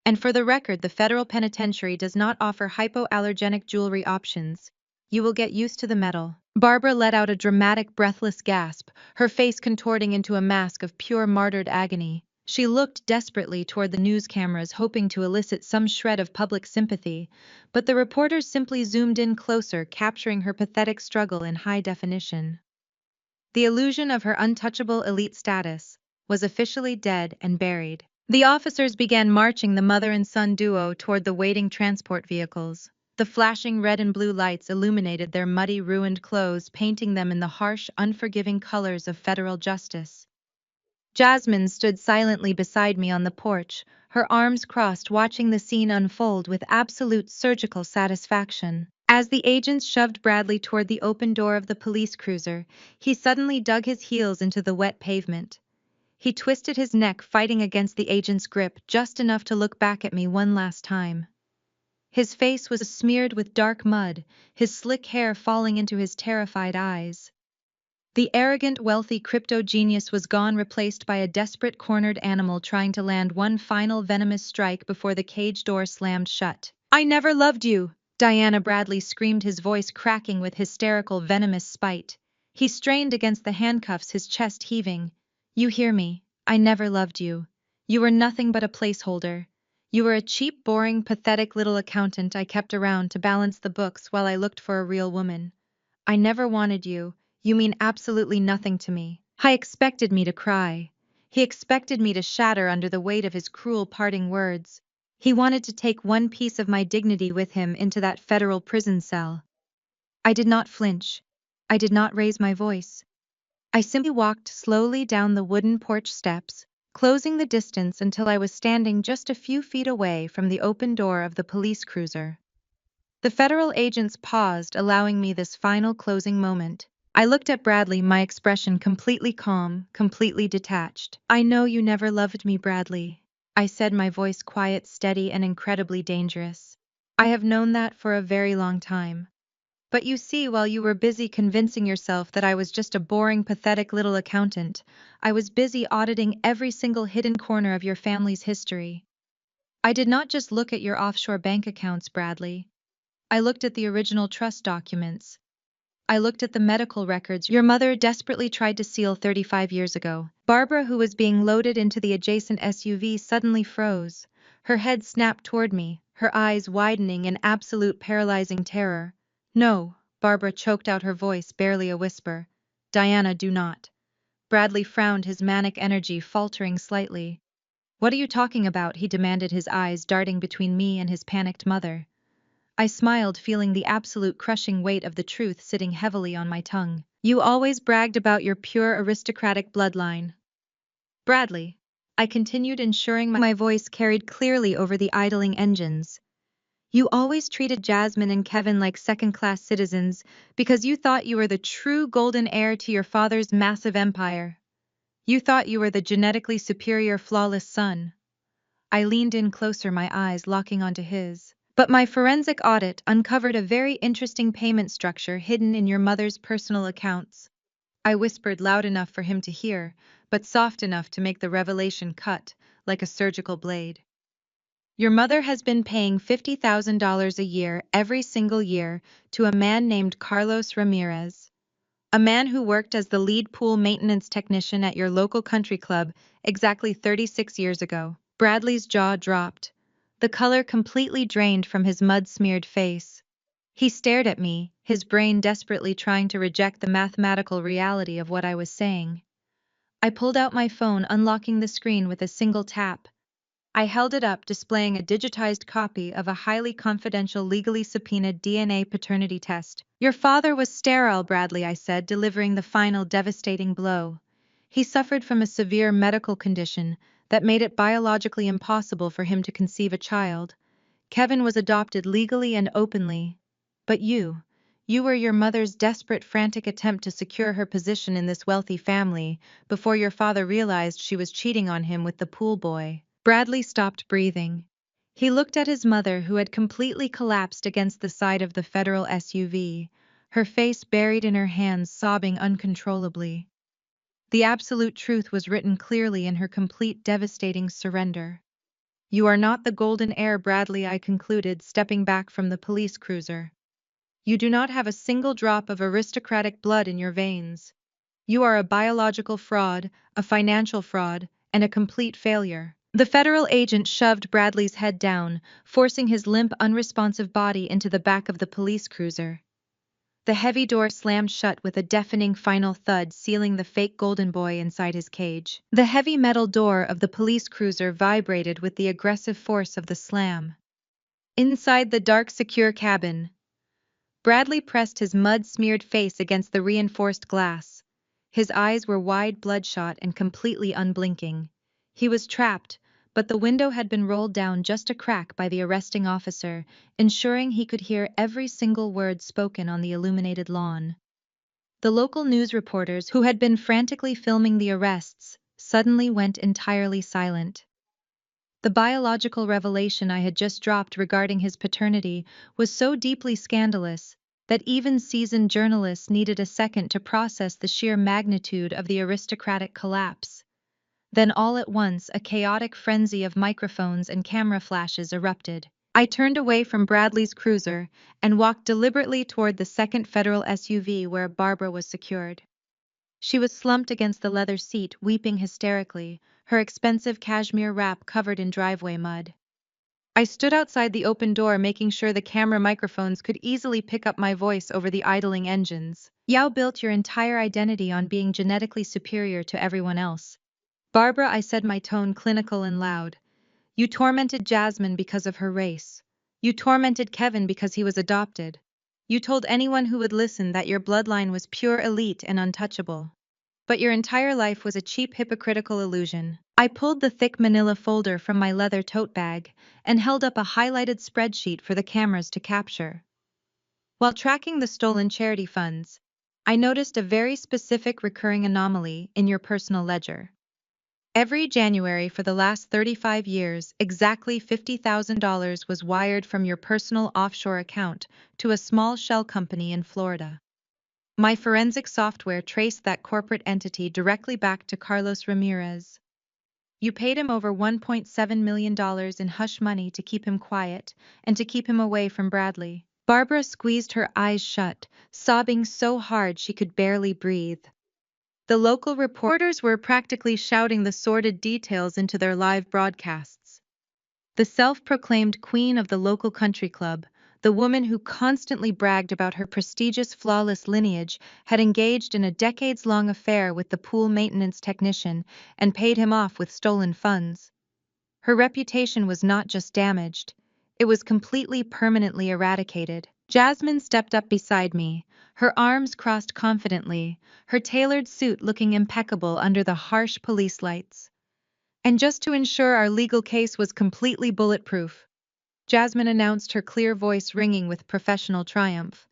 S1: And for the record, the federal penitentiary does not offer hypoallergenic jewelry options. You will get used to the metal. Barbara let out a dramatic, breathless gasp, her face contorting into a mask of pure martyred agony. She looked desperately toward the news cameras, hoping to elicit some shred of public sympathy, but the reporters simply zoomed in closer, capturing her pathetic struggle in high definition. The illusion of her untouchable elite status was officially dead and buried. The officers began marching the mother and son duo toward the waiting transport vehicles. The flashing red and blue lights illuminated their muddy, ruined clothes, painting them in the harsh, unforgiving colors of federal justice. Jasmine stood silently beside me on the porch, her arms crossed, watching the scene unfold with absolute surgical satisfaction. As the agents shoved Bradley toward the open door of the police cruiser, he suddenly dug his heels into the wet pavement. He twisted his neck, fighting against the agent's grip just enough to look back at me one last time. His face was smeared with dark mud, his slick hair falling into his terrified eyes. The arrogant, wealthy crypto genius was gone, replaced by a desperate, cornered animal trying to land one final venomous strike before the cage door slammed shut. "I never loved you!" Diana Bradley screamed, his voice cracking with hysterical, venomous spite. He strained against the handcuffs, his chest heaving. "You hear me? I never loved you. You were nothing but a placeholder. You were a cheap, boring, pathetic little accountant I kept around to balance the books while I looked for a real woman. I never wanted you. You mean absolutely nothing to me." He expected me to cry. He expected me to shatter under the weight of his cruel parting words. He wanted to take one piece of my dignity with him into that federal prison cell. I did not flinch. I did not raise my voice. I simply walked slowly down the wooden porch steps, closing the distance until I was standing just a few feet away from the open door of the police cruiser. The federal agents paused, allowing me this final closing moment. I looked at Bradley, my expression completely calm, completely detached. "I know you never loved me, Bradley," I said, my voice quiet, steady, and incredibly dangerous. "I have known that for a very long time. But you see, while you were busy convincing yourself that I was just a boring, pathetic little accountant, I was busy auditing every single hidden corner of your family's history. I did not just look at your offshore bank accounts, Bradley. I looked at the original trust documents. I looked at the medical records your mother desperately tried to seal 35 years ago." Barbara, who was being loaded into the adjacent SUV, suddenly froze. Her head snapped toward me, her eyes widening in absolute paralyzing terror. "No," Barbara choked out, her voice barely a whisper. "Diana, do not." Bradley frowned, his manic energy faltering slightly. "What are you talking about?" he demanded, his eyes darting between me and his panicked mother. I smiled, feeling the absolute crushing weight of the truth sitting heavily on my tongue. "You always bragged about your pure aristocratic bloodline, Bradley," I continued, ensuring my voice carried clearly over the idling engines. "You always treated Jasmine and Kevin like second-class citizens because you thought you were the true golden heir to your father's massive empire. You thought you were the genetically superior, flawless son." I leaned in closer, my eyes locking onto his. "But my forensic audit uncovered a very interesting payment structure hidden in your mother's personal accounts." I whispered, loud enough for him to hear, but soft enough to make the revelation cut like a surgical blade. "Your mother has been paying $50,000 a year every single year to a man named Carlos Ramirez, a man who worked as the lead pool maintenance technician at your local country club exactly 36 years ago." Bradley's jaw dropped. The color completely drained from his mud-smeared face. He stared at me, his brain desperately trying to reject the mathematical reality of what I was saying. I pulled out my phone, unlocking the screen with a single tap. I held it up, displaying a digitized copy of a highly confidential, legally subpoenaed DNA paternity test. "Your father was sterile, Bradley," I said, delivering the final devastating blow. "He suffered from a severe medical condition that made it biologically impossible for him to conceive a child. Kevin was adopted legally and openly. But you were your mother's desperate, frantic attempt to secure her position in this wealthy family before your father realized she was cheating on him with the pool boy." Bradley stopped breathing. He looked at his mother, who had completely collapsed against the side of the federal SUV, her face buried in her hands, sobbing uncontrollably. The absolute truth was written clearly in her complete, devastating surrender. "You are not the golden heir, Bradley," I concluded, stepping back from the police cruiser. "You do not have a single drop of aristocratic blood in your veins. You are a biological fraud, a financial fraud, and a complete failure." The federal agent shoved Bradley's head down, forcing his limp, unresponsive body into the back of the police cruiser. The heavy door slammed shut with a deafening final thud, sealing the fake golden boy inside his cage. The heavy metal door of the police cruiser vibrated with the aggressive force of the slam. Inside the dark, secure cabin, Bradley pressed his mud-smeared face against the reinforced glass. His eyes were wide, bloodshot, and completely unblinking. He was trapped, but the window had been rolled down just a crack by the arresting officer, ensuring he could hear every single word spoken on the illuminated lawn. The local news reporters, who had been frantically filming the arrests, suddenly went entirely silent. The biological revelation I had just dropped regarding his paternity was so deeply scandalous that even seasoned journalists needed a second to process the sheer magnitude of the aristocratic collapse. Then all at once, a chaotic frenzy of microphones and camera flashes erupted. I turned away from Bradley's cruiser and walked deliberately toward the second federal SUV where Barbara was secured. She was slumped against the leather seat, weeping hysterically, her expensive cashmere wrap covered in driveway mud. I stood outside the open door, making sure the camera microphones could easily pick up my voice over the idling engines. "You built your entire identity on being genetically superior to everyone else. Barbara," I said, my tone clinical and loud. "You tormented Jasmine because of her race. You tormented Kevin because he was adopted. You told anyone who would listen that your bloodline was pure elite and untouchable. But your entire life was a cheap, hypocritical illusion." I pulled the thick manila folder from my leather tote bag and held up a highlighted spreadsheet for the cameras to capture. While tracking the stolen charity funds, I noticed a very specific recurring anomaly in your personal ledger. Every January for the last 35 years, exactly $50,000 was wired from your personal offshore account to a small shell company in Florida. My forensic software traced that corporate entity directly back to Carlos Ramirez. You paid him over $1.7 million in hush money to keep him quiet and to keep him away from Bradley. Barbara squeezed her eyes shut, sobbing so hard she could barely breathe. The local reporters were practically shouting the sordid details into their live broadcasts. The self-proclaimed queen of the local country club, the woman who constantly bragged about her prestigious, flawless lineage, had engaged in a decades-long affair with the pool maintenance technician and paid him off with stolen funds. Her reputation was not just damaged, it was completely, permanently eradicated. Jasmine stepped up beside me, her arms crossed confidently, her tailored suit looking impeccable under the harsh police lights. "And just to ensure our legal case was completely bulletproof," Jasmine announced, her clear voice ringing with professional triumph,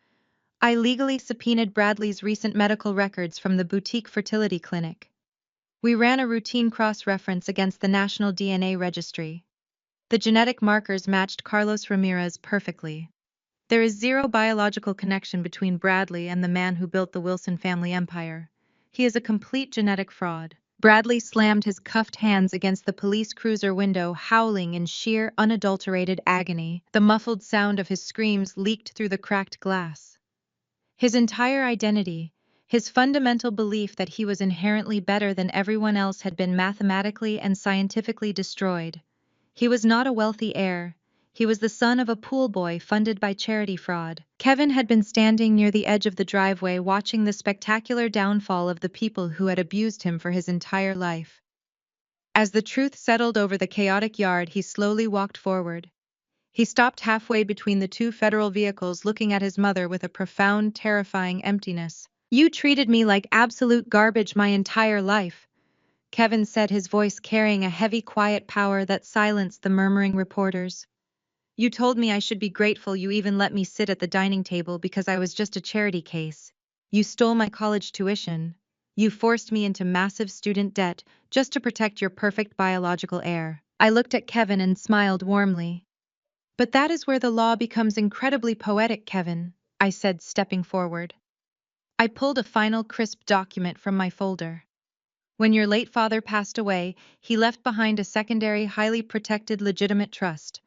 S1: "I legally subpoenaed Bradley's recent medical records from the boutique fertility clinic. We ran a routine cross-reference against the National DNA Registry. The genetic markers matched Carlos Ramirez perfectly. There is zero biological connection between Bradley and the man who built the Wilson family empire. He is a complete genetic fraud." Bradley slammed his cuffed hands against the police cruiser window, howling in sheer, unadulterated agony. The muffled sound of his screams leaked through the cracked glass. His entire identity, his fundamental belief that he was inherently better than everyone else, had been mathematically and scientifically destroyed. He was not a wealthy heir. He was the son of a pool boy funded by charity fraud. Kevin had been standing near the edge of the driveway watching the spectacular downfall of the people who had abused him for his entire life. As the truth settled over the chaotic yard, he slowly walked forward. He stopped halfway between the two federal vehicles, looking at his mother with a profound, terrifying emptiness. "You treated me like absolute garbage my entire life," Kevin said, his voice carrying a heavy, quiet power that silenced the murmuring reporters. "You told me I should be grateful you even let me sit at the dining table because I was just a charity case. You stole my college tuition. You forced me into massive student debt just to protect your perfect biological heir." I looked at Kevin and smiled warmly. "But that is where the law becomes incredibly poetic, Kevin," I said, stepping forward. I pulled a final crisp document from my folder. "When your late father passed away, he left behind a secondary, highly protected, legitimate trust.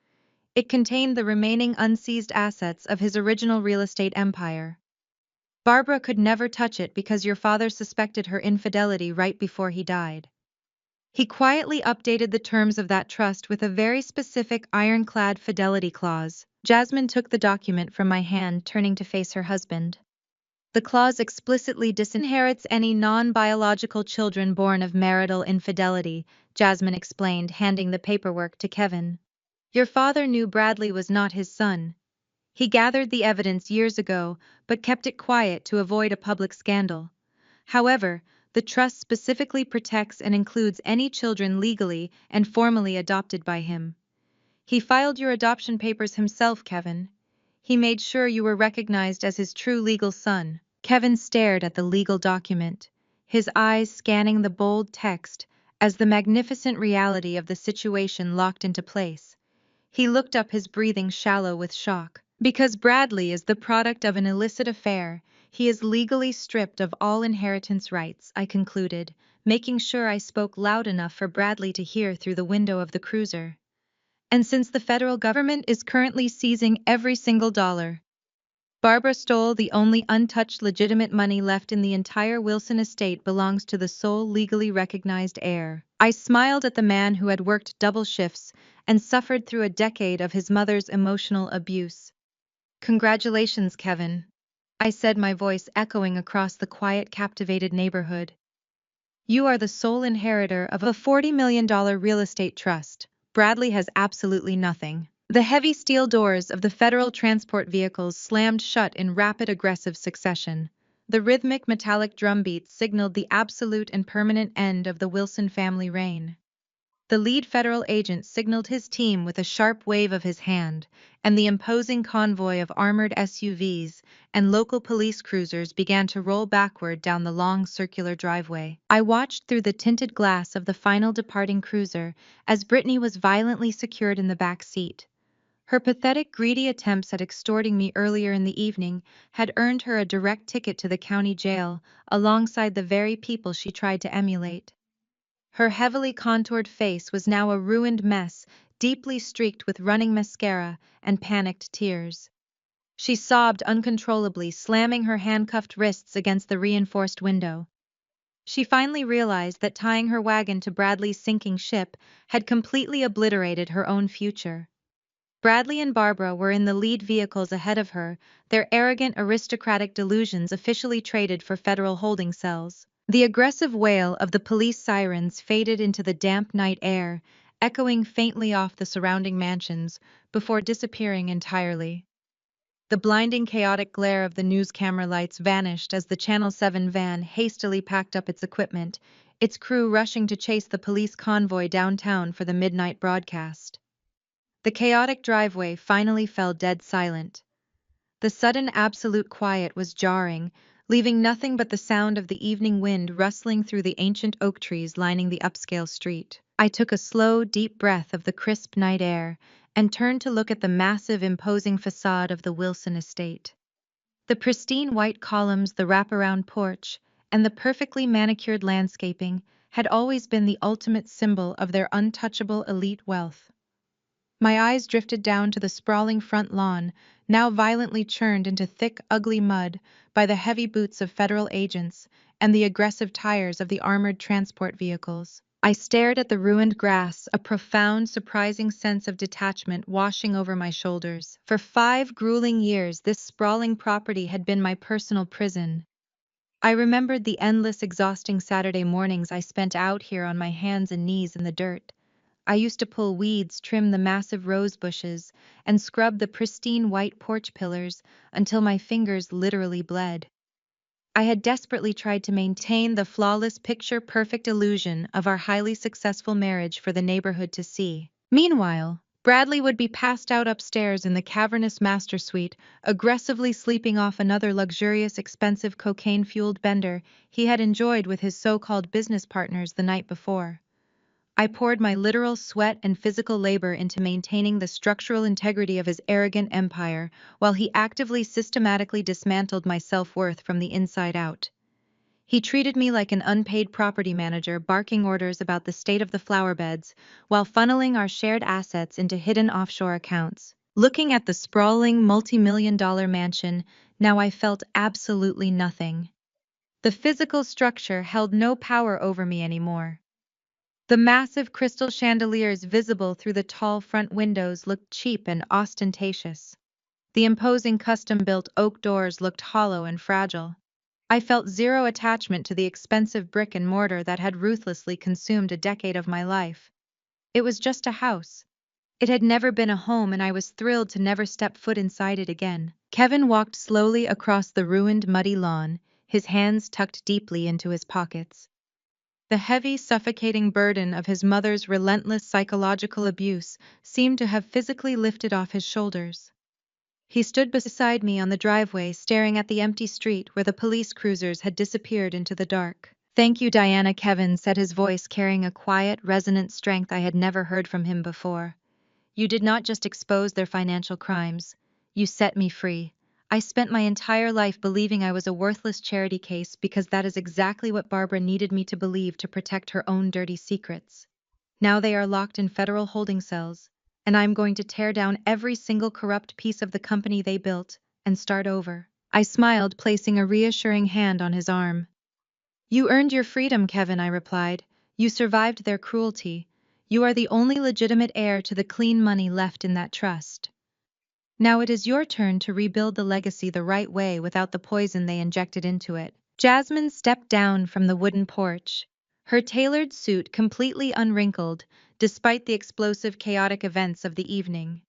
S1: It contained the remaining unseized assets of his original real estate empire. Barbara could never touch it because your father suspected her infidelity right before he died. He quietly updated the terms of that trust with a very specific ironclad fidelity clause." Jasmine took the document from my hand, turning to face her husband. "The clause explicitly disinherits any non-biological children born of marital infidelity," Jasmine explained, handing the paperwork to Kevin. "Your father knew Bradley was not his son. He gathered the evidence years ago, but kept it quiet to avoid a public scandal. However, the trust specifically protects and includes any children legally and formally adopted by him. He filed your adoption papers himself, Kevin. He made sure you were recognized as his true legal son." Kevin stared at the legal document, his eyes scanning the bold text as the magnificent reality of the situation locked into place. He looked up, his breathing shallow with shock. Because Bradley is the product of an illicit affair, he is legally stripped of all inheritance rights, I concluded, making sure I spoke loud enough for Bradley to hear through the window of the cruiser. And since the federal government is currently seizing every single dollar, Barbara stole the only untouched legitimate money left in the entire Wilson estate belongs to the sole legally recognized heir. I smiled at the man who had worked double shifts and suffered through a decade of his mother's emotional abuse. Congratulations, Kevin, I said, my voice echoing across the quiet, captivated neighborhood. You are the sole inheritor of a $40 million real estate trust. Bradley has absolutely nothing. The heavy steel doors of the federal transport vehicles slammed shut in rapid aggressive succession. The rhythmic metallic drum beats signaled the absolute and permanent end of the Wilson family reign. The lead federal agent signaled his team with a sharp wave of his hand, and the imposing convoy of armored SUVs and local police cruisers began to roll backward down the long circular driveway. I watched through the tinted glass of the final departing cruiser as Brittany was violently secured in the back seat. Her pathetic, greedy attempts at extorting me earlier in the evening had earned her a direct ticket to the county jail, alongside the very people she tried to emulate. Her heavily contoured face was now a ruined mess, deeply streaked with running mascara and panicked tears. She sobbed uncontrollably, slamming her handcuffed wrists against the reinforced window. She finally realized that tying her wagon to Bradley's sinking ship had completely obliterated her own future. Bradley and Barbara were in the lead vehicles ahead of her, their arrogant aristocratic delusions officially traded for federal holding cells. The aggressive wail of the police sirens faded into the damp night air, echoing faintly off the surrounding mansions, before disappearing entirely. The blinding chaotic glare of the news camera lights vanished as the Channel 7 van hastily packed up its equipment, its crew rushing to chase the police convoy downtown for the midnight broadcast. The chaotic driveway finally fell dead silent. The sudden absolute quiet was jarring, leaving nothing but the sound of the evening wind rustling through the ancient oak trees lining the upscale street. I took a slow, deep breath of the crisp night air and turned to look at the massive, imposing facade of the Wilson estate. The pristine white columns, the wraparound porch, and the perfectly manicured landscaping had always been the ultimate symbol of their untouchable elite wealth. My eyes drifted down to the sprawling front lawn, now violently churned into thick, ugly mud by the heavy boots of federal agents and the aggressive tires of the armored transport vehicles. I stared at the ruined grass, a profound, surprising sense of detachment washing over my shoulders. For 5 grueling years, this sprawling property had been my personal prison. I remembered the endless, exhausting Saturday mornings I spent out here on my hands and knees in the dirt. I used to pull weeds, trim the massive rose bushes, and scrub the pristine white porch pillars until my fingers literally bled. I had desperately tried to maintain the flawless, picture-perfect illusion of our highly successful marriage for the neighborhood to see. Meanwhile, Bradley would be passed out upstairs in the cavernous master suite, aggressively sleeping off another luxurious, expensive cocaine-fueled bender he had enjoyed with his so-called business partners the night before. I poured my literal sweat and physical labor into maintaining the structural integrity of his arrogant empire, while he actively, systematically dismantled my self-worth from the inside out. He treated me like an unpaid property manager, barking orders about the state of the flower beds, while funneling our shared assets into hidden offshore accounts. Looking at the sprawling, multi-million-dollar mansion, now I felt absolutely nothing. The physical structure held no power over me anymore. The massive crystal chandeliers visible through the tall front windows looked cheap and ostentatious. The imposing custom-built oak doors looked hollow and fragile. I felt zero attachment to the expensive brick and mortar that had ruthlessly consumed a decade of my life. It was just a house. It had never been a home, and I was thrilled to never step foot inside it again. Kevin walked slowly across the ruined, muddy lawn, his hands tucked deeply into his pockets. The heavy, suffocating burden of his mother's relentless psychological abuse seemed to have physically lifted off his shoulders. He stood beside me on the driveway, staring at the empty street where the police cruisers had disappeared into the dark. "Thank you, Diana," Kevin said, his voice carrying a quiet, resonant strength I had never heard from him before. "You did not just expose their financial crimes. You set me free. I spent my entire life believing I was a worthless charity case because that is exactly what Barbara needed me to believe to protect her own dirty secrets. Now they are locked in federal holding cells, and I'm going to tear down every single corrupt piece of the company they built and start over. I smiled, placing a reassuring hand on his arm. You earned your freedom, Kevin, I replied. You survived their cruelty. You are the only legitimate heir to the clean money left in that trust. Now it is your turn to rebuild the legacy the right way without the poison they injected into it. Jasmine stepped down from the wooden porch, her tailored suit completely unwrinkled despite the explosive, chaotic events of the evening.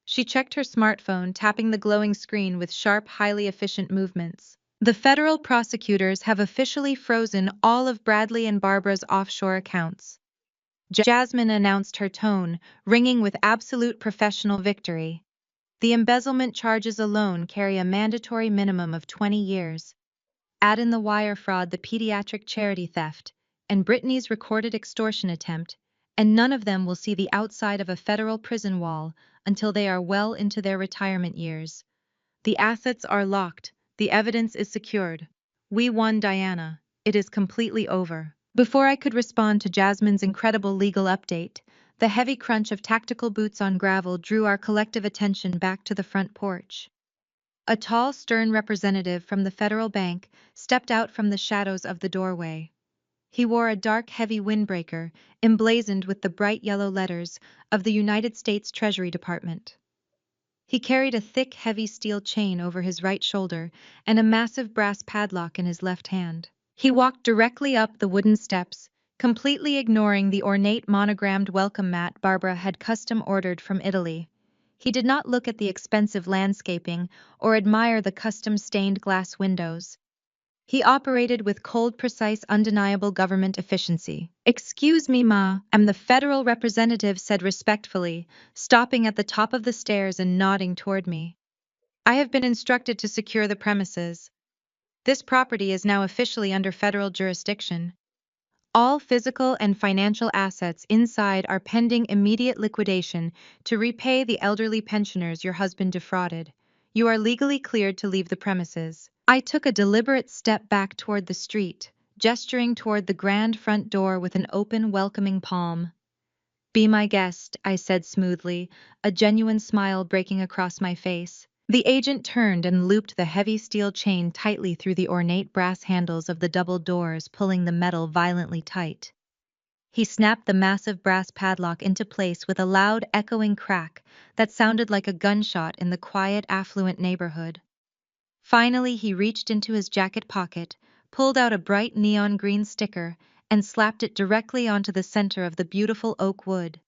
S1: She checked her smartphone, tapping the glowing screen with sharp, highly efficient movements. The federal prosecutors have officially frozen all of Bradley and Barbara's offshore accounts. Jasmine announced, her tone ringing with absolute professional victory. The embezzlement charges alone carry a mandatory minimum of 20 years. Add in the wire fraud, the pediatric charity theft, and Brittany's recorded extortion attempt, and none of them will see the outside of a federal prison wall until they are well into their retirement years. The assets are locked, the evidence is secured. We won, Diana. It is completely over. Before I could respond to Jasmine's incredible legal update, the heavy crunch of tactical boots on gravel drew our collective attention back to the front porch. A tall, stern representative from the federal bank stepped out from the shadows of the doorway. He wore a dark, heavy windbreaker, emblazoned with the bright yellow letters of the United States Treasury Department. He carried a thick, heavy steel chain over his right shoulder and a massive brass padlock in his left hand. He walked directly up the wooden steps, completely ignoring the ornate monogrammed welcome mat Barbara had custom ordered from Italy. He did not look at the expensive landscaping or admire the custom stained glass windows. He operated with cold, precise, undeniable government efficiency. "Excuse me, ma," the federal representative said respectfully, stopping at the top of the stairs and nodding toward me. "I have been instructed to secure the premises. This property is now officially under federal jurisdiction. All physical and financial assets inside are pending immediate liquidation to repay the elderly pensioners your husband defrauded. You are legally cleared to leave the premises." I took a deliberate step back toward the street, gesturing toward the grand front door with an open, welcoming palm. "Be my guest," I said smoothly, a genuine smile breaking across my face. The agent turned and looped the heavy steel chain tightly through the ornate brass handles of the double doors, pulling the metal violently tight. He snapped the massive brass padlock into place with a loud, echoing crack that sounded like a gunshot in the quiet, affluent neighborhood. Finally, he reached into his jacket pocket, pulled out a bright neon green sticker, and slapped it directly onto the center of the beautiful oak wood.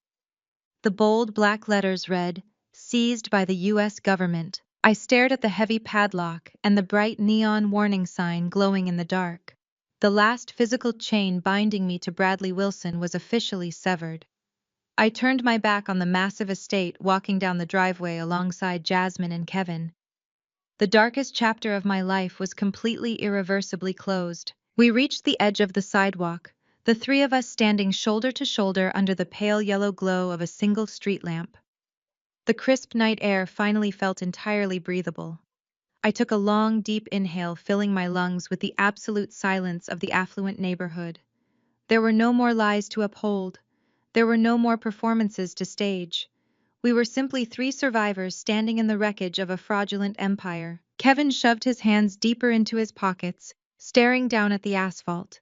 S1: The bold black letters read, "Seized by the U.S. government." I stared at the heavy padlock and the bright neon warning sign glowing in the dark. The last physical chain binding me to Bradley Wilson was officially severed. I turned my back on the massive estate, walking down the driveway alongside Jasmine and Kevin. The darkest chapter of my life was completely, irreversibly closed. We reached the edge of the sidewalk, the three of us standing shoulder to shoulder under the pale yellow glow of a single street lamp. The crisp night air finally felt entirely breathable. I took a long, deep inhale, filling my lungs with the absolute silence of the affluent neighborhood. There were no more lies to uphold. There were no more performances to stage. We were simply three survivors standing in the wreckage of a fraudulent empire. Kevin shoved his hands deeper into his pockets, staring down at the asphalt.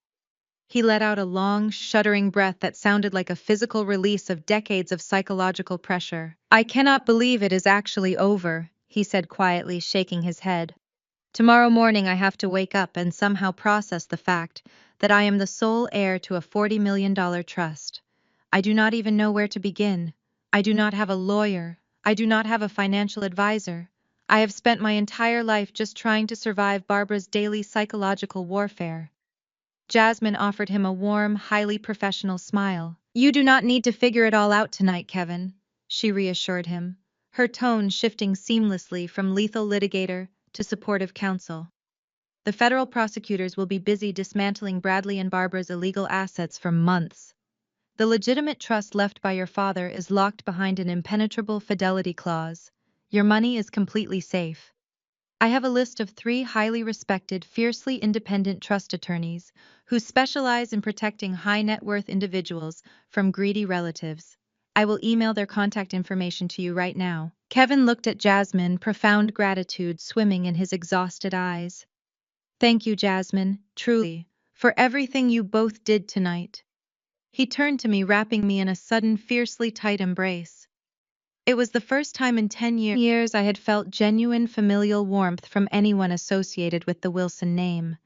S1: He let out a long, shuddering breath that sounded like a physical release of decades of psychological pressure. "I cannot believe it is actually over," he said quietly, shaking his head. "Tomorrow morning I have to wake up and somehow process the fact that I am the sole heir to a $40 million trust. I do not even know where to begin. I do not have a lawyer. I do not have a financial advisor. I have spent my entire life just trying to survive Barbara's daily psychological warfare." Jasmine offered him a warm, highly professional smile. "You do not need to figure it all out tonight, Kevin," she reassured him, her tone shifting seamlessly from lethal litigator to supportive counsel. "The federal prosecutors will be busy dismantling Bradley and Barbara's illegal assets for months. The legitimate trust left by your father is locked behind an impenetrable fidelity clause. Your money is completely safe. I have a list of 3 highly respected, fiercely independent trust attorneys who specialize in protecting high net worth individuals from greedy relatives. I will email their contact information to you right now. Kevin looked at Jasmine, profound gratitude swimming in his exhausted eyes. Thank you, Jasmine, truly, for everything you both did tonight. He turned to me, wrapping me in a sudden, fiercely tight embrace. It was the first time in 10 years I had felt genuine familial warmth from anyone associated with the Wilson name.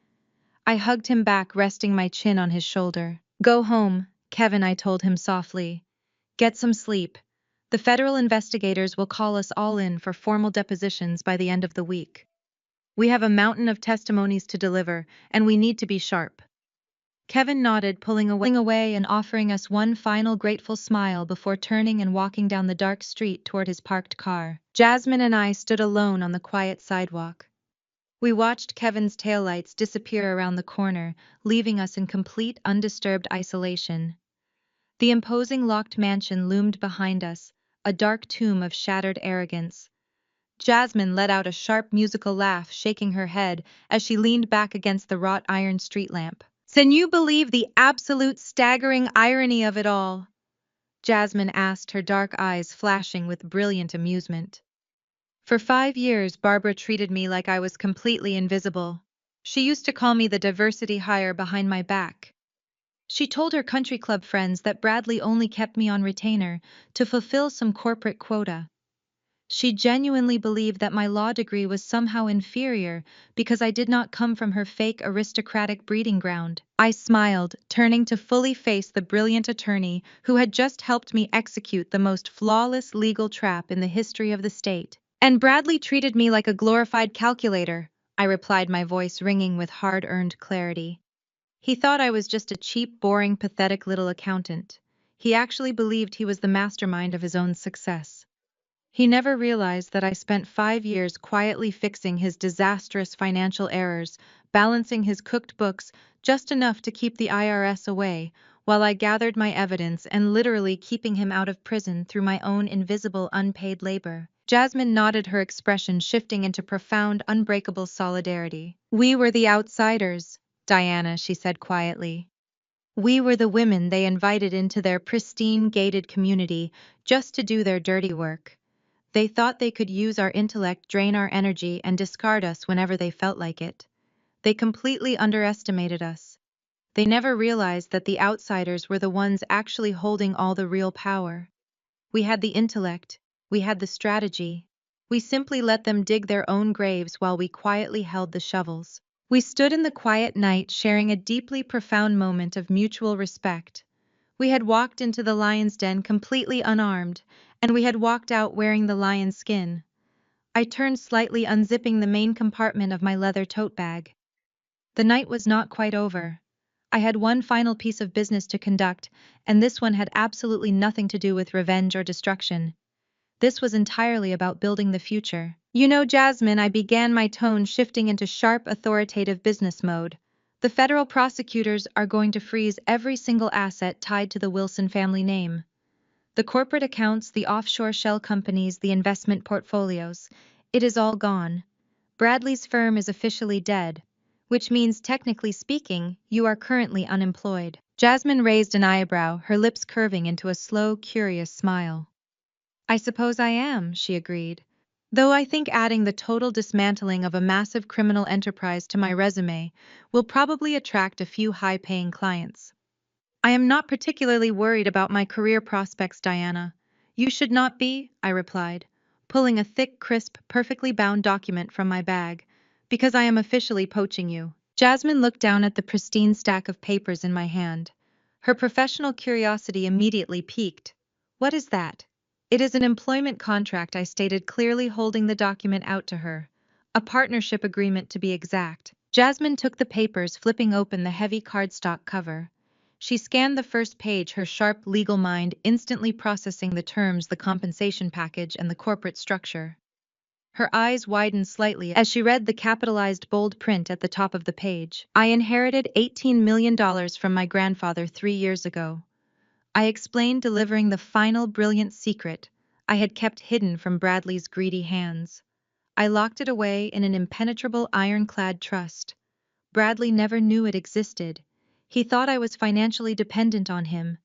S1: I hugged him back, resting my chin on his shoulder. Go home, Kevin, I told him softly. Get some sleep. The federal investigators will call us all in for formal depositions by the end of the week. We have a mountain of testimonies to deliver, and we need to be sharp. Kevin nodded, pulling away and offering us one final grateful smile before turning and walking down the dark street toward his parked car. Jasmine and I stood alone on the quiet sidewalk. We watched Kevin's taillights disappear around the corner, leaving us in complete, undisturbed isolation. The imposing locked mansion loomed behind us, a dark tomb of shattered arrogance. Jasmine let out a sharp musical laugh, shaking her head as she leaned back against the wrought iron street lamp. Can you believe the absolute staggering irony of it all? Jasmine asked, her dark eyes flashing with brilliant amusement. For 5 years, Barbara treated me like I was completely invisible. She used to call me the diversity hire behind my back. She told her country club friends that Bradley only kept me on retainer to fulfill some corporate quota. She genuinely believed that my law degree was somehow inferior because I did not come from her fake aristocratic breeding ground. I smiled, turning to fully face the brilliant attorney who had just helped me execute the most flawless legal trap in the history of the state. And Bradley treated me like a glorified calculator, I replied, my voice ringing with hard-earned clarity. He thought I was just a cheap, boring, pathetic little accountant. He actually believed he was the mastermind of his own success. He never realized that I spent 5 years quietly fixing his disastrous financial errors, balancing his cooked books just enough to keep the IRS away, while I gathered my evidence and literally keeping him out of prison through my own invisible unpaid labor. Jasmine nodded, her expression shifting into profound, unbreakable solidarity. We were the outsiders, Diana, she said quietly. We were the women they invited into their pristine, gated community just to do their dirty work. They thought they could use our intellect, drain our energy, and discard us whenever they felt like it. They completely underestimated us. They never realized that the outsiders were the ones actually holding all the real power. We had the intellect. We had the strategy. We simply let them dig their own graves while we quietly held the shovels. We stood in the quiet night, sharing a deeply profound moment of mutual respect. We had walked into the lion's den completely unarmed, and we had walked out wearing the lion's skin. I turned slightly, unzipping the main compartment of my leather tote bag. The night was not quite over. I had one final piece of business to conduct, and this one had absolutely nothing to do with revenge or destruction. This was entirely about building the future. You know, Jasmine, I began, my tone shifting into sharp, authoritative business mode. The federal prosecutors are going to freeze every single asset tied to the Wilson family name. The corporate accounts, the offshore shell companies, the investment portfolios. It is all gone. Bradley's firm is officially dead, which means, technically speaking, you are currently unemployed. Jasmine raised an eyebrow, her lips curving into a slow, curious smile. I suppose I am, she agreed. Though I think adding the total dismantling of a massive criminal enterprise to my resume will probably attract a few high-paying clients. I am not particularly worried about my career prospects, Diana. You should not be, I replied, pulling a thick, crisp, perfectly bound document from my bag, because I am officially poaching you. Jasmine looked down at the pristine stack of papers in my hand. Her professional curiosity immediately piqued. What is that? It is an employment contract, I stated, clearly holding the document out to her. A partnership agreement, to be exact. Jasmine took the papers, flipping open the heavy cardstock cover. She scanned the first page, her sharp legal mind instantly processing the terms, the compensation package, and the corporate structure. Her eyes widened slightly as she read the capitalized bold print at the top of the page. I inherited $18 million from my grandfather 3 years ago. I explained, delivering the final brilliant secret. I had kept hidden from Bradley's greedy hands. I locked it away in an impenetrable ironclad trust. Bradley never knew it existed. He thought I was financially dependent on him.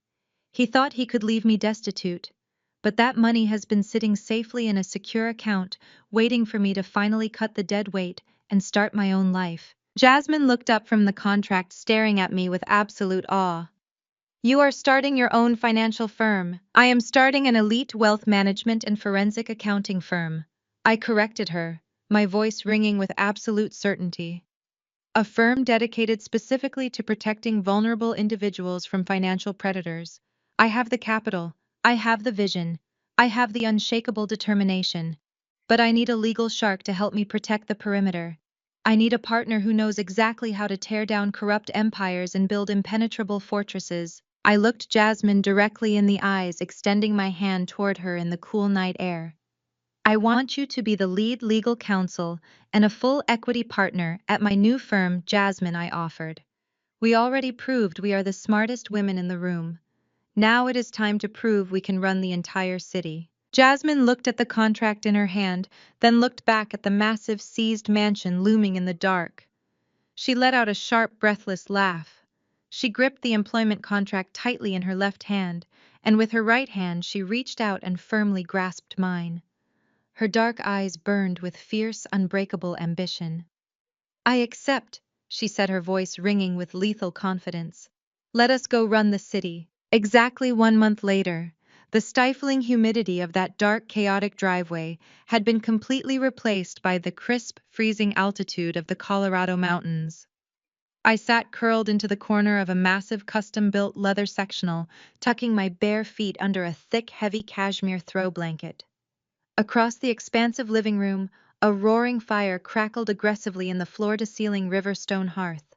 S1: He thought he could leave me destitute. But that money has been sitting safely in a secure account, waiting for me to finally cut the dead weight and start my own life. Jasmine looked up from the contract, staring at me with absolute awe. You are starting your own financial firm. I am starting an elite wealth management and forensic accounting firm. I corrected her, my voice ringing with absolute certainty. A firm dedicated specifically to protecting vulnerable individuals from financial predators. I have the capital, I have the vision, I have the unshakable determination. But I need a legal shark to help me protect the perimeter. I need a partner who knows exactly how to tear down corrupt empires and build impenetrable fortresses. I looked Jasmine directly in the eyes, extending my hand toward her in the cool night air. I want you to be the lead legal counsel and a full equity partner at my new firm, Jasmine, I offered. We already proved we are the smartest women in the room. Now it is time to prove we can run the entire city. Jasmine looked at the contract in her hand, then looked back at the massive seized mansion looming in the dark. She let out a sharp, breathless laugh. She gripped the employment contract tightly in her left hand, and with her right hand she reached out and firmly grasped mine. Her dark eyes burned with fierce, unbreakable ambition. I accept, she said, her voice ringing with lethal confidence. Let us go run the city. Exactly 1 month later, the stifling humidity of that dark, chaotic driveway had been completely replaced by the crisp, freezing altitude of the Colorado mountains. I sat curled into the corner of a massive custom-built leather sectional, tucking my bare feet under a thick, heavy cashmere throw blanket. Across the expansive living room, a roaring fire crackled aggressively in the floor-to-ceiling river-stone hearth.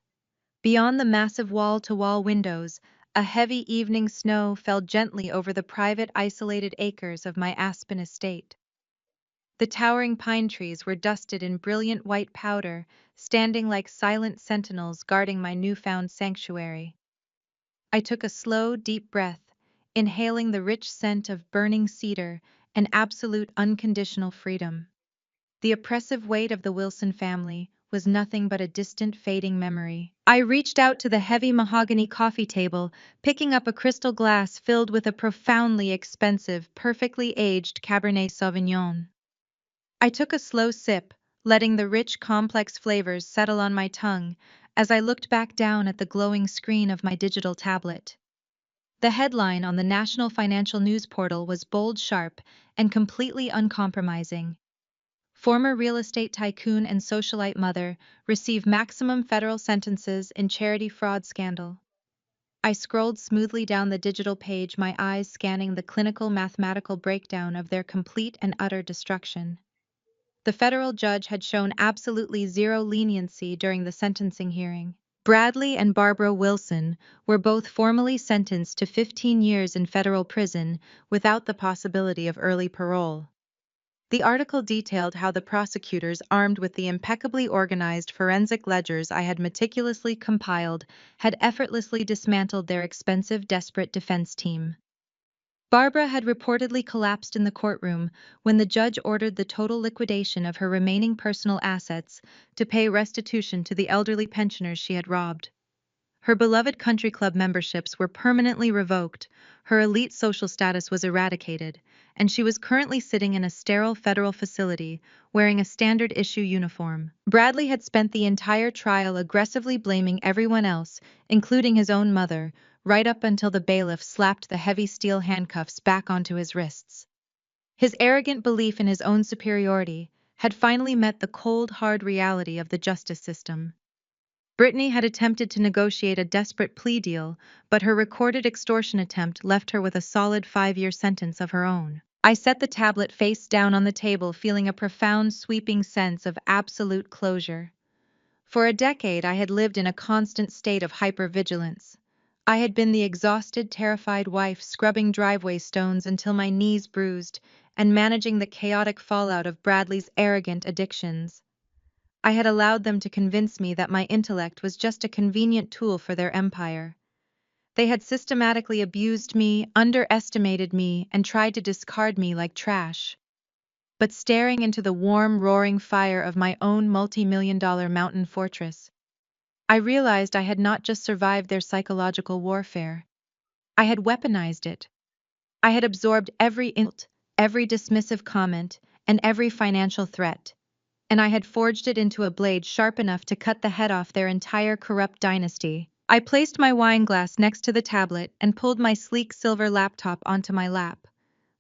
S1: Beyond the massive wall-to-wall windows, a heavy evening snow fell gently over the private, isolated acres of my Aspen estate. The towering pine trees were dusted in brilliant white powder, standing like silent sentinels guarding my newfound sanctuary. I took a slow, deep breath, inhaling the rich scent of burning cedar and absolute unconditional freedom. The oppressive weight of the Wilson family was nothing but a distant, fading memory. I reached out to the heavy mahogany coffee table, picking up a crystal glass filled with a profoundly expensive, perfectly aged Cabernet Sauvignon. I took a slow sip, letting the rich, complex flavors settle on my tongue as I looked back down at the glowing screen of my digital tablet. The headline on the National Financial News Portal was bold, sharp, and completely uncompromising. Former real estate tycoon and socialite mother receive maximum federal sentences in charity fraud scandal. I scrolled smoothly down the digital page, my eyes scanning the clinical mathematical breakdown of their complete and utter destruction. The federal judge had shown absolutely zero leniency during the sentencing hearing. Bradley and Barbara Wilson were both formally sentenced to 15 years in federal prison without the possibility of early parole. The article detailed how the prosecutors, armed with the impeccably organized forensic ledgers I had meticulously compiled, had effortlessly dismantled their expensive, desperate defense team. Barbara had reportedly collapsed in the courtroom when the judge ordered the total liquidation of her remaining personal assets to pay restitution to the elderly pensioners she had robbed. Her beloved country club memberships were permanently revoked, her elite social status was eradicated, and she was currently sitting in a sterile federal facility wearing a standard issue uniform. Bradley had spent the entire trial aggressively blaming everyone else, including his own mother, right up until the bailiff slapped the heavy steel handcuffs back onto his wrists. His arrogant belief in his own superiority had finally met the cold, hard reality of the justice system. Brittany had attempted to negotiate a desperate plea deal, but her recorded extortion attempt left her with a solid 5-year sentence of her own. I set the tablet face down on the table, feeling a profound, sweeping sense of absolute closure. For a decade, I had lived in a constant state of hypervigilance. I had been the exhausted, terrified wife scrubbing driveway stones until my knees bruised and managing the chaotic fallout of Bradley's arrogant addictions. I had allowed them to convince me that my intellect was just a convenient tool for their empire. They had systematically abused me, underestimated me, and tried to discard me like trash. But staring into the warm, roaring fire of my own multi-million-dollar mountain fortress, I realized I had not just survived their psychological warfare. I had weaponized it. I had absorbed every insult, every dismissive comment, and every financial threat, and I had forged it into a blade sharp enough to cut the head off their entire corrupt dynasty. I placed my wine glass next to the tablet and pulled my sleek silver laptop onto my lap.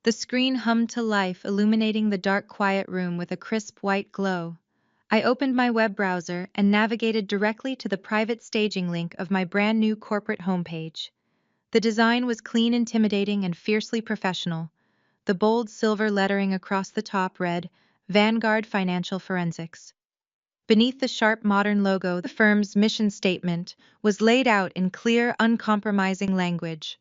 S1: The screen hummed to life, illuminating the dark, quiet room with a crisp white glow. I opened my web browser and navigated directly to the private staging link of my brand new corporate homepage. The design was clean, intimidating, and fiercely professional. The bold silver lettering across the top read, Vanguard Financial Forensics. Beneath the sharp modern logo, the firm's mission statement was laid out in clear, uncompromising language.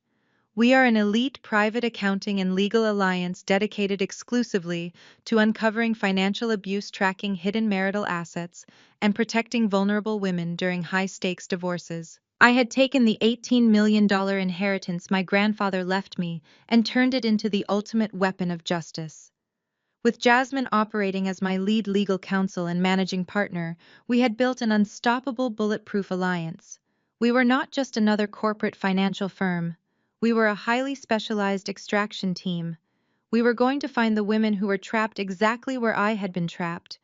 S1: We are an elite private accounting and legal alliance dedicated exclusively to uncovering financial abuse, tracking hidden marital assets, and protecting vulnerable women during high-stakes divorces. I had taken the $18 million inheritance my grandfather left me and turned it into the ultimate weapon of justice. With Jasmine operating as my lead legal counsel and managing partner, we had built an unstoppable, bulletproof alliance. We were not just another corporate financial firm. We were a highly specialized extraction team. We were going to find the women who were trapped exactly where I had been trapped.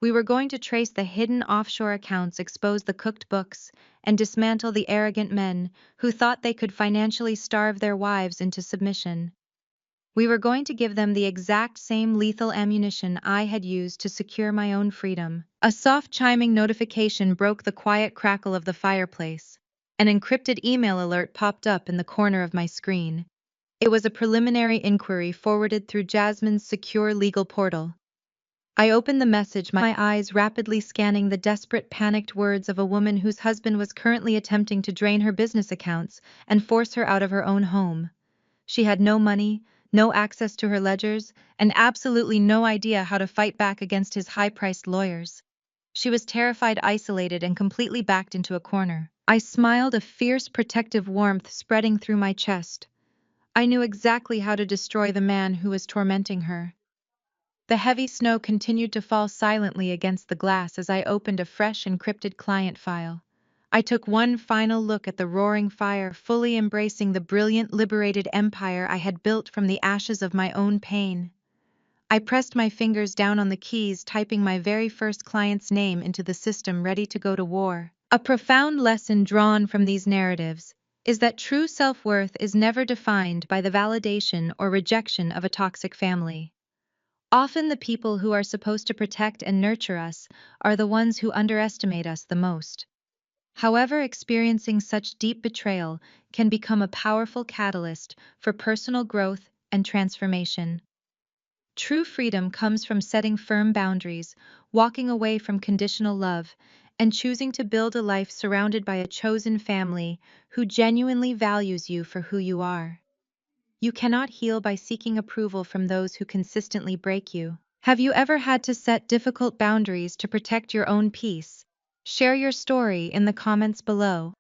S1: We were going to trace the hidden offshore accounts, expose the cooked books, and dismantle the arrogant men who thought they could financially starve their wives into submission. We were going to give them the exact same lethal ammunition I had used to secure my own freedom. A soft chiming notification broke the quiet crackle of the fireplace. An encrypted email alert popped up in the corner of my screen. It was a preliminary inquiry forwarded through Jasmine's secure legal portal. I opened the message, my eyes rapidly scanning the desperate, panicked words of a woman whose husband was currently attempting to drain her business accounts and force her out of her own home. She had no money, no access to her ledgers, and absolutely no idea how to fight back against his high-priced lawyers. She was terrified, isolated, and completely backed into a corner. I smiled, a fierce, protective warmth spreading through my chest. I knew exactly how to destroy the man who was tormenting her. The heavy snow continued to fall silently against the glass as I opened a fresh, encrypted client file. I took one final look at the roaring fire, fully embracing the brilliant, liberated empire I had built from the ashes of my own pain. I pressed my fingers down on the keys, typing my very first client's name into the system, ready to go to war. A profound lesson drawn from these narratives is that true self-worth is never defined by the validation or rejection of a toxic family. Often the people who are supposed to protect and nurture us are the ones who underestimate us the most. However, experiencing such deep betrayal can become a powerful catalyst for personal growth and transformation. True freedom comes from setting firm boundaries, walking away from conditional love, and choosing to build a life surrounded by a chosen family who genuinely values you for who you are. You cannot heal by seeking approval from those who consistently break you. Have you ever had to set difficult boundaries to protect your own peace? Share your story in the comments below.